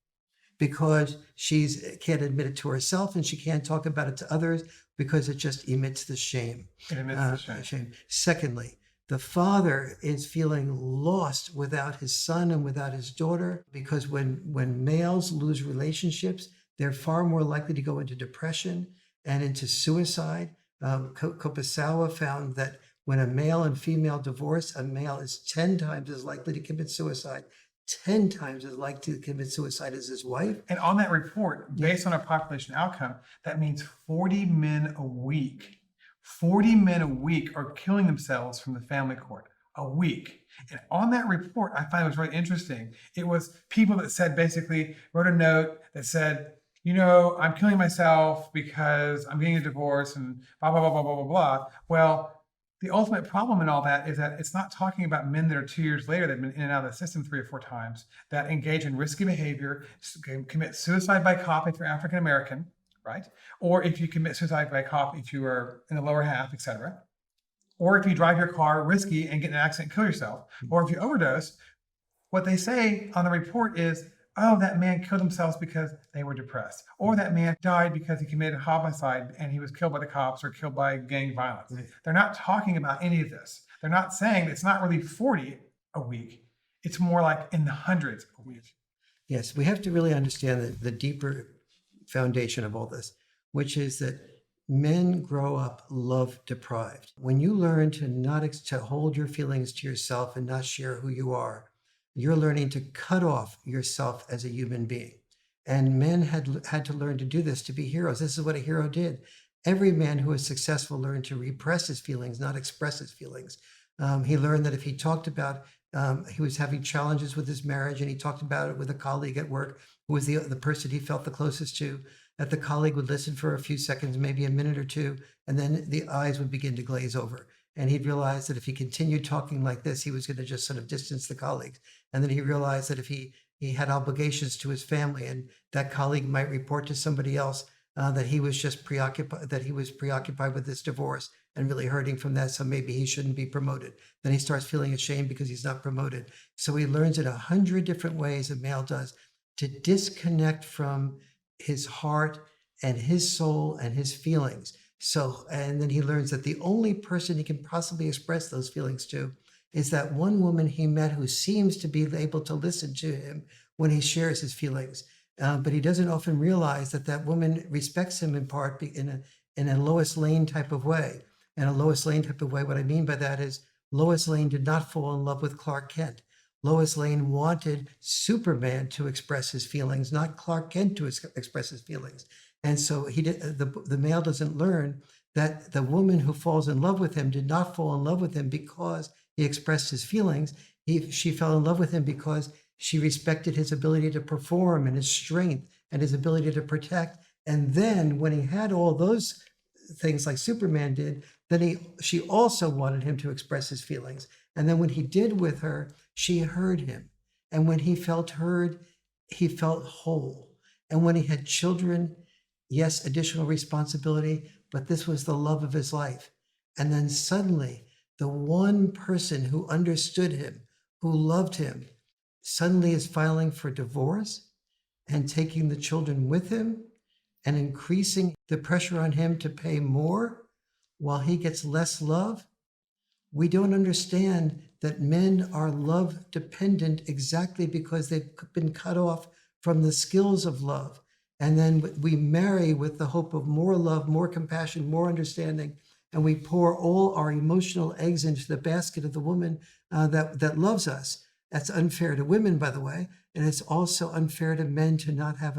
because she can't admit it to herself, and she can't talk about it to others because it just emits the shame. It emits the shame. Secondly, the father is feeling lost without his son and without his daughter, because when males lose relationships, they're far more likely to go into depression and into suicide. Kopasawa found that when a male and female divorce, a male is 10 times as likely to commit suicide, 10 times as likely to commit suicide as his wife. And on that report, based on a population outcome, that means 40 men a week. 40 men a week are killing themselves from the family court a week. And on that report, I find it was really interesting. It was people that said, basically wrote a note that said, I'm killing myself because I'm getting a divorce and blah, blah, blah, blah, blah, blah, blah. Well, the ultimate problem in all that is that it's not talking about men that are 2 years later that have been in and out of the system 3 or 4 times, that engage in risky behavior, commit suicide by cop if you're African American, right? Or if you commit suicide by cop if you are in the lower half, etc. Or if you drive your car risky and get in an accident and kill yourself. Or if you overdose, what they say on the report is, oh, that man killed themselves because they were depressed. Or that man died because he committed homicide and he was killed by the cops or killed by gang violence. Right. They're not talking about any of this. They're not saying it's not really 40 a week. It's more like in the hundreds a week. Yes, we have to really understand the deeper foundation of all this, which is that men grow up love deprived. When you learn to hold your feelings to yourself and not share who you are, you're learning to cut off yourself as a human being. And men had to learn to do this to be heroes. This is what a hero did. Every man who is successful learned to repress his feelings, not express his feelings. He learned that if he talked about he was having challenges with his marriage, and he talked about it with a colleague at work who was the person he felt the closest to, that the colleague would listen for a few seconds, maybe a minute or two, and then the eyes would begin to glaze over. And he'd realize that if he continued talking like this, he was going to just sort of distance the colleagues. And then he realized that if he had obligations to his family, and that colleague might report to somebody else that he was just preoccupied with this divorce and really hurting from that, so maybe he shouldn't be promoted. Then he starts feeling ashamed because he's not promoted. So he learns in 100 different ways, a male does, to disconnect from his heart and his soul and his feelings. So, and then he learns that the only person he can possibly express those feelings to is that one woman he met who seems to be able to listen to him when he shares his feelings. But he doesn't often realize that that woman respects him in part in a Lois Lane type of way. And a Lois Lane type of way, what I mean by that is Lois Lane did not fall in love with Clark Kent. Lois Lane wanted Superman to express his feelings, not Clark Kent to express his feelings. And so the male doesn't learn that the woman who falls in love with him did not fall in love with him because he expressed his feelings. She fell in love with him because she respected his ability to perform and his strength and his ability to protect. And then when he had all those things like Superman did, then she also wanted him to express his feelings. And then when he did with her, she heard him. And when he felt heard, he felt whole. And when he had children, yes, additional responsibility, but this was the love of his life. And then suddenly, the one person who understood him, who loved him, suddenly is filing for divorce and taking the children with him and increasing the pressure on him to pay more while he gets less love. We don't understand that men are love dependent exactly because they've been cut off from the skills of love. And then we marry with the hope of more love, more compassion, more understanding, and we pour all our emotional eggs into the basket of the woman that loves us. That's unfair to women, by the way, and it's also unfair to men to not have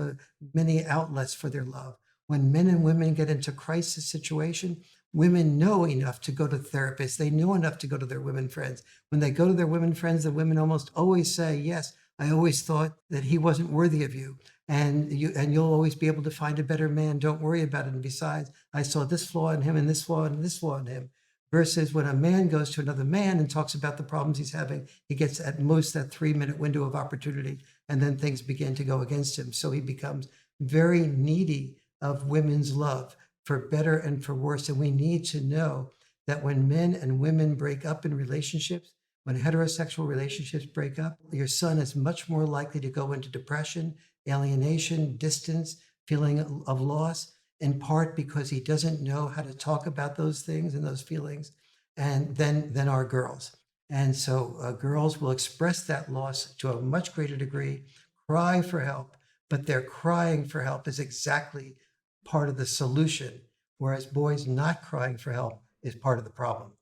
many outlets for their love. When men and women get into crisis situation, women know enough to go to therapists. They know enough to go to their women friends. When they go to their women friends, the women almost always say, yes, I always thought that he wasn't worthy of you. And you'll always be able to find a better man. Don't worry about it. And besides, I saw this flaw in him and this flaw and this flaw in him. Versus when a man goes to another man and talks about the problems he's having, he gets at most that 3-minute window of opportunity, and then things begin to go against him. So he becomes very needy of women's love, for better and for worse. And we need to know that when men and women break up in relationships, when heterosexual relationships break up, your son is much more likely to go into depression, alienation, distance, feeling of loss, in part because he doesn't know how to talk about those things and those feelings, and then our girls. And so girls will express that loss to a much greater degree, cry for help, but their crying for help is exactly part of the solution, whereas boys not crying for help is part of the problem.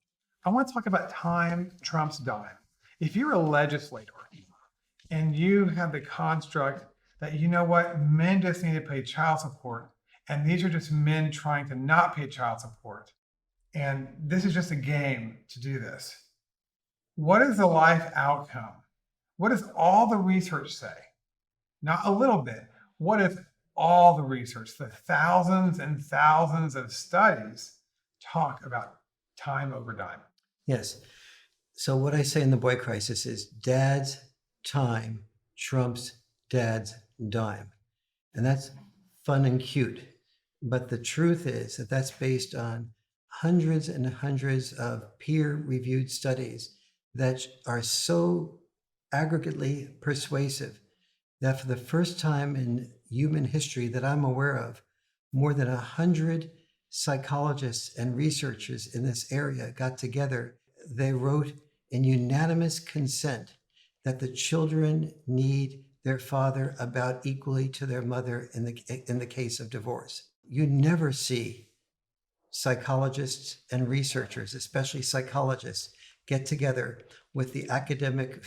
I want to talk about time trumps dime. If you're a legislator and you have the construct that, you know what, men just need to pay child support, and these are just men trying to not pay child support, and this is just a game to do this, what is the life outcome? What does all the research say? Not a little bit. What if all the research, the thousands and thousands of studies, talk about time over dime? Yes. So what I say in the boy crisis is dad's time trumps dad's dime. And that's fun and cute. But the truth is that that's based on hundreds and hundreds of peer-reviewed studies that are so aggregately persuasive that for the first time in human history that I'm aware of, more than 100 psychologists and researchers in this area got together. They wrote in unanimous consent that the children need their father about equally to their mother in the case of divorce. You never see psychologists and researchers, especially psychologists, get together with the academic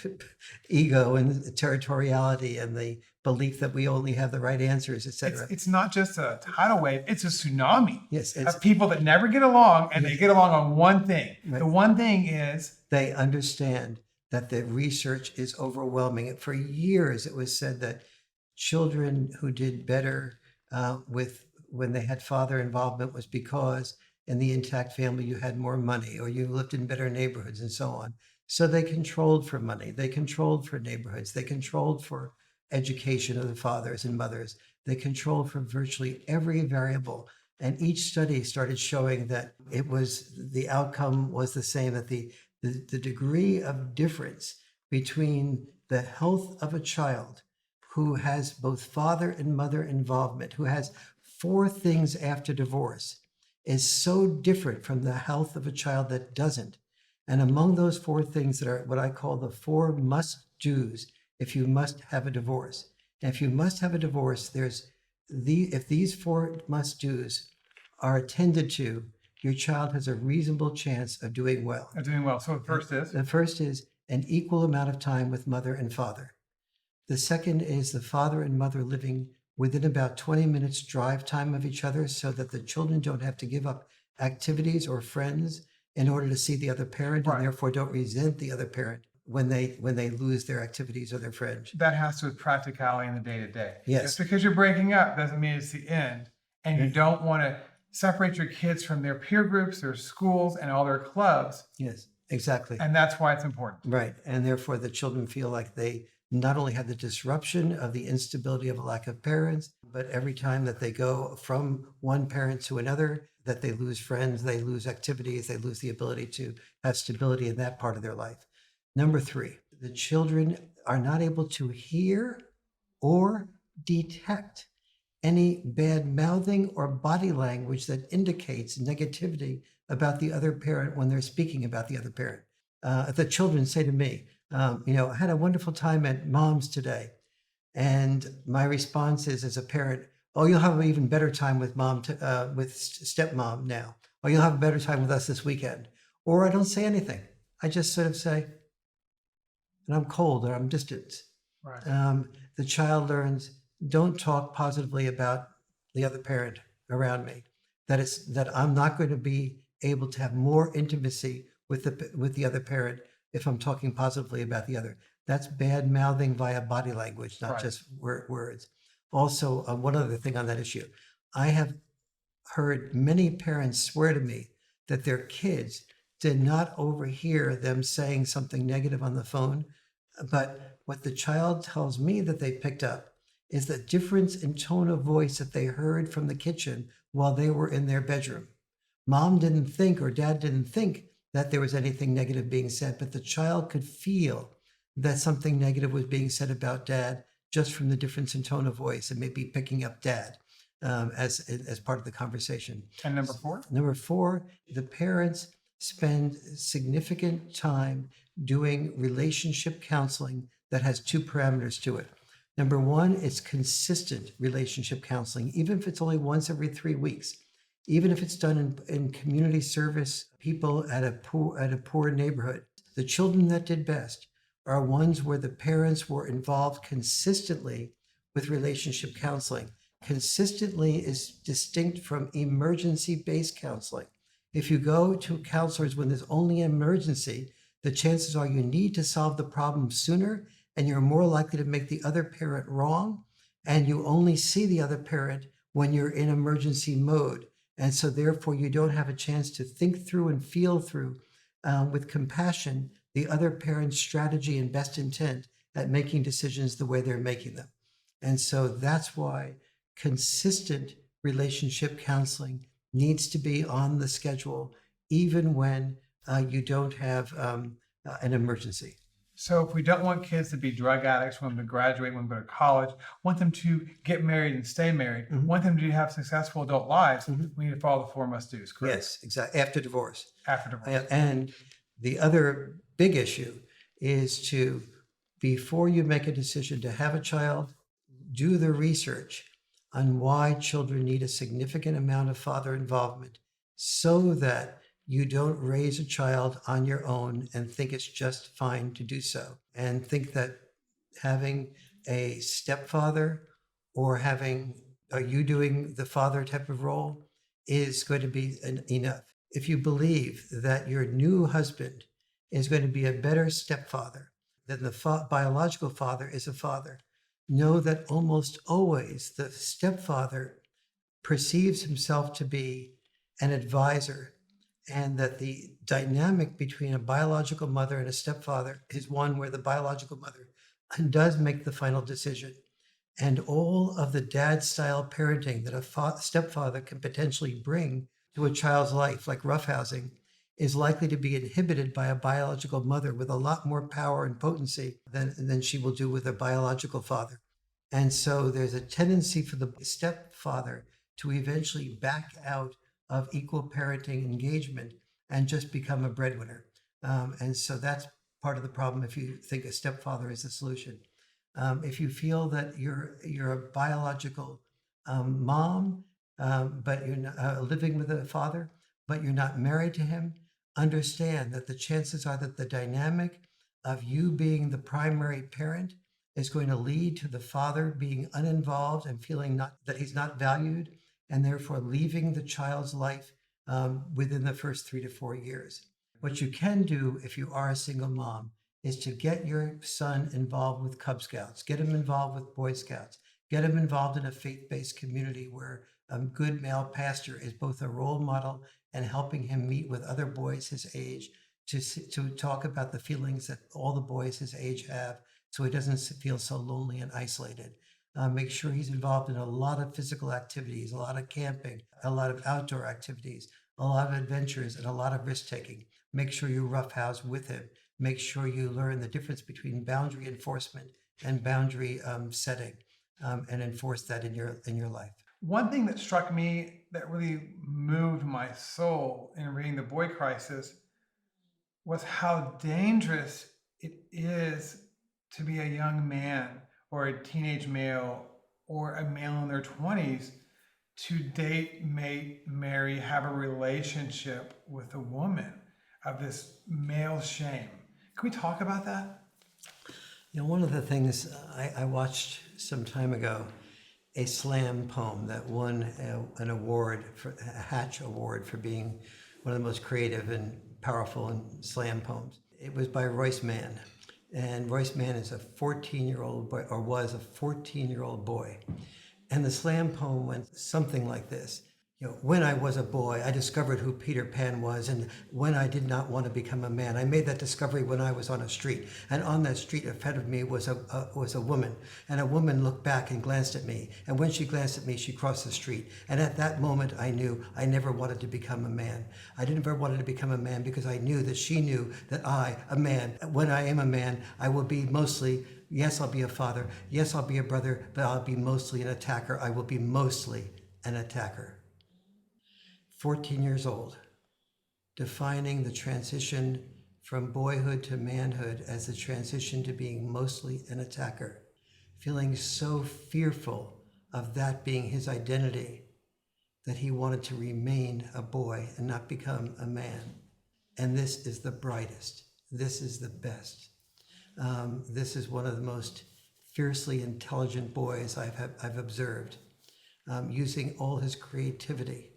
ego and territoriality and the belief that we only have the right answers, etc. It's not just a tidal wave, it's a tsunami. Yes, of people that never get along, and they get along on one thing. Right. The one thing is they understand that the research is overwhelming. For years, it was said that children who did better when they had father involvement was because in the intact family you had more money or you lived in better neighborhoods and so on. So they controlled for money, they controlled for neighborhoods, they controlled for education of the fathers and mothers, they controlled for virtually every variable. And each study started showing that the outcome was the same, that the degree of difference between the health of a child who has both father and mother involvement, who has 4 things after divorce, is so different from the health of a child that doesn't. And among those 4 things that are what I call the 4 must-dos if you must have a divorce. And if you must have a divorce, if these 4 must-dos are attended to, your child has a reasonable chance of doing well. So the first is an equal amount of time with mother and father. The second is the father and mother living within about 20 minutes drive time of each other so that the children don't have to give up activities or friends in order to see the other parent, Right. and therefore don't resent the other parent when they lose their activities or their friends. That has to do with practicality in the day-to-day. Yes. Just because you're breaking up doesn't mean it's the end. And you don't want to separate your kids from their peer groups, their schools, and all their clubs. Yes, exactly. And that's why it's important. Right. And therefore the children feel like they not only have the disruption of the instability of a lack of parents, but every time that they go from one parent to another, that they lose friends, they lose activities, they lose the ability to have stability in that part of their life. Number three, the children are not able to hear or detect any bad mouthing or body language that indicates negativity about the other parent when they're speaking about the other parent. The children say to me, I had a wonderful time at mom's today. And my response is, as a parent, oh, you'll have an even better time with with stepmom now. Or you'll have a better time with us this weekend. Or I don't say anything. I just sort of say, and I'm cold or I'm distant. Right. The child learns, don't talk positively about the other parent around me. That I'm not going to be able to have more intimacy with the other parent if I'm talking positively about the other. That's bad mouthing via body language, not Right. just words. Also, one other thing on that issue, I have heard many parents swear to me that their kids did not overhear them saying something negative on the phone. But what the child tells me that they picked up is the difference in tone of voice that they heard from the kitchen while they were in their bedroom. Mom didn't think or dad didn't think that there was anything negative being said, but the child could feel that something negative was being said about dad just from the difference in tone of voice and maybe picking up dad as part of the conversation. And number four? Number four, the parents spend significant time doing relationship counseling that has two parameters to it. Number one, it's consistent relationship counseling, even if it's only once every 3 weeks, even if it's done in community service, people at a poor neighborhood. The children that did best are ones where the parents were involved consistently with relationship counseling. Consistently is distinct from emergency-based counseling. If you go to counselors when there's only an emergency, the chances are you need to solve the problem sooner and you're more likely to make the other parent wrong, and you only see the other parent when you're in emergency mode. And so therefore you don't have a chance to think through and feel through with compassion the other parent's strategy and best intent at making decisions the way they're making them. And so that's why consistent relationship counseling needs to be on the schedule, even when you don't have an emergency. So if we don't want kids to be drug addicts, want them to graduate, want them to go to college, want them to get married and stay married, want them to have successful adult lives, we need to follow the four must do's, correct? Yes, exactly. After divorce. After divorce. And the other big issue is to, before you make a decision to have a child, do the research on why children need a significant amount of father involvement so that you don't raise a child on your own and think it's just fine to do so, and think that having a stepfather or having you doing the father type of role is going to be enough. If you believe that your new husband is going to be a better stepfather than the biological father is a father, know that almost always the stepfather perceives himself to be an advisor, and that the dynamic between a biological mother and a stepfather is one where the biological mother does make the final decision. And all of the dad-style parenting that a stepfather can potentially bring to a child's life, like roughhousing, is likely to be inhibited by a biological mother with a lot more power and potency than she will do with a biological father. And so there's a tendency for the stepfather to eventually back out of equal parenting engagement and just become a breadwinner. And so that's part of the problem if you think a stepfather is the solution. If you feel that you're a biological mom, but you're not, living with a father, but you're not married to him, understand that the chances are that the dynamic of you being the primary parent is going to lead to the father being uninvolved and feeling that he's not valued, and therefore leaving the child's life within the first 3 to 4 years. What you can do if you are a single mom is to get your son involved with Cub Scouts, get him involved with Boy Scouts, get him involved in a faith-based community where a good male pastor is both a role model and helping him meet with other boys his age to talk about the feelings that all the boys his age have, so he doesn't feel so lonely and isolated. Make sure he's involved in a lot of physical activities, a lot of camping, a lot of outdoor activities, a lot of adventures, and a lot of risk taking. Make sure you roughhouse with him. Make sure you learn the difference between boundary enforcement and boundary setting, and enforce that in your life. One thing that struck me that really moved my soul in reading The Boy Crisis was how dangerous it is to be a young man or a teenage male or a male in their 20s to date, mate, marry, have a relationship with a woman of this male shame. Can we talk about that? One of the things I watched some time ago, a slam poem that won an award, a Hatch Award, for being one of the most creative and powerful in slam poems. It was by Royce Mann. And Royce Mann is a 14-year-old boy, or was a 14-year-old boy. And the slam poem went something like this. When I was a boy, I discovered who Peter Pan was, and when I did not want to become a man, I made that discovery when I was on a street, and on that street in front of me was a woman, and a woman looked back and glanced at me, and when she glanced at me, she crossed the street, and at that moment, I knew I never wanted to become a man. I didn't ever wanted to become a man because I knew that she knew that I, a man, when I am a man, I will be mostly. Yes, I'll be a father. Yes, I'll be a brother, but I'll be mostly an attacker. I will be mostly an attacker. 14 years old, defining the transition from boyhood to manhood as the transition to being mostly an attacker, feeling so fearful of that being his identity that he wanted to remain a boy and not become a man. And this is the brightest. This is the best. This is one of the most fiercely intelligent boys I've observed, using all his creativity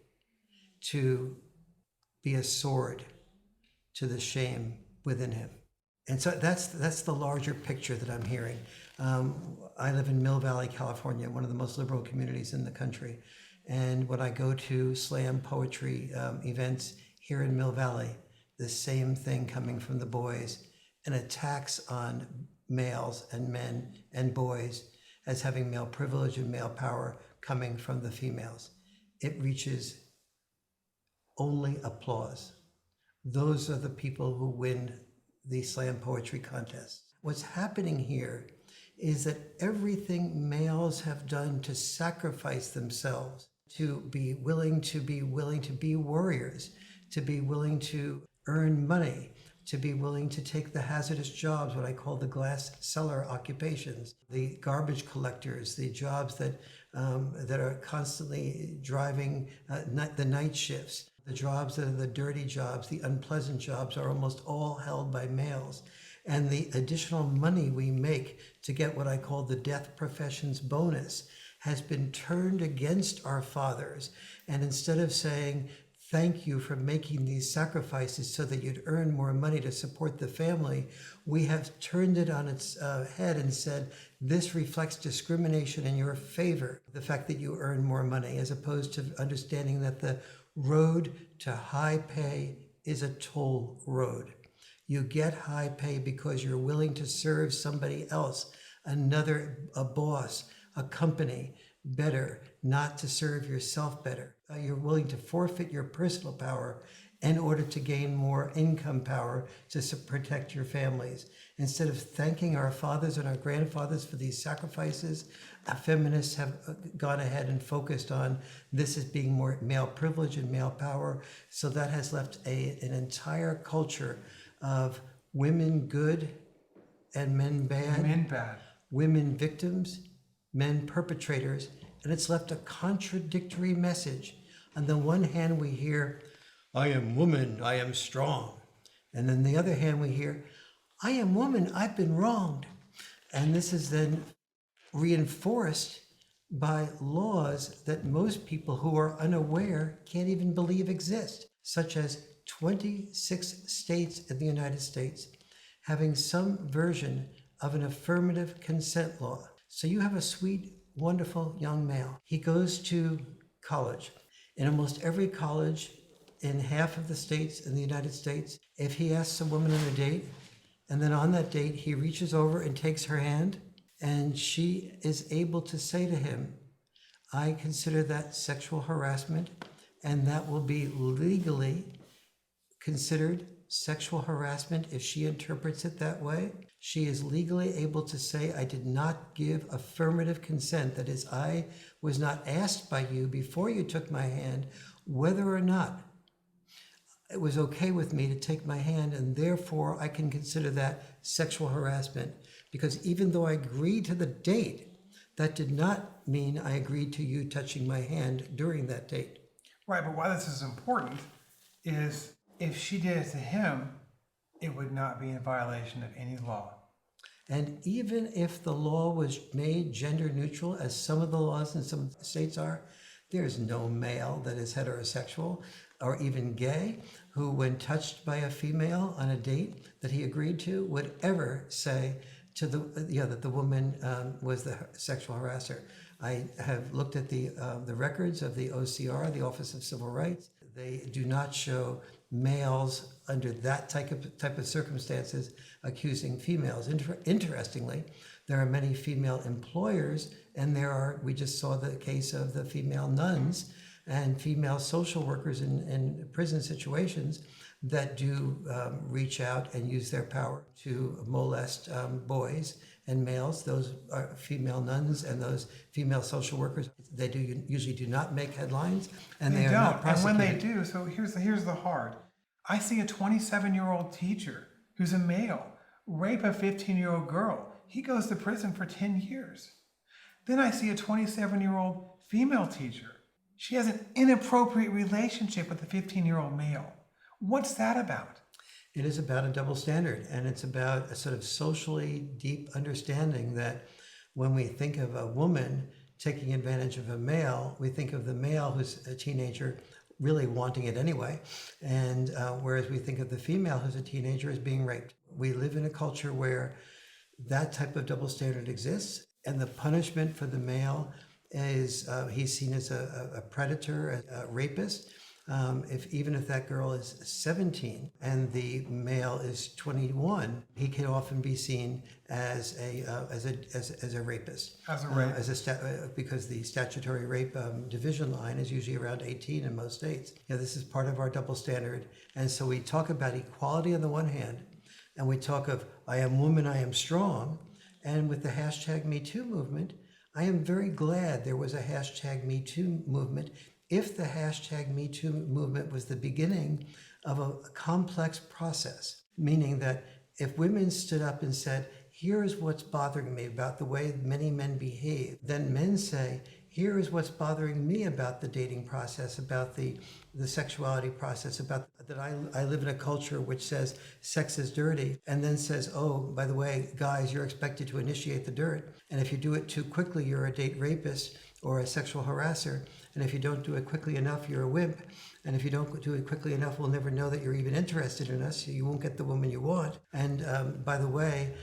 to be a sword to the shame within him. And so that's the larger picture that I'm hearing. I live in Mill Valley, California, one of the most liberal communities in the country. And when I go to slam poetry events here in Mill Valley, the same thing coming from the boys, and attacks on males and men and boys as having male privilege and male power coming from the females. It reaches only applause. Those are the people who win the slam poetry contest. What's happening here is that everything males have done to sacrifice themselves, to be willing to be warriors, to be willing to earn money, to be willing to take the hazardous jobs, what I call the glass cellar occupations, the garbage collectors, the jobs that are constantly driving the night shifts. The jobs that are the dirty jobs, the unpleasant jobs, are almost all held by males. And the additional money we make to get what I call the death professions bonus has been turned against our fathers. And instead of saying, thank you for making these sacrifices so that you'd earn more money to support the family, we have turned it on its head and said, this reflects discrimination in your favor, the fact that you earn more money, as opposed to understanding that the road to high pay is a toll road. You get high pay because you're willing to serve somebody else, a boss, a company better, not to serve yourself better. You're willing to forfeit your personal power in order to gain more income power to protect your families. Instead of thanking our fathers and our grandfathers for these sacrifices, feminists have gone ahead and focused on this as being more male privilege and male power. So that has left an entire culture of women good and men bad. Men bad. Women victims, men perpetrators, and it's left a contradictory message. On the one hand, we hear, I am woman, I am strong. And on the other hand, we hear, I am woman, I've been wronged. And this is then reinforced by laws that most people who are unaware can't even believe exist, such as 26 states in the United States having some version of an affirmative consent law. So you have a sweet, wonderful young male. He goes to college. In almost every college in half of the states in the United States, if he asks a woman on a date And then on that date, he reaches over and takes her hand, and she is able to say to him, I consider that sexual harassment, and that will be legally considered sexual harassment if she interprets it that way. She is legally able to say, I did not give affirmative consent. That is, I was not asked by you before you took my hand whether or not it was okay with me to take my hand, and therefore I can consider that sexual harassment. Because even though I agreed to the date, that did not mean I agreed to you touching my hand during that date. Right, but why this is important is if she did it to him, it would not be in violation of any law. And even if the law was made gender neutral, as some of the laws in some states are, there's no male that is heterosexual or even gay who, when touched by a female on a date that he agreed to, would ever say to that the woman was the sexual harasser. I have looked at the records of the OCR, the Office of Civil Rights. They do not show males under that type of circumstances accusing females. Interestingly, there are many female employers, and we just saw the case of the female nuns and female social workers in prison situations that do reach out and use their power to molest boys and males. Those are female nuns and those female social workers. They usually do not make headlines, and they are not prosecuted. And when they do, so here's the hard. I see a 27-year-old teacher who's a male rape a 15-year-old girl. He goes to prison for 10 years. Then I see a 27-year-old female teacher. She has an inappropriate relationship with a 15-year-old male. What's that about? It is about a double standard, and it's about a sort of socially deep understanding that when we think of a woman taking advantage of a male, we think of the male who's a teenager really wanting it anyway, and whereas we think of the female who's a teenager as being raped. We live in a culture where that type of double standard exists, and the punishment for the male is he's seen as a predator, a rapist. Even if that girl is 17 and the male is 21, he can often be seen as a rapist. Because the statutory rape division line is usually around 18 in most states. This is part of our double standard, and so we talk about equality on the one hand, and we talk of I am woman, I am strong, and with the hashtag Me Too movement, I am very glad there was a hashtag Me Too movement. If the hashtag Me Too movement was the beginning of a complex process, meaning that if women stood up and said, here is what's bothering me about the way many men behave, then men say, here is what's bothering me about the dating process, about the sexuality process, about that I live in a culture which says sex is dirty, and then says, oh, by the way, guys, you're expected to initiate the dirt. And if you do it too quickly, you're a date rapist or a sexual harasser. And if you don't do it quickly enough, you're a wimp. And if you don't do it quickly enough, we'll never know that you're even interested in us. You won't get the woman you want. And by the way,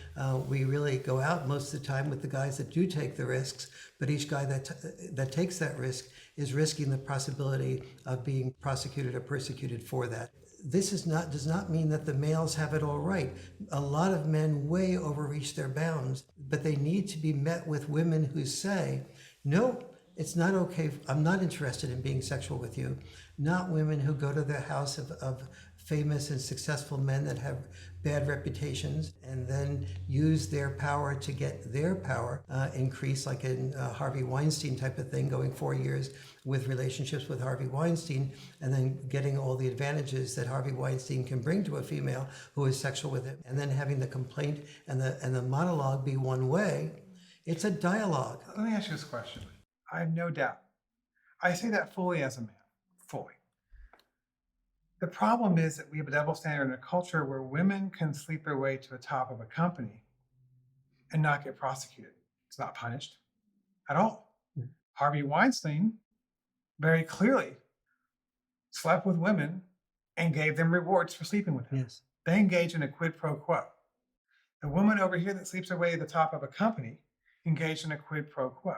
we really go out most of the time with the guys that do take the risks. But each guy that takes that risk is risking the possibility of being prosecuted or persecuted for that. This does not mean that the males have it all right. A lot of men way overreach their bounds, but they need to be met with women who say, no, it's not okay. I'm not interested in being sexual with you. Not women who go to the house of famous and successful men that have bad reputations and then use their power to get their power increased, like in Harvey Weinstein type of thing, going 4 years with relationships with Harvey Weinstein and then getting all the advantages that Harvey Weinstein can bring to a female who is sexual with him, and then having the complaint and the monologue be one way. It's a dialogue. Let me ask you this question. I have no doubt. I say that fully as a man, fully. The problem is that we have a double standard in a culture where women can sleep their way to the top of a company and not get prosecuted. It's not punished at all. Mm-hmm. Harvey Weinstein very clearly slept with women and gave them rewards for sleeping with him. Yes. They engage in a quid pro quo. The woman over here that sleeps her way to the top of a company engaged in a quid pro quo.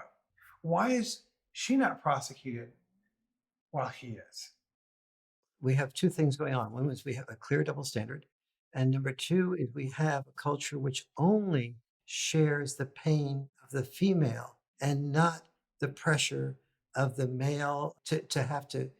Why is she not prosecuted while he is? We have two things going on. One is we have a clear double standard, And number two is we have a culture which only shares the pain of the female and not the pressure of the male to have to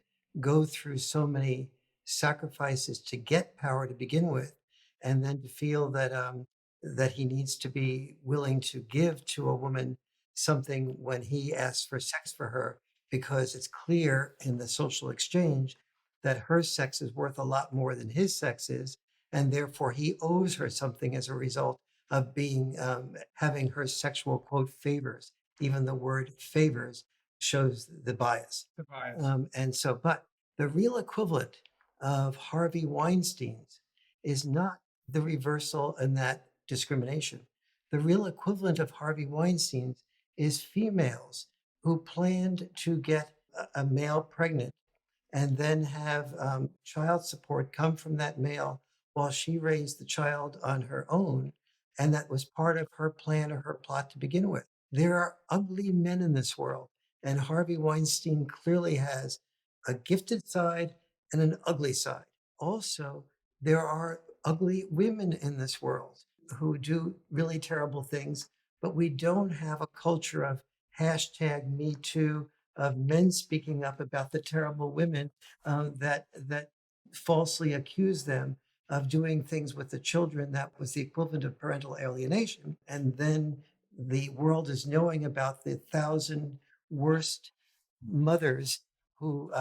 go through so many sacrifices to get power to begin with, and then to feel that he needs to be willing to give to a woman something when he asks for sex for her, because it's clear in the social exchange that her sex is worth a lot more than his sex is, and therefore he owes her something as a result of being having her sexual quote favors. Even the word favors shows the bias. The bias. But the real equivalent of Harvey Weinstein's is not the reversal in that discrimination. The real equivalent of Harvey Weinstein's is females who planned to get a male pregnant and then have child support come from that male while she raised the child on her own. And that was part of her plan or her plot to begin with. There are ugly men in this world. And Harvey Weinstein clearly has a gifted side and an ugly side. Also, there are ugly women in this world who do really terrible things, but we don't have a culture of hashtag Me Too, of men speaking up about the terrible women that falsely accuse them of doing things with the children that was the equivalent of parental alienation. And then the world is knowing about the 1,000 worst mothers who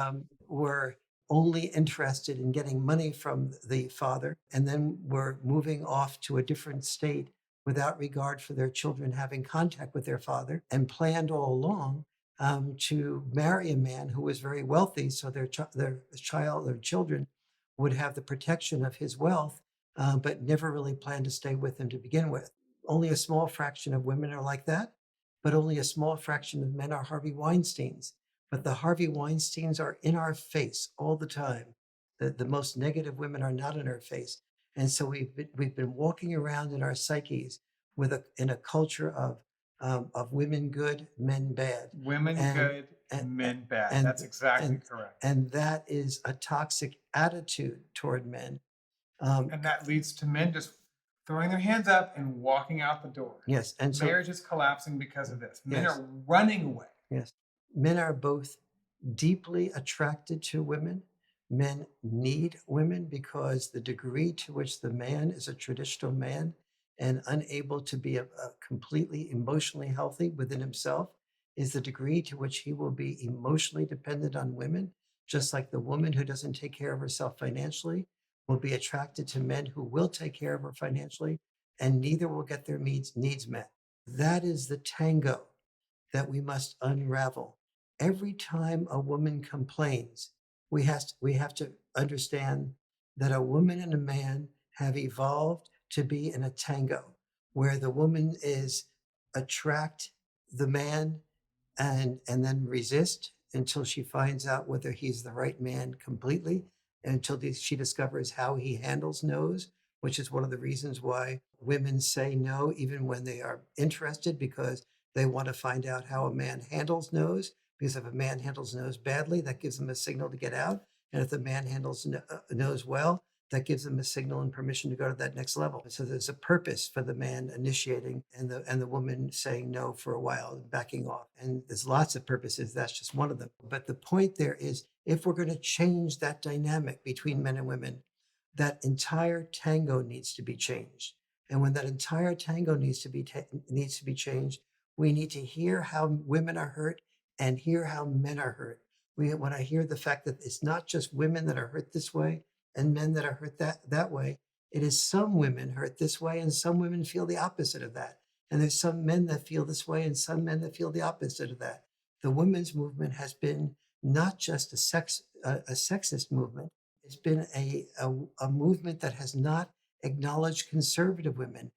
were only interested in getting money from the father and then were moving off to a different state without regard for their children having contact with their father, and planned all along to marry a man who was very wealthy, so their children would have the protection of his wealth, but never really planned to stay with him to begin with. Only a small fraction of women are like that, but only a small fraction of men are Harvey Weinsteins. But the Harvey Weinsteins are in our face all the time. The most negative women are not in our face. And so we've been walking around in our psyches in a culture of women good, men bad. Women And, good, and, men bad. and, That's exactly and, correct. and that is a toxic attitude toward men. Um, And that leads to men just throwing their hands up and walking out the door. yes. And so, Marriage is collapsing because of this. Men yes, are running away. yes. Men are both deeply attracted to women. Men need women because the degree to which the man is a traditional man and unable to be a completely emotionally healthy within himself is the degree to which he will be emotionally dependent on women, just like the woman who doesn't take care of herself financially will be attracted to men who will take care of her financially, and neither will get their needs met. That is the tango that we must unravel. Every time a woman complains, we have to understand that a woman and a man have evolved to be in a tango where the woman is attract the man and then resist until she finds out whether he's the right man completely, and until she discovers how he handles no's, which is one of the reasons why women say no even when they are interested, because they want to find out how a man handles no's. Because if a man handles no's badly, that gives them a signal to get out. And if the man handles no's well, that gives them a signal and permission to go to that next level. So there's a purpose for the man initiating and the woman saying no for a while and backing off. And there's lots of purposes. That's just one of them. But the point there is, if we're going to change that dynamic between men and women, that entire tango needs to be changed. And when that entire tango needs to be changed, we need to hear how women are hurt and hear how men are hurt. When I hear the fact that it's not just women that are hurt this way and men that are hurt that way, it is some women hurt this way and some women feel the opposite of that. And there's some men that feel this way and some men that feel the opposite of that. The women's movement has been not just a sexist movement. It's been a movement that has not acknowledged conservative women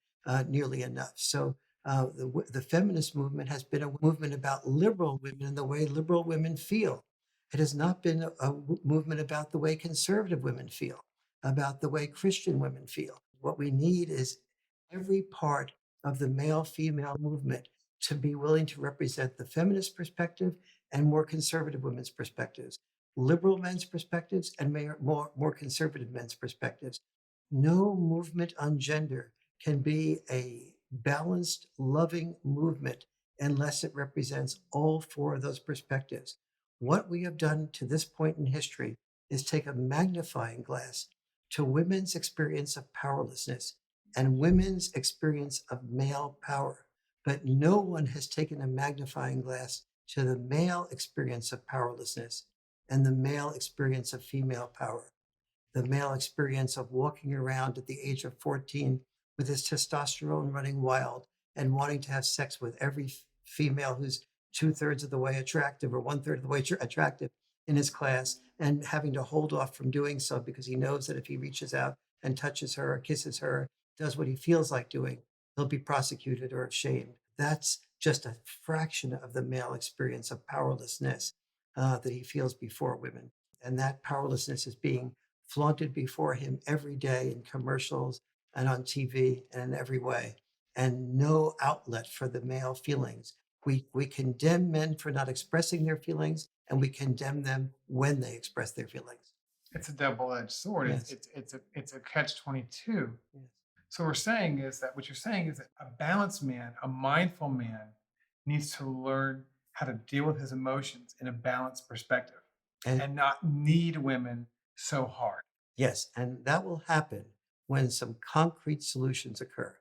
nearly enough. So the feminist movement has been a movement about liberal women and the way liberal women feel. It has not been a movement about the way conservative women feel, about the way Christian women feel. What we need is every part of the male female movement to be willing to represent the feminist perspective and more conservative women's perspectives, liberal men's perspectives and more conservative men's perspectives. No movement on gender can be a balanced, loving movement unless it represents all four of those perspectives. What we have done to this point in history is take a magnifying glass to women's experience of powerlessness and women's experience of male power. But no one has taken a magnifying glass to the male experience of powerlessness and the male experience of female power, the male experience of walking around at the age of 14 with his testosterone running wild and wanting to have sex with every female who's two-thirds of the way attractive or one-third of the way attractive in his class, and having to hold off from doing so because he knows that if he reaches out and touches her or kisses her, does what he feels like doing, he'll be prosecuted or shamed. That's just a fraction of the male experience of powerlessness that he feels before women. And that powerlessness is being flaunted before him every day in commercials and on TV and in every way, and no outlet for the male feelings. We condemn men for not expressing their feelings, and we condemn them when they express their feelings. It's a double-edged sword. Yes. It's a catch-22. Yes. So we're saying is that what you're saying is that a balanced man, a mindful man, needs to learn how to deal with his emotions in a balanced perspective And and not need women so hard. yes, and that will happen when some concrete solutions occur.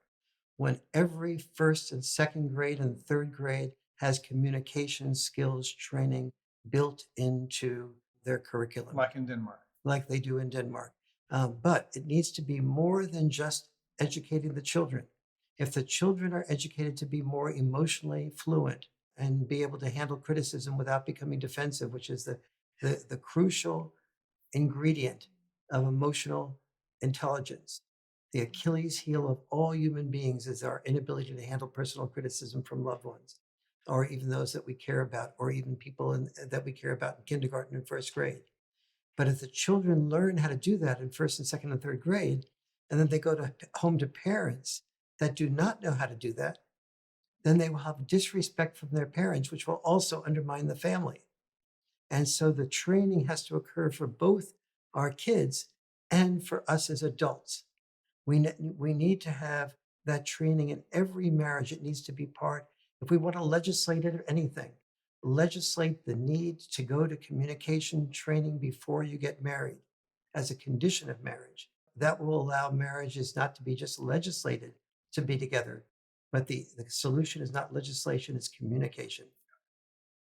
When every first and second grade and third grade has communication skills training built into their curriculum, Like in Denmark. like they do in Denmark. But it needs to be more than just educating the children. If the children are educated to be more emotionally fluent and be able to handle criticism without becoming defensive, which is the crucial ingredient of emotional intelligence. The Achilles heel of all human beings is our inability to handle personal criticism from loved ones, or even those that we care about, or even people that we care about in kindergarten and first grade. But if the children learn how to do that in first and second and third grade, and then they go to home to parents that do not know how to do that, then they will have disrespect from their parents, which will also undermine the family. And so the training has to occur for both our kids and for us as adults. We need to have that training in every marriage. It needs to be part, if we want to legislate it or anything, legislate the need to go to communication training before you get married as a condition of marriage. That will allow marriages not to be just legislated to be together, but the solution is not legislation, it's communication.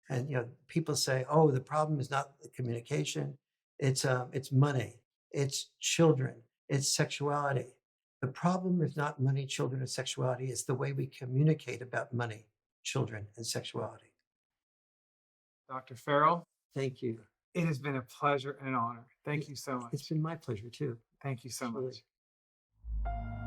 And people say, "Oh, the problem is not the communication; it's money, it's children, it's sexuality." The problem is not money, children, or sexuality; it's the way we communicate about money, children, and sexuality. Dr. Farrell, Thank you. it has been a pleasure and an honor. Thank you so It's much. been my pleasure too. Thank you so Truly. much.